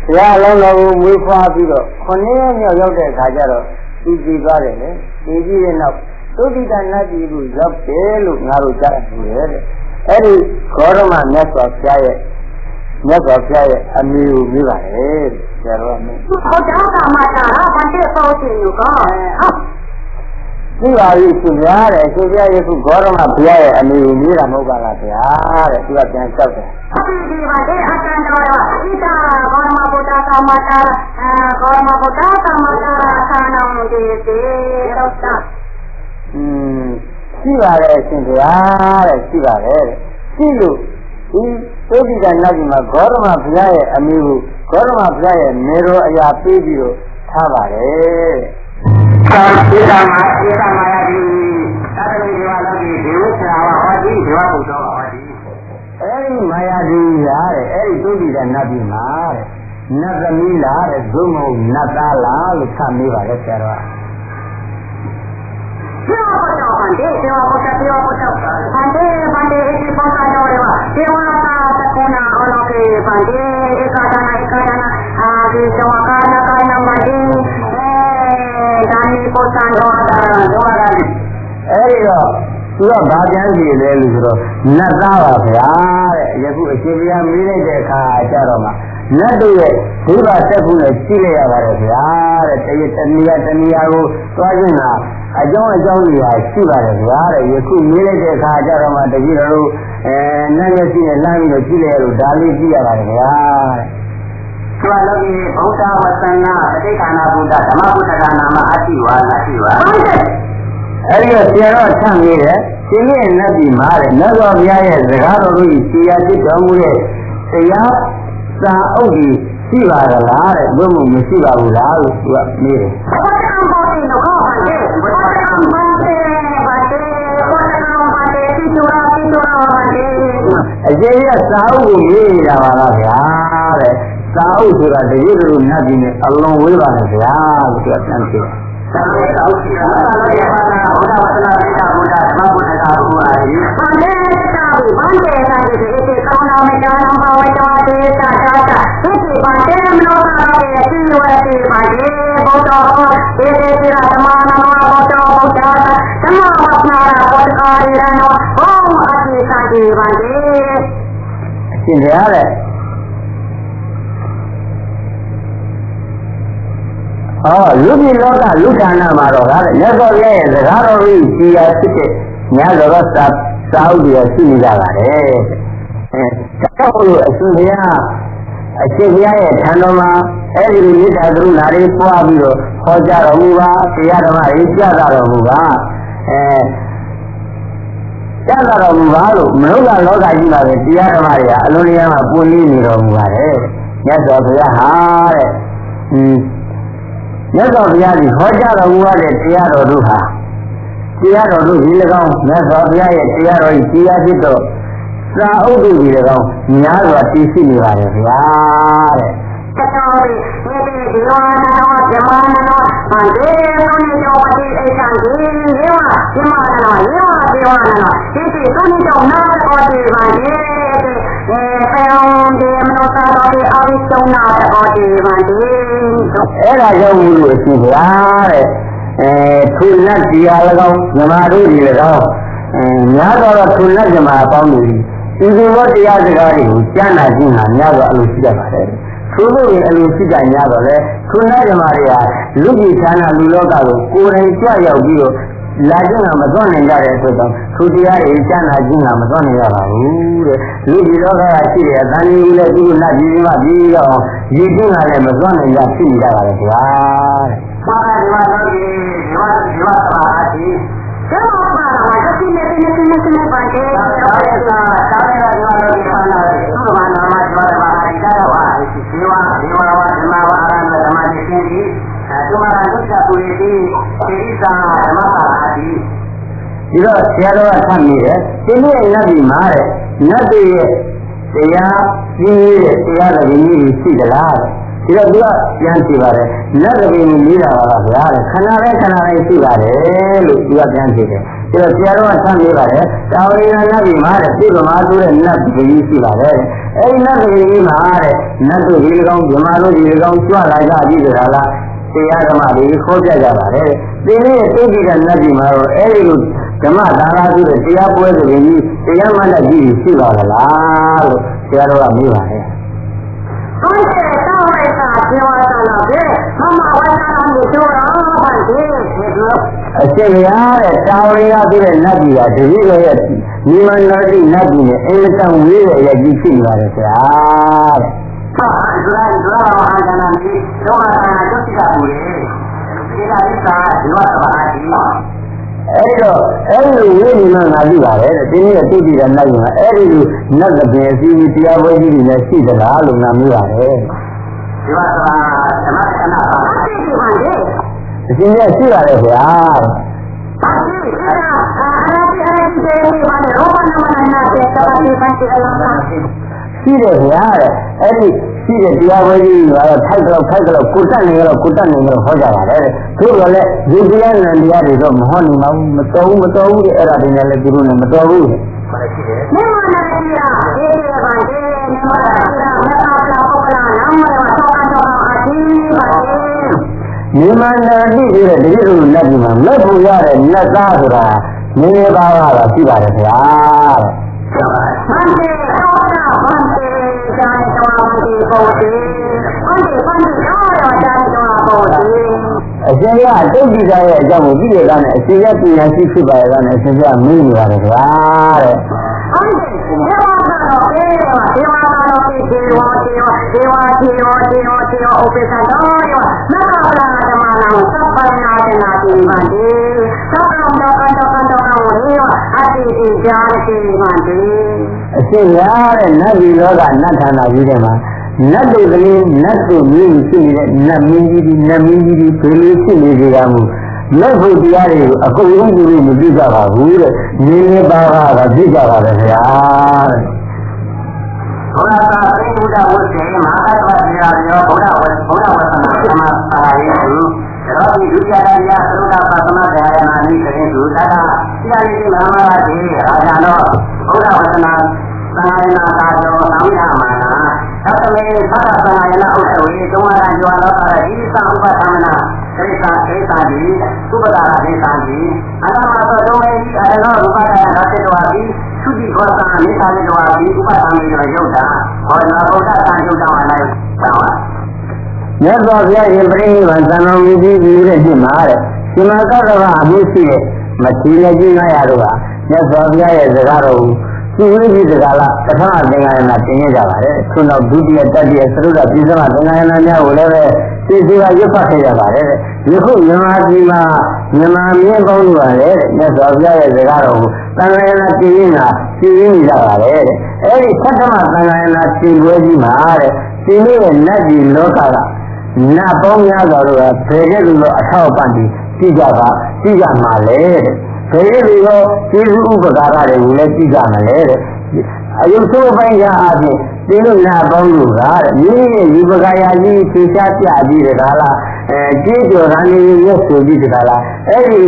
ဘုရားအလုံးတော်ကိုမွေးဖွားပြီးတော့9ရက်မြောက်ရောက်တဲ့အခါကျတော့သူကြည်သွားတယ်လေဒီကြည့်တဲ့နောက်သုတိတနတ်ကြီးကိုရောက်တယ်လို့ငါတို့ကြားရတယ်တဲ့အဲ့ဒီဂေါရမမြတ်စွာဘုရားရဲ့အမိကိုမြည်ပါတယ်ဆရာတော်ကမင်းဘုရားကမာတာရာဘာတိပေါတင်လို့ကောသိပါပြီရှင်ဗျာတဲ့ရှင်ဗျာယခုဂေါရမဘုရားရဲ့အမိကိုမြည်တာမဟုတ်ပါလားဗျာတဲ့သူကပြန်လျှောက်တယ်ဒီပါတဲ့အတန်တော်ရောဣတာဂေါရမဘုရားကမာတာဂေါရမဘုရားကမာတာသာနောင်ဒီတေတော့တာရှိပါတယ်ရှင်ဗျာတဲ့ရှိပါတယ်တဲ့ရှိလို့ဒီသုတိကနတ်ကြီးမှာဂေါရမဘုရားရဲ့အမိကိုဂေါရမဘုရားရဲ့နေတော်အရာပေးပြီးတော့ထားပါတယ်။သာသေတာမှာသေတာမှာရသည်သာသမိဒေဝလောကီဒေဝဆရာဝဟောတိဒေဝဘုရားဟောတိအဲဒီမာယာဒီရာတဲ့အဲဒီသုတိကနတ်ကြီးမှာတဲ့နတ်သမီးလားတဲ့ဇုံမုံနတ်သားလားလို့ဆက်မေးပါလေဆရာတော်က ဒေဝဘုရားဗန္တေဒေဝဘုရားဒေဝဘုရားဗန္တေဒီဘုရားတော်တွေဒေဝတာသကုဏအလောကေဗန္တေဧကဒနာအာဒီသောကာနကာနမတိဒါနိပုသံတော်တာတော်တာအဲ့ဒီတော့သူကဘာကြမ်းစီလဲလို့ဆိုတော့နတ်သားပါဗျာတဲ့ယခုအရှင်ဘုရားမေးလိုက်တဲ့အခါကျတော့မှနတ်တို့ရဲ့ဒုဗ္ဗတက်ခုနဲ့ကြည့်လိုက်ရပါတယ်ဗျာတဲ့တနည်းကိုသွားခြင်းတာအကြောင်းတွေဟာရှိပါတယ်ဗျာတဲ့ယခုမေးလိုက်တဲ့အခါကျတော့မှတကြီးတော်နတ်မျက်စိနဲ့လှမ်းပြီးတော့ကြည့်လိုက်ရလို့ဒါလေးကြည့်ရပါတယ်ဗျာတဲ့ဆိုတော့ဒီဘုရားဝသနာအတိဋ္ဌာနာဘုရားဓမ္မဘုရားနာမအတိဝါနာတိဝါအဲ့ဒီတော့ဆရာတော်ဆန့်နေတယ်ရှင်ရဲ့နတ်ပြည်မှာတဲ့နတ်တော်ဘုရားရဲ့စကားတော်တို့ကြီးဆရာဖြစ်တော်မူတဲ့တရားစာအုပ်ကြီးရှိပါသလားတဲ့ဘုမှုမရှိပါဘူးလားလို့သူကမေးတယ်ဘုရားဘောတိလောကဟန်တဲ့ဘုရားဘောတိဘာတေဘုရားဘောတိတိကျရာဟန်တဲ့အကျေရစာအုပ်ကိုမေးနေတာပါလားဗျာတဲ့စာအုပ်ဆိုတာတကယ်လို့နတ်ပြည်နဲ့အလုံးဝေးပါနဲ့ဗျာလို့သူကတန်းပြောသာဝေတောရှိတာသာဝေယဘာနာဘုရားဝသနာပိဋကဘုရားဓမ္မဘုရားဘုရားယေဘန္တေသာဝေဘန္တေသာဝေဒီတိကောနာမေတာနံဘာဝတောတေသာသာသာဒီတိဘန္တေမနောသာဝေတိဝေတိဘန္တေဘုဒ္ဓဟောဒေတေတိရဓမ္မနာမဘုဒ္ဓဘုရားဓမ္မဝပနာဘုဒ္ဓအာရိရနောဘောအတိသာတိဘန္တေအရှင်ဘုရားတဲ့လူပြည်လောကလူဌာနမှာတော့ဟာလက်တော်ရဲ့စကားတော်ကြီးကြီးရဖြစ်တဲ့ညဇောစာအုပ်တွေရှိနေကြပါတယ်ဒါကြောင့်လို့အရှင်ဘုရားရဲ့ထံတော်မှာအဲ့ဒီမိစ္ဆာကရုဏာတွေပွားပြီးတော့ဟောကြားတော်မူပါတရားဓမ္မတွေကြားတော်မူပါကြားတော်မူပါလို့မနုဿလောကကြီးမှာပဲတရားဓမ္မတွေကအလုံးလေးမှာပွင့်လင်းနေတော်မူပါတယ်မြတ်စွာဘုရားဟာတဲ့မြတ်စွာဘုရားကြီးဟောကြားတော်မူတဲ့တရားတော်တို့ဟာတရားတော်တို့ဒီ၎င်းမြတ်စွာဘုရားရဲ့တရားတော်ကြီးတရားဖြစ်တော့စာအုပ်တို့ဒီ၎င်းများစွာတည်ရှိနေပါတယ်ဗျာတဲ့တတော်ရီမြေတိဒီဝါနာနောဇမနာနောဗန္တေသုနိတောပတိအိသံဒီယေဝဇမနာနောယေဝဒေဝနာနောဒီတိသုနိတောနာတောတိဗန္တေပေယံဒီမနောသာတော်ဒီအဝိသုနာတောတိဗန္တေအဲ့ဒါကြောင့်လို့အရှင်ဘုရားတဲ့ထုလက်တရား၎င်းဇမာတို့ဒီ၎င်းများတော့ထုလက်ဇမာအပေါင်းတွေဒီလိုဘောတရားစကားတွေကိုကြားနာခြင်းဟာများတော့အလိုရှိတတ်ပါတယ်သူတို့ရဲ့အလိုရှိကြများတော့လေထုလက်ဇမာတွေဟာလူကြီးဌာနလူလောကကိုကိုယ်တိုင်ကြွရောက်ပြီးတော့လာခြင်းကမသွန်နိုင်ကြတဲ့အတွက်ကြောင့်သူတရားတွေကြားနာခြင်းကမသွန်နိုင်ရပါဘူးတဲ့လူကြီးလောကကရှိတဲ့အတန်ကြီးလည်းသူတို့နတ်ကြီးကပြီးတော့ရည်ခြင်းကလည်းမသွန်နိုင်ကြဖြစ်နေကြပါလေဗျာတဲ့ဘာသာဒီမှာတော့ဒီဝပါအတိကျောင်းပါတော့တတိနဲ့တင်းပါကေသာရသာဒီမှာတော့ဒီမှာတော့သူ့ဘာနာမကျော်ပါအတိတော့ဟာဒီဝဝဓမ္မဝအာရဏဓမ္မတိရှင်ဒီသူမှာသုခပူရီတိသေဣသာဓမ္မပါအတိဒီတော့ဆရာတော်ကထပ်နေတယ်ရှင်ရဲ့နတ်ပြည်မှာတဲ့နတ်ပြည်ရဲ့တရားကြီးရဲ့တရားတော်ကြီးရှိသလားတဲ့ဒီတော့သူကပြန်ကြည့်ပါတယ်နတ်ပြည်ကိုမေးတာပါဗျာတဲ့ခဏတိုင်းရှိပါတယ်လို့သူကပြန်ကြည့်တယ်ဒီတော့ဆရာတော်ကဆက်မေးပါတယ်တာဝေရနတ်ပြည်မှာတဲ့ပြိဗမာဆိုတဲ့နတ်ပြည်ရှိပါတယ်အဲဒီနတ်ပြည်မှာတဲ့နတ်တို့ဒီကောင်ဗမာတို့ဒီကောင်ကြွလာကြပြီဆိုတာလားတရားဓမ္မတွေခေါ်ပြကြပါတယ်ဒီနေ့သိကြတဲ့နတ်ပြည်မှာတော့အဲဒီလိုဓမ္မဒါနဆိုတဲ့တရားပွဲတွေကြီးတရားမှန်တဲ့ကြီးရှိပါလားလို့ဆရာတော်ကမေးပါတယ်ဟုတ်ကဲ့တောင်းလိုက်တာဒီဝါသနာပဲမမဝါသနာကိုပြောတာဗန်ဒီအရှင်ရတဲ့တာဝရဆိုတဲ့နတ်ကြီးကတတိယရဲ့မိမနာတိနတ်ကြီးနဲ့အင်္ဂတန်ဝေးတဲ့အရာကြီးရှိနေပါတယ်ဆရာတဲ့ဟာဒရာအာဒနာမီလောကနာကျုပ်ကပူလေဒီလာဣသာဒီဝါသဘာတိအဲ့တော့အဲ့ဒီဝိညာဉ်ငါကြည့်ပါတယ်ဒီနေ့သိကြတဲ့နိုင်မှာအဲ့ဒီလိုနတ်တဲ့အစီအစဉ်တရားပွဲကြီးတွေလည်းရှိသလားလို့ငါမေးပါတယ်ဒီဝါသဘာဓမ္မကနာပါသိပြီပါလေအရှင်ရဲ့ရှိပါတယ်ဗျာပါတိအဲ့ဒါအာရတိဒီဘာလဲရောမနမနာတဲ့တာတိပန်တိအလောင်းရှိတယ်ဗျာတဲ့အဲ့ဒီ ရှိတဲ့တရားဝဲကြီးကတော့ထိုက်တော့ကိုတက်နေတော့ဟောကြပါတယ်တို့ကလည်းဒီတရားနံတရားတွေတော့မဟောနိုင်ပါဘူးမတော်ဘူးတဲ့အဲ့ဒါတွေနဲ့လည်းသူတို့နဲ့မတော်ဘူးမှန်တယ်ရှိတယ်မြမနာတရားဒီပါဒီမြမနာတရားမသာလာပုဂ္ဂလာနာမရသောအတိပါဒီမြမနာတိတဲ့တတိယလက်ဒီမှာလက်ဖို့ရတဲ့လက်သားဆိုတာနည်းနည်းပါးတော့ရှိပါတယ်ခင်ဗျာတဲ့မှန်တယ်ဟုတ်တာမှန်တယ်ဇာတိတော်ဒီပုံဒီမှန်တယ်တော့ဇာတိတော်ပုံဒီအရှင်ရတုတ်တိသားရဲ့အကြောင်းကိုကြည့်ရတာနဲ့အရှင်ရပညာရှိဖြစ်ပါရဲ့နဲ့အရှင်ရမင်းနေပါတယ်ခင်ဗျာတဲ့ဟုတ်တယ်ဒီမှာတော့ဒီမှာဒီဝါဥပ္ပစ္ဆတော်ရောမဟာဗလာဓမ္မနာသဗ္ဗနာတနာတိမန္တိသောကံတော်ဝေယအတိတိဇာတိမန္တိအရှင်ရတဲ့နတ်ပြည်လောကနတ်ဌာနကြီးထဲမှာနတ်တို့ကလေးနတ်တို့မျိုးရှိနေတဲ့နတ်မင်းကြီးဒီဘယ်လိုဖြစ်နေကြတာမို့လက်ဖို့တရားတွေကိုအကုန်လုံးသူတို့မသိကြပါဘူးတဲ့နည်းနည်းပါးပါးကသိကြပါတယ်ခင်ဗျာတဲ့ဘုရားသာသတိဘုရားဝတ်စေမဟာသတ္တဝါတရားရောဘုရားဝတ်သနာသမပါရိစုရောဒီဒုတိယတရားသုဒ္ဓပါသမတရားယနာနိခေသူသတ္တစိရိတိမဟာရာတိရာဇာနောဘုရားဝတ်သနာသံဃာယနာသာတောသံဃာမာနာသတ္တမေသတ္တသံဃာယနာဥစ္စေသုံးရံကျော်သောပါရိသံဥပသမနာသေသာတိသုပဒါရသေသာတိအရမသောဒုမေအရနောဥပဒါရသေတောတိသုတိခောသံမိသာတိတောတိဥပသံမေရောယုတ်တာဟောနာဘုဒ္ဓသံယုတ်တာအလိုက်သာဝမြတ်စွာဘုရားရှင်ပြိဋိဘံသံတော်မူပြီးတဲ့နှစ်မှာတဲ့ရှင်မကတ္တဗအမှုရှိတဲ့မထေရကြီး900တို့ဟာမြတ်စွာဘုရားရဲ့စကားတော်သူဝိဇ္ဇကာလပထမသင်္ဃာယနာတင်ရကြပါတယ်ခုနောက်ဒုတိယတတိယသရုဒ္ဓပိသမသင်္ဃာယနာများကိုလည်းပဲသိစေကရွတ်ဖတ်ခဲ့ကြပါတယ်ယခုမြန်မာပြည်မှာမြန်မာမြင်းပေါင်းလို့ရတယ်မြတ်စွာဘုရားရဲ့စကားတော်ကိုသံဃာယနာတင်ရတာသိရနေကြပါတယ်အဲ့ဒီပထမသံဃာယနာတင်ပွဲကြီးမှာတဲ့ဒီနေ့ရဲ့နတ်ပြည်လောကကနတ်ပေါင်းများစွာတို့ကဘယ်ကဲ့သို့သောအထောက်အပံ့တွေကြည့်ကြမှာလေတဲ့ဘယ်လိုရောကျေးဇူးဥပကာရတွေကိုလည်းကြည့်ကြမယ်လေတဲ့အယုဆိုးပိုင်းရာအပြင်ဒီလိုနာပေါင်းလို့ကတဲ့မိမိရဲ့ဒီပကာယာကြီးဖြေချပြပြီးတဲ့ကာလကျေးကျော်သားနေရွတ်ဆိုပြီးတဲ့ကာလအဲ့ဒီ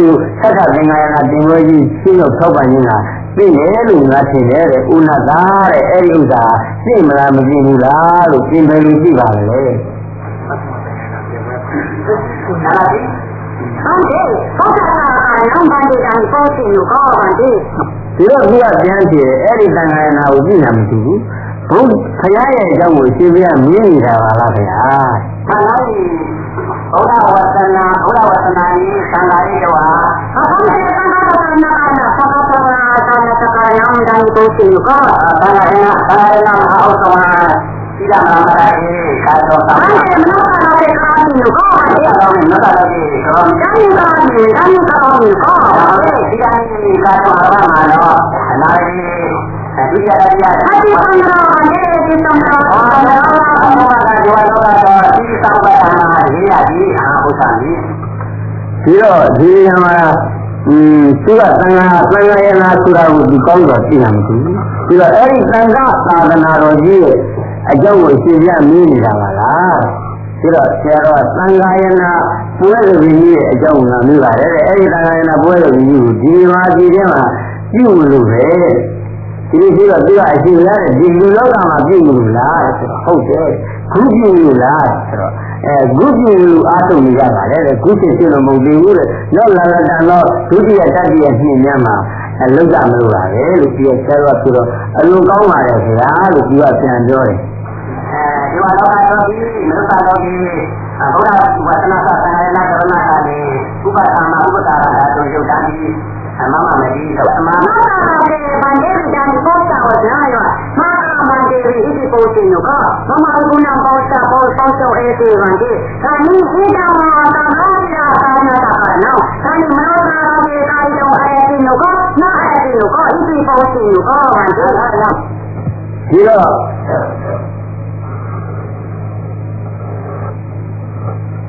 သက္ကသင်္ဃာယနာတင်ဝဲကြီးရှင်းတော့ထောက်ပံ့ခြင်းကသိတယ်လို့ငါထင်တယ်တဲ့ဥနာသာတဲ့အဲ့ဒီဥစ္စာသိမလားမသိဘူးလားလို့ပြင်ပယ်လို့သိပါလေဟုတ်တယ်ဟုတ်ကဲ့အောင်ပါဒီတိုင်းပေါ်စီကိုကောပါဒီဒီတော့ဘုရားပြန်ကြည့်အဲ့ဒီသံဃာနာကိုပြညာမသိဘူးဘုရားရဲ့အကြောင်းကိုရှင်ဘုရားမြင်နေတာပါလားခင်ဗျာမှန်ပါပြီဘုရားဝတ္တနာဤသံဃာရေးတော်ဟာဟုတ်ကဲ့သံဃာတော်နာနာသဘောတော်သာသကာယံတိုင်းပေါ်စီကိုကောသံဃာနာမဟာဥစ္စာဒီလာမလာရေးကာတော်သာမနောကာရဲ့ကာတိကိုကောဒီတော်မနောကာရဲ့ကောတိုင်းကာရဲ့တိုင်းကာရဲ့ကောဒီတိုင်းကာတော်မှာတော့အနာရေးဒီရရအတိပန္နာရဲ့ဒီသံဃာတော်ကဒီဝါတော်တော်ဒီသံဃာနာရေးရဒီအာဥစ္စာကြီးဒီတော့ဒီညမှာသူကသံဃာယနာဆိုတာကိုဒီကောင်းတော့သိနိုင်မှာဒီတော့အဲ့ဒီသံဃာသာသနာတော်ကြီးရဲ့အကြောင်းကိုရှင်းပြမင်းနေတာပါလားဒီတော့ဆရာတော်သံဃာယနာပွဲတော်ကြီးရဲ့အကြောင်းကမြင်ပါတယ်အဲ့ဒီသံဃာယနာပွဲတော်ကြီးကိုဒီမှာဒီထဲမှာပြုလို့ပဲဒီလိုဆိုတော့သူကအရှင်ရတဲ့ဒီလူလောကမှာပြုလို့လားဆိုတော့ဟုတ်တယ်ခုပြုလို့လားဆိုတော့ခုပြုလို့အားထုတ်နေကြပါလေခုဖြစ်ဖြစ်လို့မဟုတ်သေးဘူးတဲ့နောက်လာလာတန်တော့ဒုတိယတတိယနှစ်များမှာလောက်ကြမလို့ပါပဲလို့ဒီဆရာတော်ဆိုတော့အလိုကောင်းပါတယ်ခင်ဗျာလို့ဒီကပြန်ပြောတယ်ဒီဝါတော်တော်ကြီးမသတော်ကြီးဘုရားဝတ္တနာသံဃာနာကရဏကာလေဥပသမ္မာဥပကာရတာတို့ရုပ်တန်းကြီးမမမကြီးတော့အမှန်ပါပဲဗန္ဒေတန်ပေါ်တာဝနာယောမမန္တေဣတိပုစိနုကမမကုဏပေါတာပေါဆောအေတိဗန္ဒေသာနိဟိတဝါသံဃာရာသာနာတာနောသာနိမနောသာရေကာယတော်အေတိနုကနာအေတိနုကဣတိပုစိနုကဗန္ဒေဒီတော့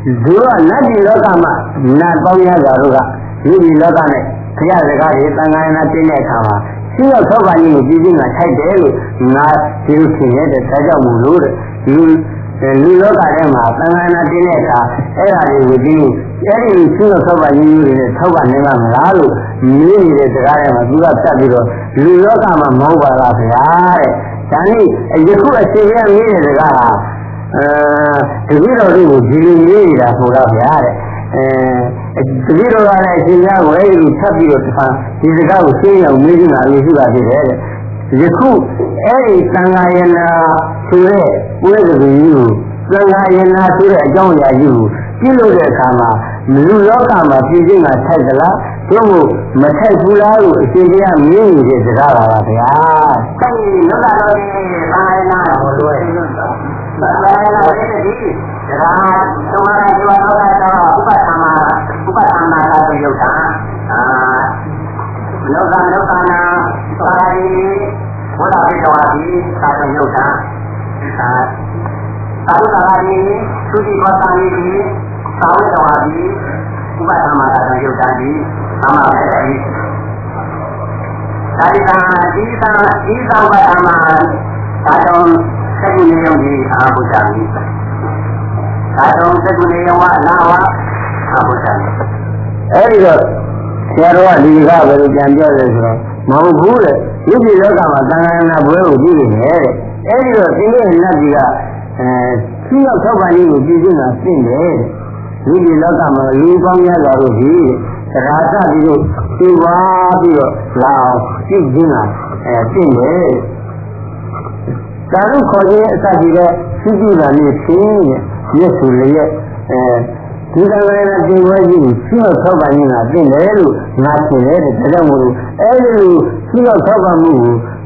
ဒီကနတ်ပြည်လောကမှာနတ်ပေါင်းများစွာတို့ကဒီပြည်လောကနဲ့ဘုရားစကားတွေသံဃာနာတင်တဲ့အခါမှာရှင်းတော့သောက်ပါကြီးကိုပြည်စည်းမှာထိုက်တယ်လို့ငါဒီလိုထင်ရတဲ့ဒါကြောင့်မို့လို့တဲ့ဒီ လူလောကထဲမှာသံဃာနာတင်းတဲ့အခါအဲ့ဒါတွေကိုဒီအဲ့ဒီသူ့သောထောက်ပံ့ရေးတွေနဲ့ထောက်ပံ့နိုင်မှာမလားလို့မေးနေတဲ့စကားထဲမှာသူကတက်ပြီးတော့လူလောကမှာမဟုတ်ပါလားဗျာတဲ့ဒါနဲ့ယခုအချိန်ရမေးတဲ့စကားဟာတပည့်တော်တို့ကိုဒီလိုမေးနေတာဆိုတော့ဗျာတဲ့တပည့်တော်ကလည်းအရှင်များကိုအဲ့ဒီထပ်ပြီးတော့ဒီစကားကိုရှင်းအောင်မေးနေတာလို့ရှိပါသေးတယ်တဲ့ယခုအဲ့ဒီသံဃာယနာဆိုတဲ့ပွဲကလေးကိုသံဃာယနာဆိုတဲ့အကြောင်းအရာကြီးကိုပြုလုပ်တဲ့အခါမှာလူလောကမှာပြည်ချင်းကထိုက်သလားတို့မထိုက်ဘူးလားလို့အရှင်ကြီးကမေးနေတဲ့စကားပါပါဗျာ။အဲ့ဒီလောကတော်ကြီးသံဃာယနာကိုလွယ်လို့တော့သံဃာယနာရဲ့ဒီဒါသုံးပါးဒီဝါလောကတော့ဥပသမ္မာသာဆိုရုပ်တာလောကနာပါရီဝဒပိတော်ဒီသာဆိုရုပ်တာသာဝတ္တရီသုတိဝတ္တရီသာဝတ္တဝါဒီဥပသမ္မာသာဆိုရုပ်တာဒီအမှားပဲဒါဒီသာဝတ္တမသာတော်သက္ကုနေယုံဒီအာဘုဒ္ဓမီသာတော်သက္ကုနေယုံဝနာဝအာဘုဒ္ဓမီအဲ့ဒီတော့ဆရာတော်ကဒီကဘယ်လိုကြံပြောလဲဆိုတော့မဟုတ်ဘူးတဲ့ယုတ်ဒီလောကမှာသံဃာနာဘွဲကိုကြည့်နေတယ်တဲ့အဲ့ဒီတော့သင်္ကေတနတ်ကြီးကသူ့ရောက်ထောက်ပံ့ရေးကိုကြည့်နေတာသိတယ်ယုတ်ဒီလောကမှာလူပေါင်းများစွာတို့ဒီရာဇပြီးတော့သိပါပြီးတော့လာကြည့်နေတာသိတယ်ဒါတို့ခေါ်ခြင်းအစကြီးတဲ့သိကြည့်တာနဲ့ရှင်းရဲ့မျက်စုလျက်ဒီကံကလေးကဒီဝဲကြီးကိုရှိတော့ထောက်ပံ့နေတာသိတယ်လို့ငါထင်တယ်တဲ့ဒါကြောင့်မို့လို့အဲ့ဒီလိုရှိတော့ထောက်ပံ့မှု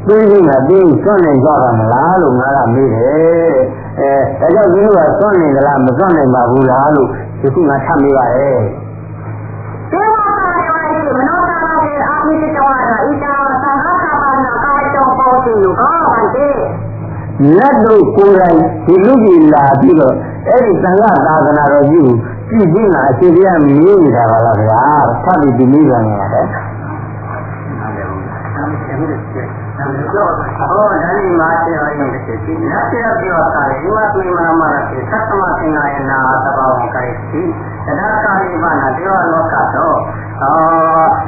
ကိုသိနေတာသိစွန့်နေကြတာမလားလို့ငါကမေးတယ်ဒါကြောင့်ဒီလိုကစွန့်နေကြလားမစွန့်နိုင်ပါဘူးလားလို့ဒီခုငါထပ်မေးပါတယ်ဒေဝတာရဲ့မနောတာရဲ့အာမိတတော်ရာဣတာသံဃာကပါဏကာယတော်ပေါ်စီကိုဘာတဲ့လက်တို့ကိုယ်တိုင်ဒီလူကြီးလာပြီးတော့အဲ့ဒီသံဃာသာသနာတော်ကြီးကိုကြည့်ကြည့်လာအရှင်ကြီးကမေးနေတာပါလားဗျာဖတ်ပြီးဒီမေးကြနေတာပဲဟောဒါဒီမှာဆရာကြီးတဲ့ဒီနာဆရာပြောတာလေဒီဝတ်မိမနာရတဲ့သတ္တမသင်္ဃာယနာသဘောဝကိုက်စီတရားကာလိမနာဒေဝလောကတော့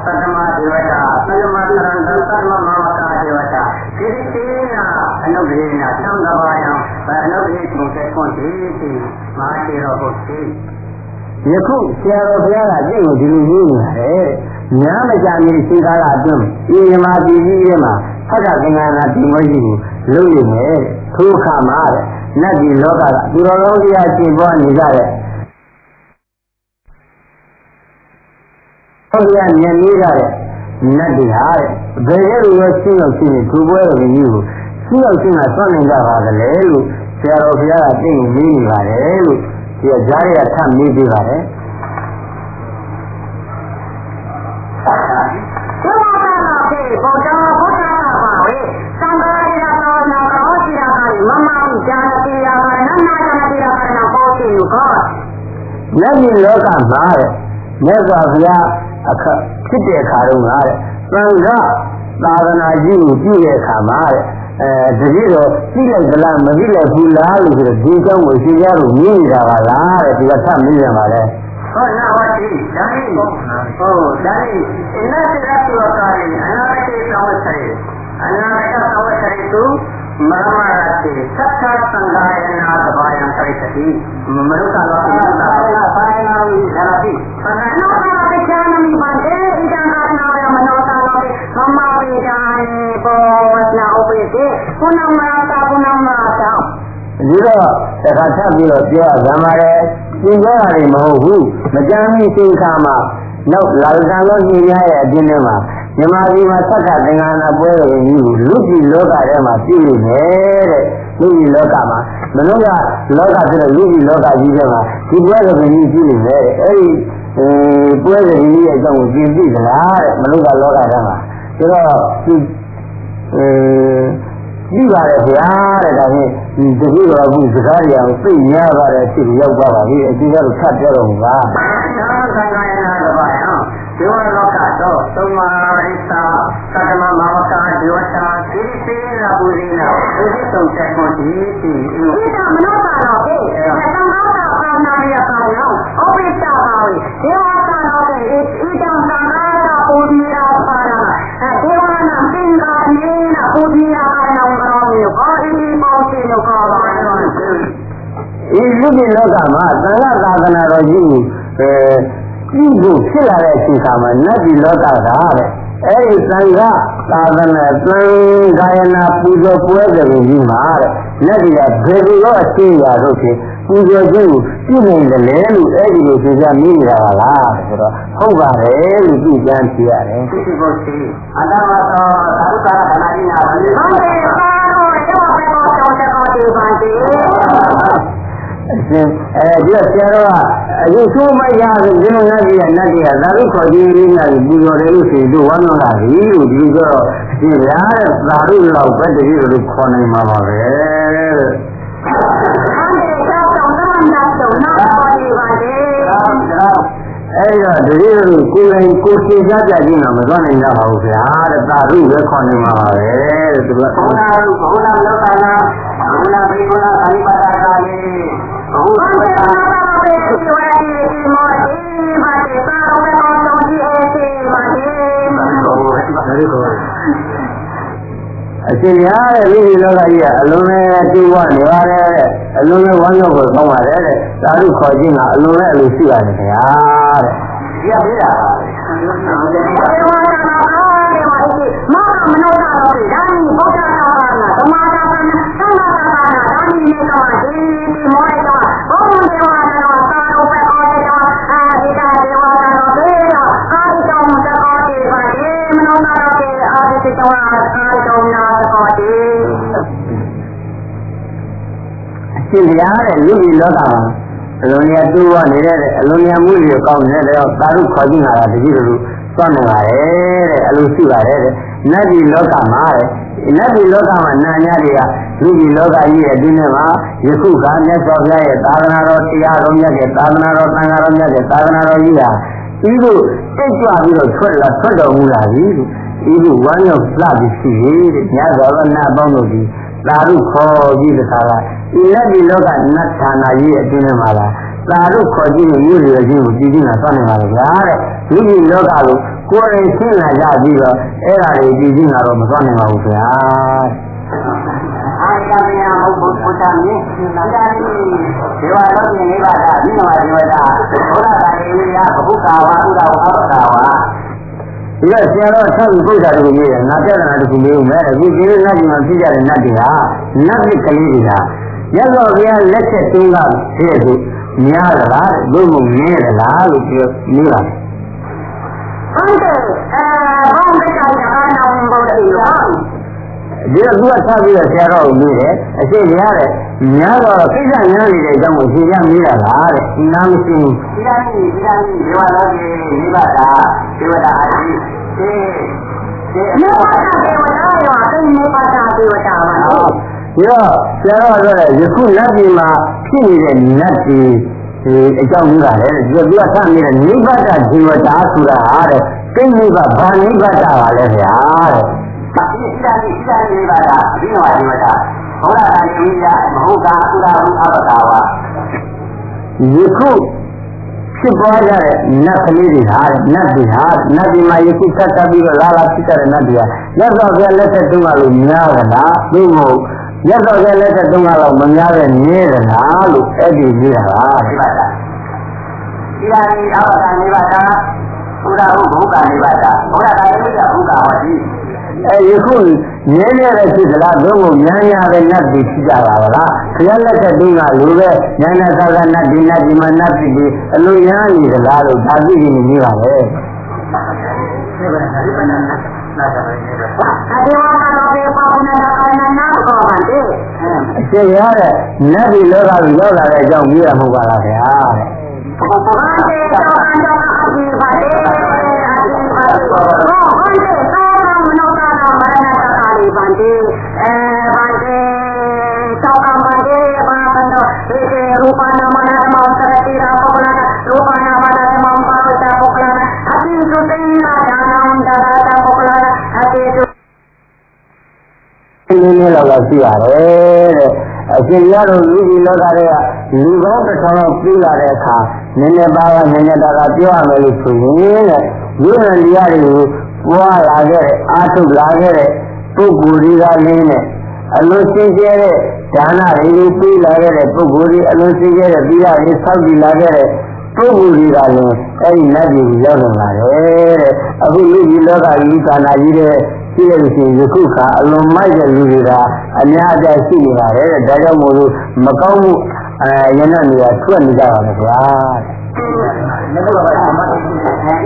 သတ္တမဒေဝတာသတ္တမသရဏသတ္တမမဝကာဒေဝတာဒီတိနာအနုဒေနာသံဃာဘာယံအနုဒေကိုစေခွန်ဒီမဟာတေရောဟုတ်စီယခုဆရာတော်ဘုရားကကြည့်ကိုဒီလိုရေးနေတယ်ညာမကြမီရှိကားလာအတွင်းဒီမြမပြည်ကြီးထဲမှာဖတ်တာသင်္ကန်းနာဒီမွေးကြီးကိုလုပ်ရမယ်ထိုအခါမှာတဲ့နတ်ဒီလောကကသူတော်ကောင်းတရားကျင့်ပွားနေကြတဲ့ဘုရားဉာဏ်ကြီးကြတဲ့နတ်တွေဟာတဲ့ဘယ်လိုရောရှင်းရောက်ရှင်းနေသူပွဲတော်ကြီးကိုရှင်းရောက်ရှင်းတာစွန့်နေကြပါသလဲလို့ဆရာတော်ဘုရားကသိနေနေပါတယ်လို့ဒီကြားရထပ်မေးပေးပါတယ်ဒေဝတာရဲ့ဘုရားပါဝေသံဃာရတော်နာကောရှိတာကမမဇာတိရာကနန္နာဇာတိရာကနာပေါ်စီကိုလက်ဒီလောကမှာတဲ့မြတ်စွာဘုရားအခဖြစ်တဲ့အခါတုန်းကတဲ့သံဃာသာသနာကြီးကိုပြုတဲ့အခါမှာတဲ့တတိတော့ကြည့်လိုက်သလားမကြည့်လိုက်ဘူးလားလို့ဆိုတော့ဒီအကြောင်းကိုရှင်းပြလို့မြင်နေတာပါလားတဲ့ဒီကထပ်မြင်ရပါလေဟုတ်လားဟုတ်ပြီဒါကြီးဟုတ်ဒါကြီးအနာတရပြောတာလေအနာတေသဝဆရေအနာတသဝဆရေသူမရမရတိသက္ကသံဃာယနာသဘာယံပရိသတိမရုကလောကိသာဘာယနာဝိဇာတိသန္နောတာပစ္ဆာနမိပန္တေဣဒံကာနာယမနောတာလောကိမမပိဒါနေဘောနာဥပိတေပုဏ္ဏမတာပုဏ္ဏမတာဒီတော့တခါထပ်ပြီးတော့ပြောရမှာလေသင်ပြောတာတွေမဟုတ်ဘူးမကြမ်းမီသင်္ခါမှာနောက်လာဇန်လောကြီးများရဲ့အကျဉ်းထဲမှာမြမကြီးမှာသက္ကသင်္ကနာပွဲတော်ကြီးကိုလူကြီးလောကထဲမှာပြည့်နေတယ်တဲ့လူကြီးလောကမှာမနုကလောကဆိုတော့လူကြီးလောကကြီးထဲမှာဒီပွဲတော်ကြီးပြည့်နေတယ်အဲ့ဒီပွဲတော်ကြီးရဲ့အကြောင်းကိုကျင့်သိသလားတဲ့မနုကလောကထဲမှာဆိုတော့ကြည့်ပါလေဗျာတဲ့ဒါဖြင့်ဒီတတိတော်အခုစကားရအောင်သိများပါတယ်ဖြစ်ရောက်ပါပါပြီအကျဉ်းကတော့ထပ်ပြောတော့မှာသံဃာယနာသဘာယံ ဒေဝလောကတော့သုံးမာရိသာသတ္တမမောကာဒေဝတာဒီစေနာပူရင်းနာဒီဆုံးချက်ကိုဒီကမနောကတော့ဟဲ့သံဃာတော်ဘာနာရပါရောဩပိတ္တပါဝေဒေဝတာတော့ဤတောင်သံဃာတော်ပူဇီရာပါရဒေဝနာသင်္ကာနေနာပူဇီရာပါရံကောမျိုးဟောဤပေါင်းစီလို့ခေါ်ပါတော့ဤလူကြီးလောကမှာသံဃာသာသနာတော်ကြီးပြုဖို့ဖြစ်လာတဲ့အချိန်ခါမှာနတ်ပြည်လောကကတဲ့အဲဒီသံဃာသာသနာသံဃာယနာပူဇော်ပွဲတွေကြီးမှာတဲ့နတ်ပြည်ကဘယ်လိုအချင်းရာတို့ဖြင့်ပူဇော်ခြင်းကိုပြုနိုင်တယ်လေလို့အဲဒီလိုသိကြမိနေတာပါလားဆိုတော့ဟုတ်ပါတယ်လို့ကြည့်ကြမ်းပြရတယ်ဒီကိုစီအတ္တဝါသောသာဓုကာရခန္ဓာကြီးနာဟုတ်တယ်ပါတော့ရောပဲတော့တောင်းတဲ့ကောဒီပါစီအရှင်ဒီဆရာတော်ကအယူဆိုးမရဘူးဒီလိုနတ်ကြီးကနတ်ကြီးကသာဓုခေါ်ကြီးလေးများပြီးပူဇော်တယ်လို့ဆိုတော့ဝမ်းသာတာပြီလို့ဒီလိုဆိုအရှင်ဗျာတဲ့သာဓုလောက်ပဲတည်းလို့ခေါ်နိုင်မှာပါပဲတဲ့အဲ့တော့တတိယလူကိုယ်တိုင်ကိုယ်ရှင်းကြကြခြင်းတော့မသွားနိုင်ကြပါဘူးဗျာတဲ့သာဓုပဲခေါ်နေမှာပါပဲတဲ့သူကဘုရားလူဘုရားလောကနာဘုရားဘိက္ခုနာခဏိပါဒကာလေးဘုရားဝေဒနာပဲဒီဝေဒီမောဒီဘာတေသာရောမောတော်ကြီးအေးစီဘာတေအရှင်ရတဲ့လူကြီးလောကကြီးကအလုံးနဲ့တူဝနေပါတယ်တဲ့အလုံးနဲ့ဝမ်းရောက်ကိုကောင်းပါတယ်တဲ့သာဓုခေါ်ခြင်းကအလုံးနဲ့အလိုရှိပါတယ်ခင်ဗျာတဲ့ဒီကပြေးတာပါဒီဝါဒနာဒီဝါဒီမောမနောတာတော်ဒါနီဘုရားတော်ကသမာဓိပါဏသံဃာတာဒါနီနေတော့ဒီမောရတော့ဘုံဒေဝနာတော်သာတော်ပဲတော်တယ်တော့အာဒီတာဒေဝနာတော်ပြေတော့အာဒီတော်မတော်ဒီပါဒီမနောတာတော်ပြေအာဒီတော်အာဒီတော်နာတော်ဒီအရှင်ရတဲ့လူကြီးလောကမှာအလုံးကြီးတူဝနေတဲ့အလုံးကြီးမှုတွေကောင်းနေတဲ့သာဓုခေါ်ခြင်းကတတိယလူသွားနေပါတယ်တဲ့အလိုရှိပါတယ်တဲ့နတ်ပြည်လောကမှာတဲ့နတ်ပြည်လောကမှာနာညာတွေကလူကြီးလောကကြီးရဲ့အတွင်းမှာယခုကမြတ်စွာဘုရားရဲ့သာသနာတော်တရားတော်မြတ်ရဲ့သာသနာတော်သံဃာတော်မြတ်ရဲ့သာသနာတော်ကြီးဟာဤသို့တိတ်ကြွပြီးတော့ထွက်တော်မူလာပြီဤသို့ဝမ်းရောက်လှပြီးရှိရဲ့တဲ့မြတ်စွာဘုရားပေါင်းတို့ဒီသာဓုခေါ်ကြည့်တဲ့အခါကဤလက်ဒီလောကနတ်ဌာနကြီးရဲ့အတွင်းမှာလားသာဓုခေါ်ကြည့်ရင်မြို့ရခြင်းကိုကြည့်ကြည့်လာသွားနေပါလေဗျာတဲ့ဒီဒီလောကကိုကိုယ်ရင်ရှင်းလာကြပြီးတော့အဲ့ဒါတွေကြည့်ကြည့်လာတော့မသွားနိုင်ပါဘူးဗျာအာရမယဘုဘုရားမြင့်နာကြရည်ဒေဝလောကနိဗ္ဗာန်မိနဝဒေဝတာဘုရားတာယေဝိယဘုကာဝဥဒ္ဒဝအဘကာဝဒီကဆရာတော်ဆက်ပြီးပုဒ်တာတခုရေးတယ်နာပြဒနာတခုလေးဦးမယ်အခုဒီလိုနတ်ကြီးမှာဖြစ်ကြတဲ့နတ်တွေဟာနတ်တွေကလေးတွေဟာရသော်ဘုရားလက်ချက်တုံးကဖြစ်သူများသလားဘုံမနည်းသလားလို့ပြောနေပါဟုတ်တယ်ဘောင်းကကြောင်ကနောင်ဘုရားဒီတော့သူကထားပြီးတော့ဆရာတော်ကိုမေးတယ်အရှိရတဲ့များတော့ကိစ္စများနေတဲ့အကြောင်းကိုရှင်းပြမေးတာလားတဲ့နားမရှိဘူးဒီကနေ့ဒေဝလောကေနိဗ္ဗာန်ဒေဝတာအကြီးဒီနိဗ္ဗာန်ဒေဝတာရောအသိနိဗ္ဗာန်ဒေဝတာပါနော်ဒီတော့ဆရာတော်ပြောတယ်ယခုနတ်ပြည်မှာဖြစ်နေတဲ့နတ်ပြည်အကြောင်းကြီးပါလေဒီကထားနေတဲ့နိဗ္ဗာန်ဒေဝတာဆိုတာဟာတဲ့သိနိဗ္ဗာန်ဘာနိဗ္ဗာန်ပါလဲဗျာတဲ့ဒီဣဒာနိဗ္ဗာန်ဒီနဝဒီဝတာဘုရားတာယေယမဟုတ်ကာဥဒ္ဒဝအဘကာဝယခုဖြစ်ပေါ်ကြတဲ့နတ်ကလေးတွေဟာနတ်တွေဟာနတ်တွေမှာယခုဆက်ပြီးတော့လာဖြစ်ကြတဲ့နတ်တွေဟာလက်တော်ကလက်ဆက်တုံးကလို့များကြတာသို့မဟုတ်လက်တော်ကလက်ဆက်တုံးကတော့မများပဲနည်းကြတာလို့အဲ့ဒီနေတာပါဒီပါတာဣဒာနိအဘကာနိဗ္ဗာန်ဥဒ္ဒဝဘုကာနိဗ္ဗာန်ဘုရားတာယေယဘုကာဝတိယခုနည်းနည်းပဲဖြစ်သလားဘုံကိုများများပဲနတ်တွေဖြစ်ကြတာပါလားဘုရားလက်ထက်တုန်းကလူပဲဉာဏ်နဲ့သာကနတ်ဒီနတ်ဒီမှာနတ်ဖြစ်ပြီးအလိုရမ်းနေသလားလို့ဒါသိနေနေပါလေဒီပါနာဒီပါနာနာတာပဲနေပါအဒေဝနာတော်ပြေပါဘုနာကာယနာကောပါတဲ့အရှင်ရတဲ့နတ်ဒီလောကကိုရောက်လာတဲ့အကြောင်းမြင်ရမှာပါလားခင်ဗျာတဲ့ဘုရားတေတောအန္တောအဘိပါလေအဘိပါလေဟောဟောတေမနောတာမရဏတကာလီဗန္တိဗန္တိသောကမန္တိဘာဘန္တောဧကေရူပနာမနာမောသရတိရာပုဂ္ဂလနာရူပနာမနာမောပါဝတပုဂ္ဂလနာအတိ သူသိနာဒါနံဒါတာပုဂ္ဂလာအတေတုနည်းနည်းလောက်ရှိရတယ်တဲ့အရှင်ရတို့လူကြီးလောကတွေကလူကောင်းတစ်ထောင်လောက်ပြီးလာတဲ့အခါနည်းနည်းပါးပါးနည်းနည်းတာပြောရမယ်လို့ဆိုရင်တဲ့လူရန်တရားတွေကိုပွားလာခဲ့တဲ့အာထုတ်လာခဲ့တဲ့ပုဂ္ဂိုလ်တွေကလည်းနဲ့အလွန်ရှင်းကျဲတဲ့ဒါနတွေပြီးလာခဲ့တဲ့ပုဂ္ဂိုလ်တွေအလွန်ရှင်းကျဲတဲ့သီလတွေဆောက်တည်လာခဲ့တဲ့ပုဂ္ဂိုလ်တွေကလည်းအဲဒီနတ်ပြည်ရောက်လာတယ်တဲ့အခုလူကြီးလောကကြီးကာနာကြီးတဲ့ရှိရလို့ရှိရင်ယခုခါအလွန်မိုက်တဲ့လူတွေကအများအပြားရှိနေပါတယ်တဲ့ဒါကြောင့်မို့လို့မကောင်းမှုရဏနေရာထွက်နေကြပါမယ်ဗျာဒီလိုပါအမှန်ဒီ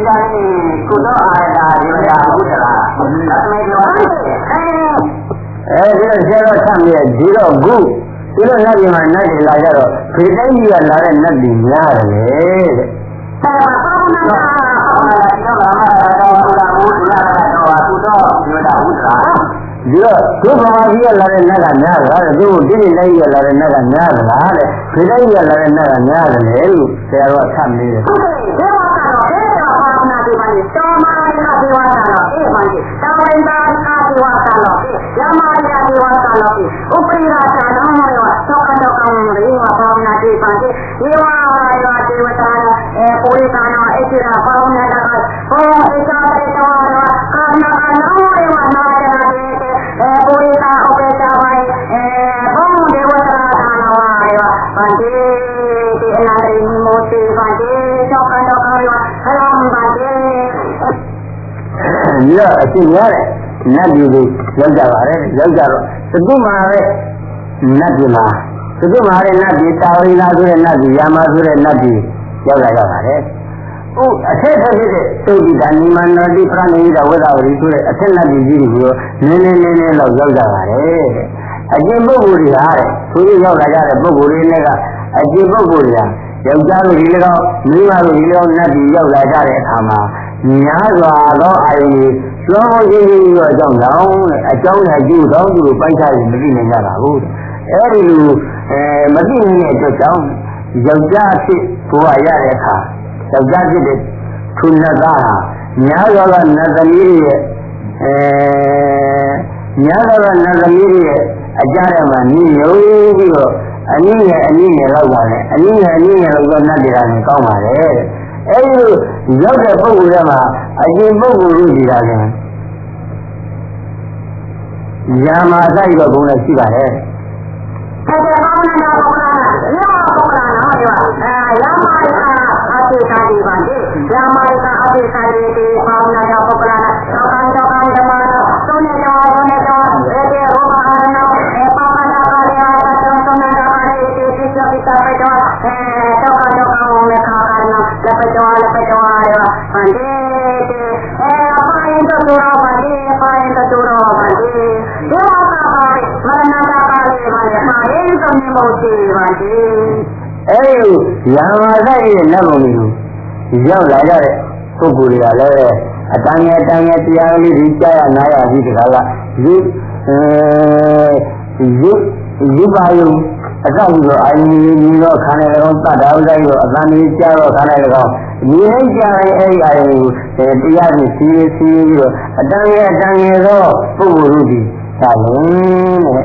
ကနေ့ကုသိုလ်အားရတာဒီလိုရဟုတ်သလားအမေပြောဒီလိုဆရာတော်ဆမ်းရဲ့ဒီတော့ခုဒီလိုနတ်ပြည်မှာနတ်တွေလာကြတော့ဒီတိုင်းကြီးကလာတဲ့နတ်တွေများတယ်တဲ့ဘာဝနာဒီတော့ဘာမှတော့ဘူးဒီကတော့ကုသိုလ်ဒီလိုဟုတ်သလားဒီတော့ဒုဗမာကြီးကလာတဲ့နတ်ကများလားတဲ့သူဒီနေ့တိုင်းကြီးကလာတဲ့နတ်ကများလားတဲ့ဒီတိုင်းကြီးကလာတဲ့နတ်ကများတယ်လို့ဆရာတော်ဆမ်းနေတယ်ဟုတ်ကဲ့ဘာကတော့အဲ့ဒါဘာဝနာဒီမှာတောမာရကဒီဝါကတော့အေးမှန်ကြီးတောင်ရင်သားကဒီဝါကတော့ရမရဒီဝါကတော့ဥပရိရာသာတော်ရောသောကတော့ကောင်းရေဝဘာဝနာဒီပါကြီးဒီဝါရောဒီဝတာပုရိသနာအကျရာဘာဝနာကဟောဧကတေတောကာနာနောရောနာရနာဒီပုရိသဥပေတာဝိဘုံဒေဝတာသာနောရောဗန္တိဒီအနာရိမောတိဗန္တိသောကတော့ကောင်းရောဟလံဗန္တိဒီတော့အရှင်ရတဲ့နတ်ပြည်တွေရောက်ကြပါတယ်ရောက်ကြတော့သတိမှာပဲနတ်ပြည်မှာသတိမှာတဲ့နတ်ပြည်တာဝရိလာဆိုတဲ့နတ်ပြည်ယာမဆိုတဲ့နတ်ပြည်ရောက်လာကြပါတယ်ဥအထက်ထက်ဖြစ်တဲ့သုတိတာနိမန္နောတိပရဏိတဝဒဝရီဆိုတဲ့အထက်နတ်ပြည်ကြီးတွေကိုနည်းနည်းလောက်ရောက်ကြပါတယ်အကျင့်ပုဂ္ဂိုလ်တွေဟာတဲ့သူတို့ရောက်လာကြတဲ့ပုဂ္ဂိုလ်တွေနဲ့ကအကျင့်ပုဂ္ဂိုလ်တွေဟာယောက်ျားတို့ဒီ၎င်းမိန်းမတို့ဒီ၎င်းနတ်ပြည်ရောက်လာကြတဲ့အခါမှာများစွာသောအာယုန်ကျွမ်းရင်းရင်းတော့အကြောင်းကြောင့်အကြောင်းနဲ့ကျိုးတော့သူတို့ပိုက်စားရင်မသိနိုင်ကြပါဘူးအဲဒီလိုမသိနိုင်တဲ့အတွက်ကြောင့်ယောက်ျားဖြစ်ဘဝရတဲ့အခါယောက်ျားဖြစ်တဲ့ထုနတ်သားဟာများစွာသောနတ်သမီးရဲ့များစွာသောနတ်သမီးရဲ့အကြရမှာညှို့ပြီးတော့အနည်းငယ်လောက်ပါနဲ့အနည်းငယ်လောက်တော့နတ်တွေကလည်းကောင်းပါလေအဲဒီလိုရောက်တဲ့ပုဂ္ဂိုလ်တွေမှာအရှင်ပုဂ္ဂိုလ်တို့ကြီးတာလည်းယာမအစိုက်တော့ဘုံနဲ့ရှိပါတယ်အဲ့ဒါကောင်းနေတာပုဂ္ဂလာရောပုဂ္ဂလာနော်ဒီပါယာမအတေသာဒီပါဒီယာမအတေသာဒီပေါင်းနာပုဂ္ဂလာတော့ကောင်းဓမ္မသုံးနေတော့အဲ့ဒီရောဘာနာပါပါနာပါရတာသုံးနေတာပါဒီဒီစိတ်ပိတာပဲတော့တော့ကောင်းနဲ့ခါခါနော်လက်ပတော်ရောဗန္ဒီပိုင်းတော့တော့ဗန္ဒီပိုင်းတော့တော့ဗန္ဒီရောကပါမရဏတာပါလေပါလေပါရင်တော့မြင်ဖို့ရှိဗန္ဒီအဲဒီယာမစိုက်ရဲ့နတ်ဘုံတွေကိုရောက်လာကြတဲ့ပုဂ္ဂိုလ်တွေကလည်းအတန်ငယ်တရားလေးတွေကြားရနားရပြီးတခါကရုပ်ပါယုံအကောက်ပြီးတော့အာယုန်ကြီးတော့ခန္ဓာလည်းကောင်းတတ်တာဥဒ္ဒိတော့အတန်ကြီးကြားတော့ခန္ဓာလည်းကောင်းဒီနေ့ကြားရင်အဲဒီအာယုန်ကိုတရားကြီးစီးပြီးတော့အတန်ငယ်သောပုဂ္ဂိုလ်တို့ဒီသာလုံးတဲ့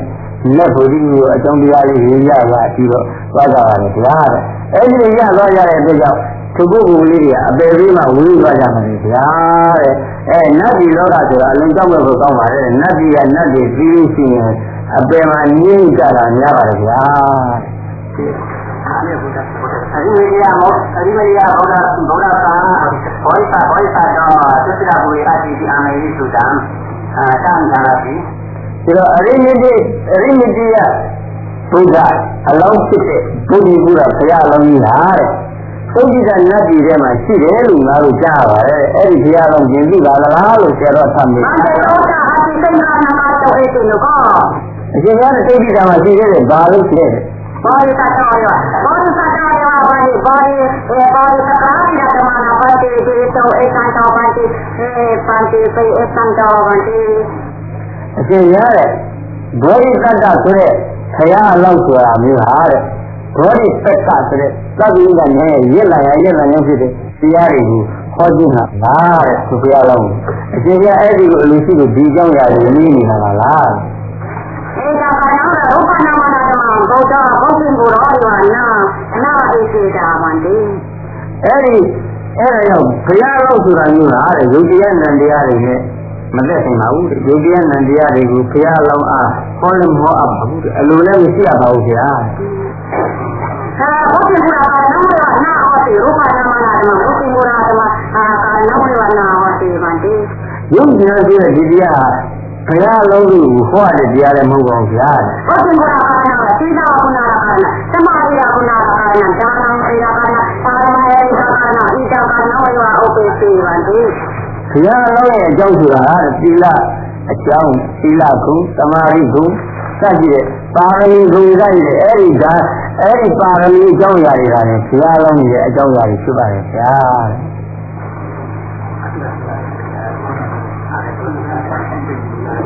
လက်ဖို့ဒီကိုအကြောင်းတရားလေးရပါပြီးတော့သွားကြပါလေဗျာတဲ့အဲဒီရသွားကြတဲ့အတွက်ကြောင့်သူပုဂ္ဂိုလ်လေးတွေကအပေပေးမှဝေးသွားကြမှာလေဗျာတဲ့နတ်ပြည်လောကဆိုတာအလုံးကြောက်မဲ့ဖို့ကောင်းပါတယ်နတ်ပြည်ကနတ်တွေပြီးလို့ရှိရင်အပေမှာငြိမ့်ကြတာများပါလေဗျာအရိမယမောအရိမယဘုရားသာဘောဓိသာတော့သစ္စာဘူရိအတိတိအမေရိသုတံတမ်းသာပြီဒီတော့အရိမတိယဘုရားအလောင်းဖြစ်တဲ့ဘုရားဘုရားအလောင်းကြီးလားတဲ့သုတိကနတ်ပြည်ထဲမှာရှိတယ်လို့ငါတို့ကြားပါတယ်အဲ့ဒီဘုရားလုံးကျင်ပြီလားလို့ဆရာတော်ဆမ်းမိတယ်အဲ့ဒါတော့အတိစိတ်ကနာမတော်အဲ့ဒီလို့ကောအရှင်များတဲ့သုတိကမှာရှိတယ်ဘာလို့ရှိတယ်ဘာလို့သာတော်ရောဘာဒီစကားရဓမ္မနာပါတိဒီတော့ဧကန်တော်ပါတိပန်တိပေဧကန်တော်ပါတိအရှင်ရတဲ့ဘောဓိတတ္တဆိုတဲ့ခရအလောက်ဆိုတာမျိုးဟာတဲ့ဘောဓိတတ္တဆိုတဲ့သဗ္ဗိကနဲ့ရစ်လာရဖြစ်တဲ့တရားတွေကိုဟ ဟောကြည့်တာလားတဲ့သူဘုရားလုံးအရှင်ကအဲ့ဒီကိုအလိုရှိလို့ဒီကြောင့်ရတယ်နည်းနေတာလားဧကဘာနာရူပနာမနာဓမ္မဘုဒ္ဓဘုရင်ကိုရောယောနာဧကေတာမန္တိအဲ့ဒါကြောင့်ဘုရားလုံးဆိုတာမျိုးလားတဲ့ယုတ်တရားနံတရားတွေနဲ့မသက်ဆိုင်ပါဘူးတဲ့ယုတ်တရားနံတရားတွေကိုဘုရားလုံးအားဟောလည်းမဟောအပ်ပါဘူးတဲ့အလိုလည်းမရှိရပါဘူးဗျာဘုရင်ကိုရောနာမရနာဟောတိရူပနာမနာဓမ္မဘုရင်ကိုရောဓမ္မနာမရနာဟောတိမန္တိယုတ်တရားဆိုတဲ့ဒီတရားဘုရားလုံးကိုဟောတဲ့တရားလည်းမဟုတ်ပါဘူးဗျာဘုရင်ကိုရောနာသီလကုဏကာနာသမารယကုဏကာနာဒါနံဧကကာနာပါရမေဧကကာနာဣဒကာနာဝေဝဥပ္ပေတိဝန္တိဘုရားလုံးရဲ့အကြောင်းဆိုတာသီလအကြောင်းသီလကုသမာဓိကုစသဖြင့်ပါရမီကုစသဖြင့်အဲ့ဒီပါရမီအကြောင်းအရာတွေကလည်းဘုရားလုံးရဲ့အကြောင်းအရာတွေဖြစ်ပါတယ်ဗျာ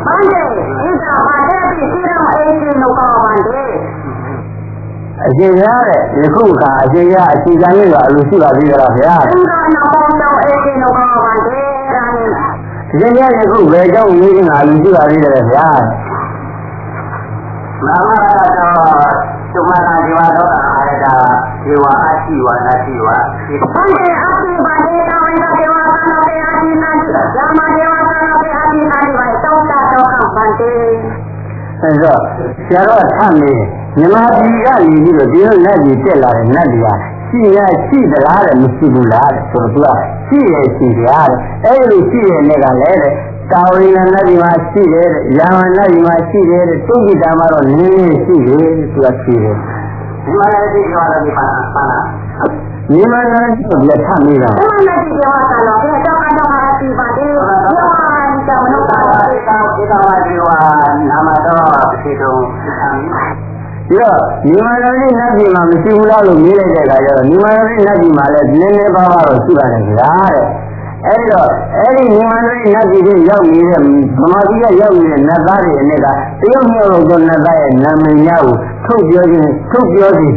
ဘန္တေဣဒဘာတေတိသီရမအေတိနုကောဘန္တေအရှင်ရတဲ့ယခုခါအရှင်ရအခြေခံလေးကအလိုရှိပါသေးလားဗျာသင်္ကာနာဘောနောအေတိနုကောဘန္တေရာနိအရှင်ရယခုဘယ်ကြောင့်နေနေတာအလိုရှိပါသေးတယ်ဗျာနာမရတောသုမနာဒီဝါသောအာရတာဒီဝါအရှိဝါနာရှိဝါဘန္တေအတိဘန္တေတဝိဒဒေဝသနာတေအတိနာယာမဒေဝသနာတေအတိနာဒီဝါတောတာတောကဘန္တေအဲတော့ဆရာတော်ထမ်းနေမြန်မာပြည်ကနေပြီးတော့ဒီလိုလက်ကြီးတက်လာတဲ့နတ်တွေကရှိသလားတဲ့မရှိဘူးလားတဲ့ဆိုတော့သူကရှိကြတဲ့အဲ့လိုရှိတဲ့နေ့ကလည်းတဲ့တာဝိနနတ်ဒီမှာရှိတယ်တဲ့ယာမနတ်ဒီမှာရှိတယ်တဲ့တုကိတာမှာတော့နည်းနည်းရှိတယ်သူကရှိတယ်ဒီမှာလည်းဒီရောလည်းပါလားမြန်မာနိုင်ငံကလက်ထနေတာမြန်မာနိုင်ငံကရောတာတော့ဒီတော့ကတော့အတိပါတေရောကြောင့်မလို့တာဒီတော့ဒီဝါနာမတော်ဖြစ်တော့ဒီတော့မြန်မာနိုင်ငံနတ်ပြည်မှာမရှိဘူးလားလို့မေးလိုက်တဲ့အခါကျတော့မြန်မာနိုင်ငံနတ်ပြည်မှာလည်းနည်းနည်းပါးပါးတော့ရှိပါတယ်ဗျာတဲ့အဲ့တော့အဲ့ဒီမြန်မာနိုင်ငံနတ်ပြည်ကိုရောက်နေတဲ့ဗမာပြည်ကရောက်နေတဲ့နတ်သားတွေအနေကတရုတ်မျိုးလို့ဆိုနတ်သားရဲ့နာမည်များကိုထုတ်ပြောစီ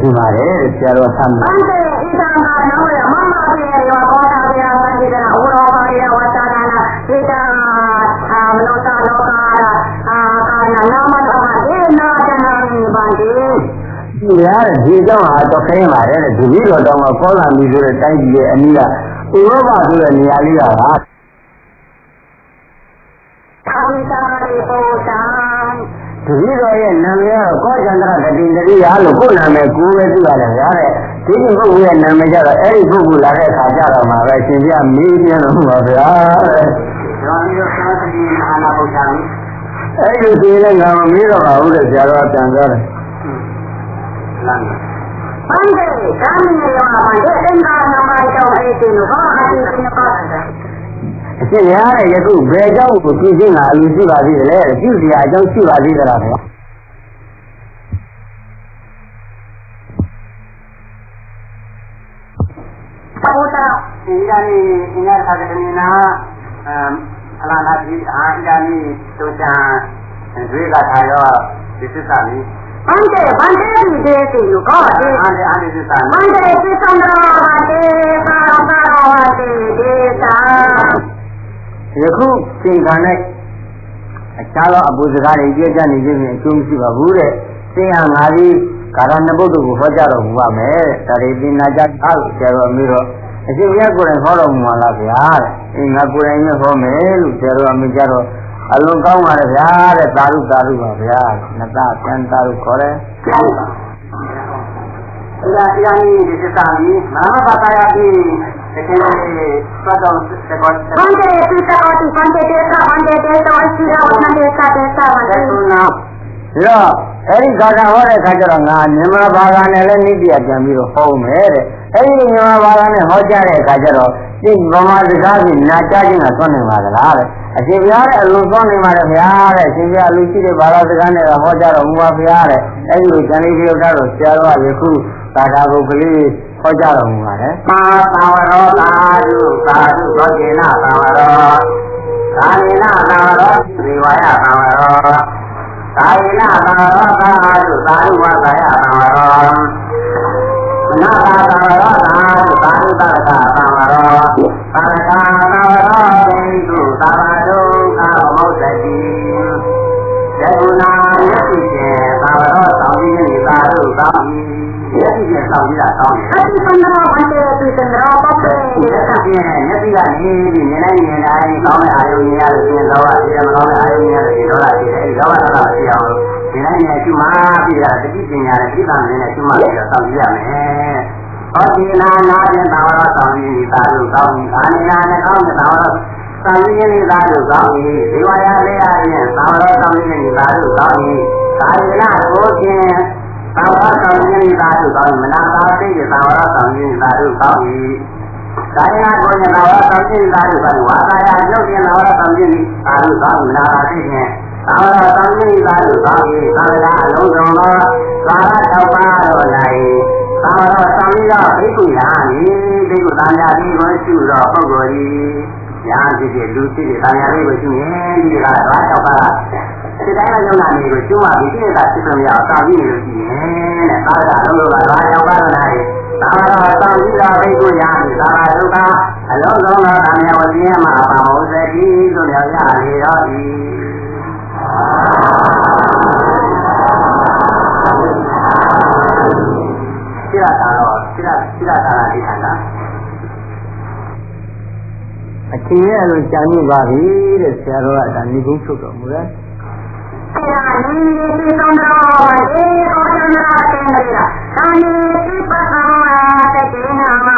ရှိပါတယ်တဲ့ဆရာတော်ဆမ်းတယ်အဲ့ဒါဣဒံကနောရမမပြေရောဘောတာပြေရောသံဃာဝရောပါရဝတာနာဣဒံမနောတာလောကာကာနာမနောဒေနာတနာဘန္တိဒီရတဲ့ဒီကြောင့်ဟာတော့ခိုင်းပါတယ်တဲ့ဒီလိုတော့ကောလာမီဆိုတဲ့တိုင်းပြည်ရဲ့အနည်းကဥရောပဆိုတဲ့နေရာလေးကဟာသာဝိတာရေပိုတံတတိတော်ရဲ့နာမည်ကတော့ကောကျန္တရတတိတတိယလို့ကိုယ်နာမည်ကိုယ်ပဲသိရတယ်ဗျာတဲ့ဒီပုဂ္ဂိုလ်ရဲ့နာမည်ကြတော့အဲ့ဒီပုဂ္ဂိုလ်လာတဲ့အခါကျတော့မှပဲရှင်ပြမေးပြန်လို့ပါဗျာတဲ့ကျောင်းရောသာသတိအာနာဘုရားအဲ့ဒီဒီလည်းငါမမေးတော့ပါဘူးတဲ့ဆရာတော်ပြန်ပြောတယ်ဘန္တေကာမီယောဘန္တေသင်္ကာနာမတောအေတိနုဘောအတိစိနကောအရှင်ရတဲ့ယခုဘယ်ကြောင့်ကိုကြည့်ချင်းကအလိုရှိပါသေးတယ်လေကြည့်စရာအကြောင်းရှိပါသေးသလားဗျာဘုရားဒီကနေ့အင်္ဂါသာကတိနာအလားနာဒီအာဒီကနေ့တို့ချာတွေကထားရောဒီစစ်စာလေးဘန္တေဒီဒေတိနုဘောတေအာဒီစစ်စာဘန္တေသံဃာဝတေကာဝတေဒေတာယခုသင်္ခါနဲ့အခြားသောအပူစကားတွေကြည့်ကြနေခြင်းဖြင့်အကျိုးမရှိပါဘူးတဲ့သင်ဟာငါသည်ကာရဏဘုဒ္ဓကိုဟောကြားတော်မူပါမယ်တဲ့ဒါတွေသင်နာကြအားဆရာတော်အမိတော်အရှင်ဘုရားကိုယ်တိုင်ဟောတော်မူပါလားဗျာတဲ့ငါကိုယ်တိုင်နဲ့ဟောမယ်လို့ဆရာတော်အမိကြတော့အလွန်ကောင်းပါတယ်ဗျာတဲ့သာဓုပါဗျာနတသံသာဓုခေါ်တယ်ဒီနေ့ဒီစစ်စာလေးမဟာပါကယာပြည်တကယ်ပတ်တော်စကောဘန္တေပိတအောတိဘန္တေတေကဘန္တေတေတောရှိရဝန္တေသတေသဘန္တေကုနာရောအဲ့ဒီကာကဟောတဲ့ခါကျတော့ငါမြန်မာဘာသာနဲ့လည်းနိတိယပြန်ပြီးတော့ဟောမယ်တဲ့အဲ့ဒီမြန်မာဘာသာနဲ့ဟောကြားတဲ့အခါကျတော့ဒီဗမာစကားကြီးနာကြားခြင်းကသွန်းနေပါသလားတဲ့အရှင်ဘုရားတဲ့အလုံးသွန်းနေပါတယ်ဗျာတဲ့အရှင်ဘုရားလူရှိတဲ့ဘာသာစကားနဲ့ဟောကြားတော်မူပါဗျာတဲ့အဲ့ဒီလိုကျန်လေးပြုတ်တော့ဆရာတော်ကယခုသာသာပုဂ္ဂလိဟောကြားတော်မူပါတယ်မာသံဝရောသာဓုသောကေနသံဝရောသာယေနသံဝရောဇေဝယသံဝရောသာယေနသံဝရောသာဓုဝသယသံဝရောနာသံဝရောသာဓုသတ္တသံဝရော သာရကာသာရောဘိတုသာဝဒုက္ခမௌတတိယကုဏယတိကျေသာရောဆောင်ပြီးနေသာတို့ကောင်း၏ယတိကျေဆောင်ပြီးတာကောင်းတယ်အတိပန္နဝန္တေသူစံရောပပေယတိနဲ့ယတိကနေပြီးနေတိုင်းနေတိုင်းကောင်းတဲ့အာယုန်ကြီးရလို့ရှင်တော်ကဒီမကောင်းတဲ့အာယုန်ကြီးရလို့ရှင်တော်ကဒီအဲဒီတော့တော့ရှိအောင်ဒီတိုင်းနဲ့ကျွမပြီးတာတတိပညာနဲ့သိတာနဲ့ကျွမပြီးတော့ဆောင်ပြီးရမယ်ဟောဒီနာနာနဲ့သာဝရဆောင်ပြီးနေတာတို့ကောင်းပြီအာနိနာနဲ့ကောင်းတဲ့သာဝရဆောင်ပြီးနေတာတို့ကောင်းပြီဒီဝါရလေးရရင်သာဝရဆောင်ပြီးနေတာတို့ကောင်းပြီကာယနာကိုခြင်းသာဝရဆောင်ပြီးနေတာတို့ကောင်းပြီမနာသာသိတဲ့သာဝရဆောင်ပြီးနေတာတို့ကောင်းပြီကာယနာကိုခြင်းသာဝရဆောင်ပြီးနေတာတို့ကောင်းပြီဝါကာယရုပ်ခြင်းသာဝရဆောင်ပြီးနေတာတို့ကောင်းပြီမနာသာသိခြင်းသာဝရဆောင်ပြီးနေတာတို့ကောင်းပြီသာဝရအလုံးစုံသောသာရတောက်ပါတော်၌သာဝရဆောင်ပြီးတော့ဘိက္ခုရာနိဘိက္ခုသံဃာတိကိုရှုတော့ပုဂ္ဂိုလ်ဤညာဖြစ်ဖြစ်လူဖြစ်ဖြစ်သံဃာတိကိုရှုရင်ဒီကဘာတောက်ပါဒီတိုင်းကယုံနာနေကိုရှုမှဒီကိစ္စဖြစ်လို့မရအောင်ဆောင်ပြီးနေလို့ရှိရင်တဲ့သာဝရအလုံးစုံကဘာတောက်ပါတော်၌သာဝရဆောင်ပြီးတော့ဘိက္ခုရာနိသာဝရဒုက္ခအလုံးစုံသောသံဃာဝတိယမှာပါမောသတိဆိုလျောက်ရလေတော့ဤစိရတာတော့စိရတာဒီခန္ဓာအချင်းရဲ့လိုကြာမြင့်ပါပြီတဲ့ဆရာတော်ကဒါနေကုန်းထုတ်တော်မူတယ်ဆရာနီဒီသုံးတော်ဒီအောရနာတင်ရတာသာနီဒီပသမာတတိနာမ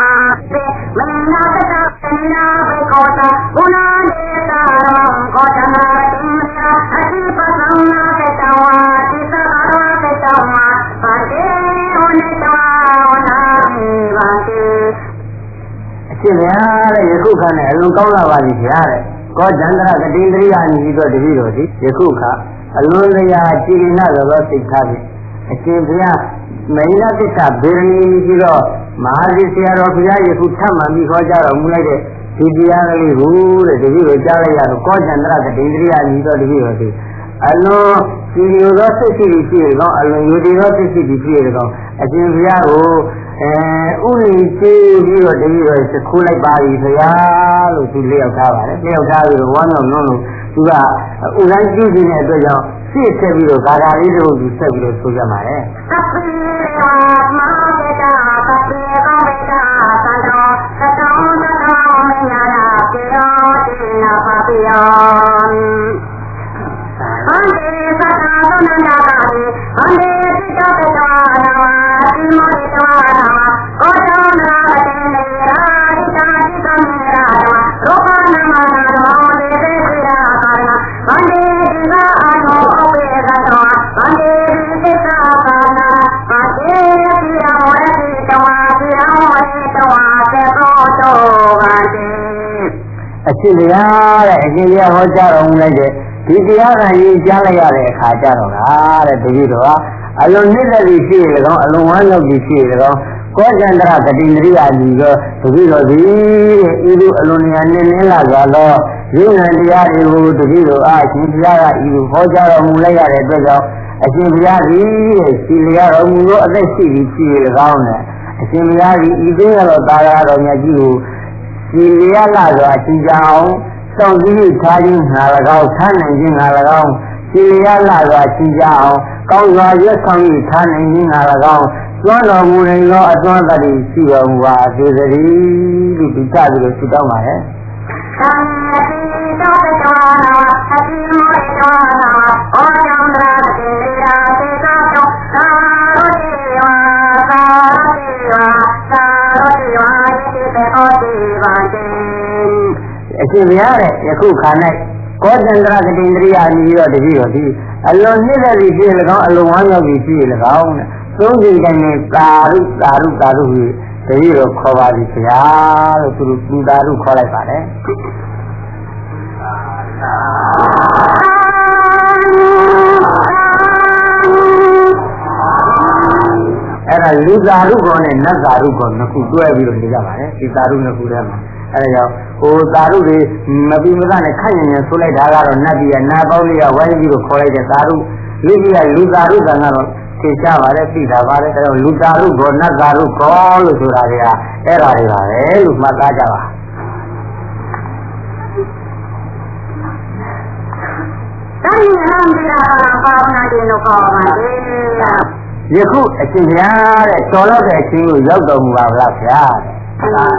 သေမနာတတသေနာဘေကောတာဘုနာဒေတာရောကောတနာတင်ရအတိပသမာတတဝါတိသဘာဝတတဝါပါတေဟောနေတာအရှင်ဗျာတဲ့ယခုခါနဲ့အလွန်ကောင်းလာပါပြီဗျာတဲ့ကောဇန္တရကတိန္ဒရိယာညီတော်တပည့်တော်ဒီယခုခါအလွန်လျာကြည်နာသောစိတ်ထားဖြင့်အရှင်ဗျာမိန်နာတိစ္ဆဗေရဏီပြီးတော့မဟာစီဆရာတော်ဘုရားယခုထပ်မှန်ပြီးခေါ်ကြတော်မူလိုက်တဲ့ဒီတရားကလေးကိုတဲ့တပည့်တော်ကြားလိုက်ရတော့ကောဇန္တရကတိန္ဒရိယာညီတော်တပည့်တော်ဒီအလွန်ကြည်ညိုသောစိတ်ရှိပြီးဖြစ်ကောင်းအလွန်ယုံကြည်သောစိတ်ရှိပြီးဖြစ်ကောင်းအရှင်ဘုရားကိုဥရိရှိပြီးတော့တပည့်တော်စခိုးလိုက်ပါပြီဘုရားလို့သူလျှောက်ထားပါတယ်လျှောက်ထားပြီးတော့ဝမ်းတော်လုံးလို့သူကဥရန်ကြည့်နေတဲ့အတွက်ကြောင့်ရှေ့ဆက်ပြီးတော့ဂါဂါလေးတို့သူဆက်ပြီးတော့ဆိုကြပါတယ်သဗ္ဗေမာမေတ္တာသဗ္ဗေကောမေတ္တာသံတော်သတောသတောမညာနာပြေယောတိနာပါပိယောဟန္တိသတ္တသုနန္ဒာတိဟန္တိတိတောတတောနာဝတိမောတိတောနာကောတောနာတေနေရာတိတာတိကမေရာရောပနာမနာရောတေတေရာကာရဟန္တိတိကအနောအဝေသတောဟန္တိတိသကာနာဟန္တိတိယောရတိတောတိယောရေတောသေကောတောဟန္တိအရှင်ဘုရားတဲ့အရှင်ဘုရားဟောကြားတော်မူလိုက်တဲ့ဒီတရားကကြီးကြားလိုက်ရတဲ့အခါကျတော့တဲ့တပည့်တော်ကအလွန်နစ်သက်ပြီးရှိရကောင်အလွန်ဝမ်းမြောက်ပြီးရှိရကောင်ကောဇန္တရကတိန္ဒရိယာကြီးတော့တပည့်တော်ဒီဤလိုအလွန်ဉာဏ်နဲ့နင်းလာကြတော့ယုံဉာဏ်တရားတွေကိုတပည့်တော်အရှင်ဘုရားကဤလိုဟောကြားတော်မူလိုက်ရတဲ့အတွက်ကြောင့်အရှင်ဘုရားဒီရှိလျာတော်မူသောအသက်ရှိပြီးရှိရကောင်နဲ့အရှင်ဘုရားဒီဤသို့သောသာရတော်မြတ်ကြီးကိုရှိလျာလာစွာအရှင်ကြောင့်စောင့်ကြည့်ထားခြင်းငါ၎င်းထားနိုင်ခြင်းငါ၎င်းခြေရလာစွာရှိကြအောင်ကောင်းစွာရွတ်ဆောင်၍ထားနိုင်ခြင်းငါ၎င်းကျွမ်းတော်မူနိုင်သောအသွမ်းတတ္တိရှိတော်မူပါစေသတည်းလို့ဒီကပြီးတော့ဆုတောင်းပါရဲ့သံတိတောတတောနာအတိမောတောနာဩယံဒရာတိရာသေတောသာရောတိဝါသာရောတိဝါသာရောတိဝါယတိတေဩတိဝါတေအရှင်ဘုရားတဲ့ယခုခါ၌ကောဇန္တရကတိန္ဒရိယာညီတော်တပည့်တော်ဒီအလွန်နှစ်သက်ပြီးဖြစ်၎င်းအလွန်ဝမ်းမြောက်ပြီးဖြစ်၎င်းတဲ့သုံးချိန်တိုင်းနဲ့သာရုသာရုသာရုပြီးတပည့်တော်ခေါ်ပါပြီဘုရားလို့သူသာရုခေါ်လိုက်ပါတယ်အဲ့ဒါလူသာရုကောနဲ့နတ်သာရုကောနှစ်ခုတွဲပြီးတော့နေကြပါတယ်ဒီသာရုနှစ်ခုထဲမှာအဲ့ဒါကြောင့်ဟိုသာရုတွေမပီမကနဲ့ခန့်ရင်ဆိုလိုက်တာကတော့နတ်ပြည်ကနာပေါင်းလေးကဝိုင်းပြီးတော့ခေါ်လိုက်တဲ့သာရုလူကြီးကလူသာရုကံကတော့သိကြပါတယ်သိတာပါတယ်အဲ့တော့လူသာရုကောနတ်သာရုကောလို့ဆိုတာတွေကအဲ့ဒါတွေပါပဲလို့မှတ်သားကြပါ တိုင်းရံပြာပါဏတိနုကောပါလေယခုအရှင်ဘုရားတဲ့တော်တော့တဲ့အချင်းကိုရောက်တော်မူပါလားဗျာအလား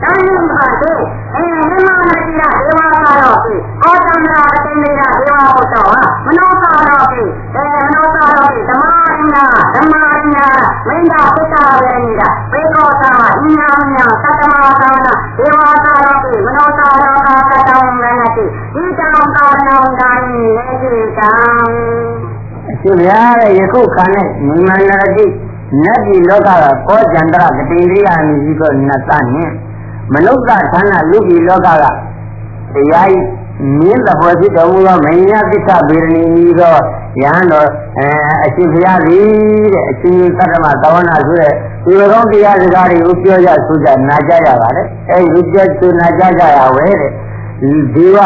တိုင်းမှာတဲ့မြမနာတိရဒေဝကတော့ပြီဩတမရာအတင်းလေးကဒေဝဟုတ်တော့ဟာမနောကတော့ပြီမနောကတော့ပြီဓမ္မရင်းနာမင်းသားပိတ္တာပဲနေတာဘေကောသာအင်းညာညာသတ္တမသာနာဒေဝကတော့ပြီမနောကတော့ကတောင်းမနတိဒီတောင်းကောင်းတောင်းတိုင်းနေကြည်တံအရှင်ဘုရားရဲ့ယခုခါနဲ့မိမန္တတိနတ်ပြည်လောကကကောဇန္တရကတိရိယာနိကြီးကိုနတ်သနဲ့မနုဿဌာနလူပြည်လောကကတရားမင်းသဘောဖြစ်တော်မူသောမညာသစ္စာဗေဒနီကြီးသောယဟန်တော်အရှင်ဘုရားကြီးတဲ့အရှင်သတ္တမသဝနာဆိုတဲ့ဒီလိုကောင်းတရားစကားတွေကိုပြောကြဆိုကြနာကြရပါတယ်အဲဒီပြောဆိုနာကြကြရဝဲတဲ့ဒီက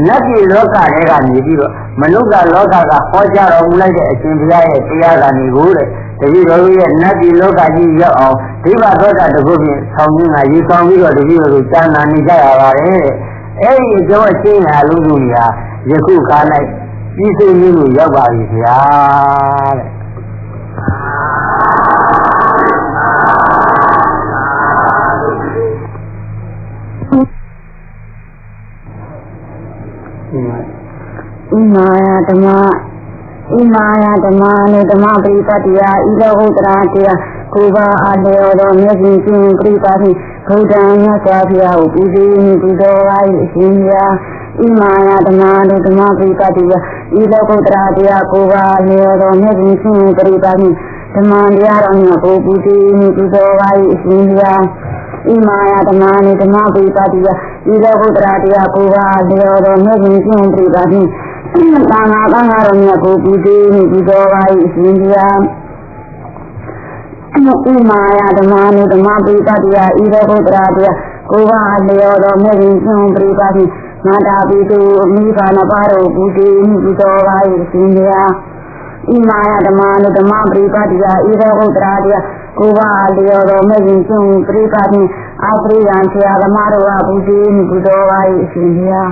နတ်ပြည်လောကတွေကနေပြီးတော့မနုဿလောကကဟောကြားတော်မူလိုက်တဲ့အရှင်ဘုရားရဲ့တရားဓာတ်တွေကိုတဲ့တတိတော်ရဲ့နတ်ပြည်လောကကြီးရောက်အောင်ဒီဘသောတာတကုဖြင့်ဆောင်းကြီးကရေဆောင်ပြီးတော့တတိတော်ကိုကျမ်းနာနေကြရပါတယ်တဲ့အဲဒီအကျော်အချင်းဟာလူလူကြီးဟာယခုခါ၌ပြီးဆုံးရင်းကိုရောက်ပါပြီဗျာတဲ့ဣမာယဓမ္မနုဓမ္မပရိသတိယဤလောကုတ္တရာတရားကိုပါအလျော်တော်မြတ်ကြီးရှင်ပရိသတိဘုဒ္ဓံမြတ်စွာဘုရားကိုပူဇော်ပူဇော်ပါ၏အရှင်ဘုရားဣမာယဓမ္မနုဓမ္မပရိသတိယဤလောကုတ္တရာတရားကိုပါအလျော်တော်မြတ်ကြီးရှင်ပရိသတိဓမ္မတရားတော်မြတ်ကိုပူဇော်ပူဇော်ပါ၏အရှင်ဘုရားဣမာယဓမ္မနုဓမ္မပရိသတိယဤလောကုတ္တရာတရားကိုပါအလျော်တော်မြတ်ကြီးရှင်ပရိသတိသာနာသံဃာတော်မြတ်ကိုပူဇော်ပူဇော်ပါ၏အရှင်ဘုရားဣမာယဓမ္မနုဓမ္မပရိသတိယဤလောကုတ္တရာတရားကိုပါအလျော်တော်မြတ်ကြီးရှင်ပရိသတိမာတာပိတုမိဘနာပါတော်ပူဇော်ပူဇော်ပါ၏အရှင်ဘုရားဣမာယဓမ္မနုဓမ္မပရိသတိယဤလောကုတ္တရာတရားကိုပါအလျော်တော်မြတ်ကြီးရှင်ပရိသတိအာပရိယံဆရာဓမ္မတော်ကပူဇော်ပူဇော်ပါ၏အရှင်ဘုရား